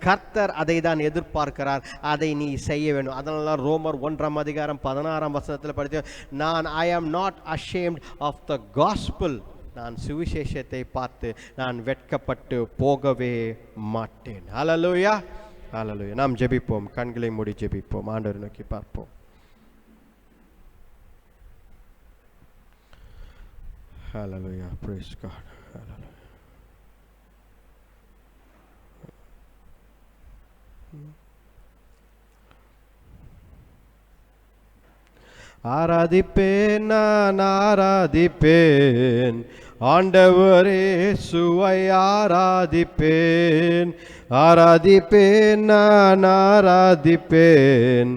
A: கர்த்தர் அதை தான் எதிர்பார்க்கிறார். அதை நீ செய்ய வேண்டும். அதனால ரோமர் 1:16 படித்து, நான் I am not ashamed of the gospel. நான் சுவிசேஷத்தை பார்த்து நான் வெட்கப்பட்டு போகவே மாட்டேன். ஹல்லேலூயா, ஹல்லேலூயா. நாம் ஜெபிப்போம். கண்களை மூடி ஜெபிப்போம். ஆண்டவரை நோக்கி பார்ப்போம். ஹல்லேலூயா. Praise God. ஹல்லேலூயா. ஆராதிப்பேன், நான் ஆராதிப்பேன், ஆண்டவரே சுவை ஆராதிப்பேன். ஆராதிப்பேன், நான் ஆராதிப்பேன்,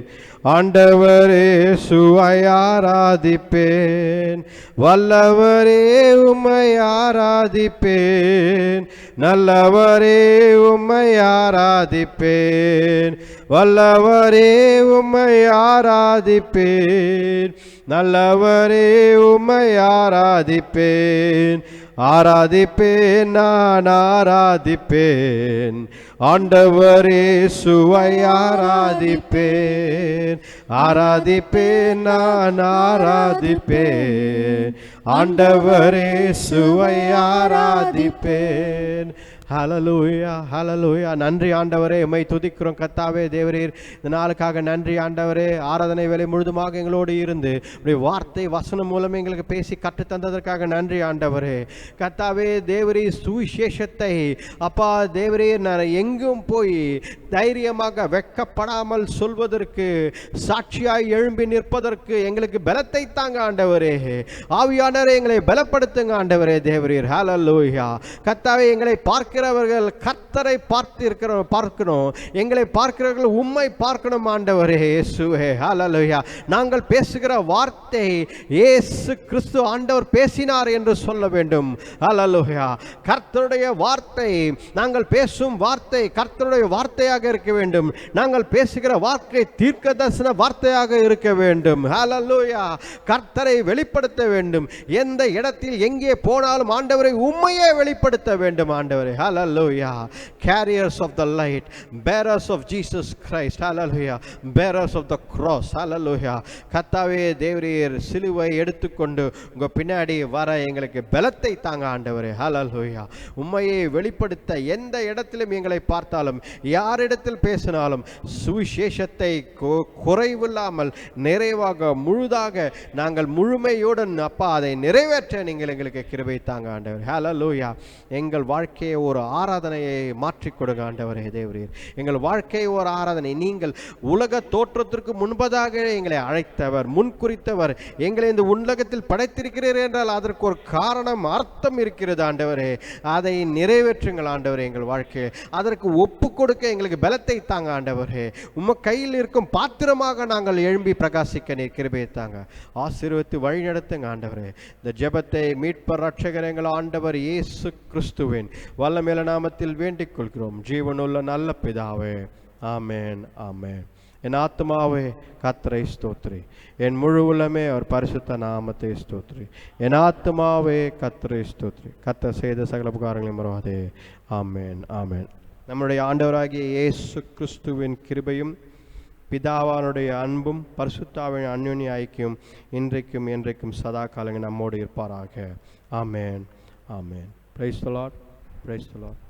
A: ஆண்டவரே சுவை ஆராதிப்பேன். வல்லவரே உம்மை ஆராதிப்பேன், நல்லவரே உம்மை ஆராதிப்பேன். வல்லவரே உம்மை ஆராதிப்பேன், நல்லவரே உம்மை ஆராதிப்பேன். ஆராதிப்பேன், நான் ஆராதிப்பேன், ஆண்டவரே சுவை ஆராதிப்பேன். ஆராதிப்பேன், நான் ஆராதிப்பேன், ஆண்டவரே சுவை ஆராதிப்பேன். ஹல்லேலூயா, ஹல்லேலூயா. நன்றி ஆண்டவரே, உம்மை துதிக்கிறோம் கர்த்தாவே. தேவரீர் இந்த நாளுக்காக நன்றி ஆண்டவரே. ஆராதனை வேலை முழுதுமாக எங்களோடு இருந்து உடைய வார்த்தை வசனம் மூலம் எங்களுக்கு பேசி கற்றுத்தந்ததற்காக நன்றி ஆண்டவரே. கர்த்தாவே தேவரீர் சுவிசேஷத்தை அப்பா தேவரீர் நான் எங்கும் போய் தைரியமாக வெட்கப்படாமல் சொல்வதற்கு, சாட்சியாய் எழும்பி நிற்பதற்கு எங்களுக்கு பலத்தை தாங்க ஆண்டவரே. ஆவியானவரே எங்களை பலப்படுத்துங்க ஆண்டவரே. தேவரீர் ஹல்லேலூயா. கர்த்தாவே எங்களை பார்க்கிறவர்கள் கர்த்தரை பார்க்கணும், எங்களை பார்க்கிறவர்கள் உம்மை பார்க்கணும் ஆண்டவரே. இயேசுவே ஹல்லேலூயா. நாங்கள் பேசுகிற வார்த்தை இயேசு கிறிஸ்து ஆண்டவர் பேசினார் என்று சொல்ல வேண்டும். ஹல்லேலூயா. கர்த்தருடைய வார்த்தை, நாங்கள் பேசும் வார்த்தை கர்த்தருடைய வார்த்தையாக இருக்க வேண்டும். நாங்கள் பேசுகிற வார்த்தை தீர்க்கதரிசன வார்த்தையாக இருக்க வேண்டும். ஹல்லேலூயா. கர்த்தரை வெளிப்படுத்த வேண்டும். எந்த இடத்தில் எங்கே போனாலும் ஆண்டவரை உம்மையே வெளிப்படுத்த வேண்டும் ஆண்டவரே. Hallelujah. Carriers of the light, bearers of Jesus Christ. Hallelujah. Bearers of the cross. Hallelujah. கர்த்தாவே தேவரீர் சிலுவை எடுத்துக்கொண்டு உங்க பின்னாடி வர எங்களுக்கு பலத்தை தாங்க ஆண்டவரே. Hallelujah. உம்மையை வெளிப்படுத்த எந்த இடத்திலும் எங்களை பார்த்தாலும், யாரிடத்தில் பேசினாலும் சுவிசேஷத்தை குறைவில்லாமல் நிறைவாக முழுதாக நாங்கள் முழுமையுடன் அப்பா அதை நிறைவேற்ற நீங்கள் எங்களுக்கு கிருபை தாங்க ஆண்டவர். Hallelujah. எங்கள் வாழ்க்கையை ஒரு ஒரு ஆராதனையை மாற்றிக் கொடுங்க ஆண்டவரே தேவரீர். எங்கள் வாழ்க்கை ஒரு ஆராதனை. நீங்கள் உலக தோற்றத்திற்கு முன்பதாக எங்களை அழைத்தவர், முன்குறித்தவர். எங்களை இந்த உலகத்தில் படைத்திருக்கிறீர் என்றால் அதற்கு ஒரு காரணம், அர்த்தம் இருக்கிறது ஆண்டவரே. அதை நிறைவேற்றுங்கள் ஆண்டவரே. எங்கள் வாழ்க்கையை அதற்கு ஒப்பு கொடுக்க எங்களுக்கு பலத்தை தாங்க ஆண்டவரே. உம்ம கையில் இருக்கும் பாத்திரமாக நாங்கள் எழும்பி பிரகாசிக்க நீர் கிருபையை தாங்க. ஆசீர்வதித்து வழி நடத்துங்க ஆண்டவரே. இந்த ஜெபத்தை மீட்பர் ரட்சகர் எங்கள் ஆண்டவர் இயேசு கிறிஸ்துவின் வல்லமையுள்ள நாமத்தில் வேண்டிக் கொள்கிறோம் ஜீவனுள்ள நல்ல பிதாவே. ஆமென், ஆமென். என் ஆத்மாவே கர்த்தரை ஸ்தோத்திரி, என் முழு உள்ளமே அவர் பரிசுத்த நாமத்தை ஸ்தோத்திரி. என் ஆத்மாவே கர்த்தரை ஸ்தோத்திரி, கர்த்தர் செய்த சகல உபகாரங்களையும் மறவாதே. ஆமென், ஆமென். நம்முடைய ஆண்டவராகிய இயேசு கிறிஸ்துவின் கிருபையும் பிதாவானுடைய அன்பும் பரிசுத்தாவின் அந்யோன்ய ஐக்கியம் இன்றைக்கும் என்றைக்கும் சதா காலங்கள் நம்மோடு இருப்பாராக. Amen, amen. Praise the Lord, praise the Lord.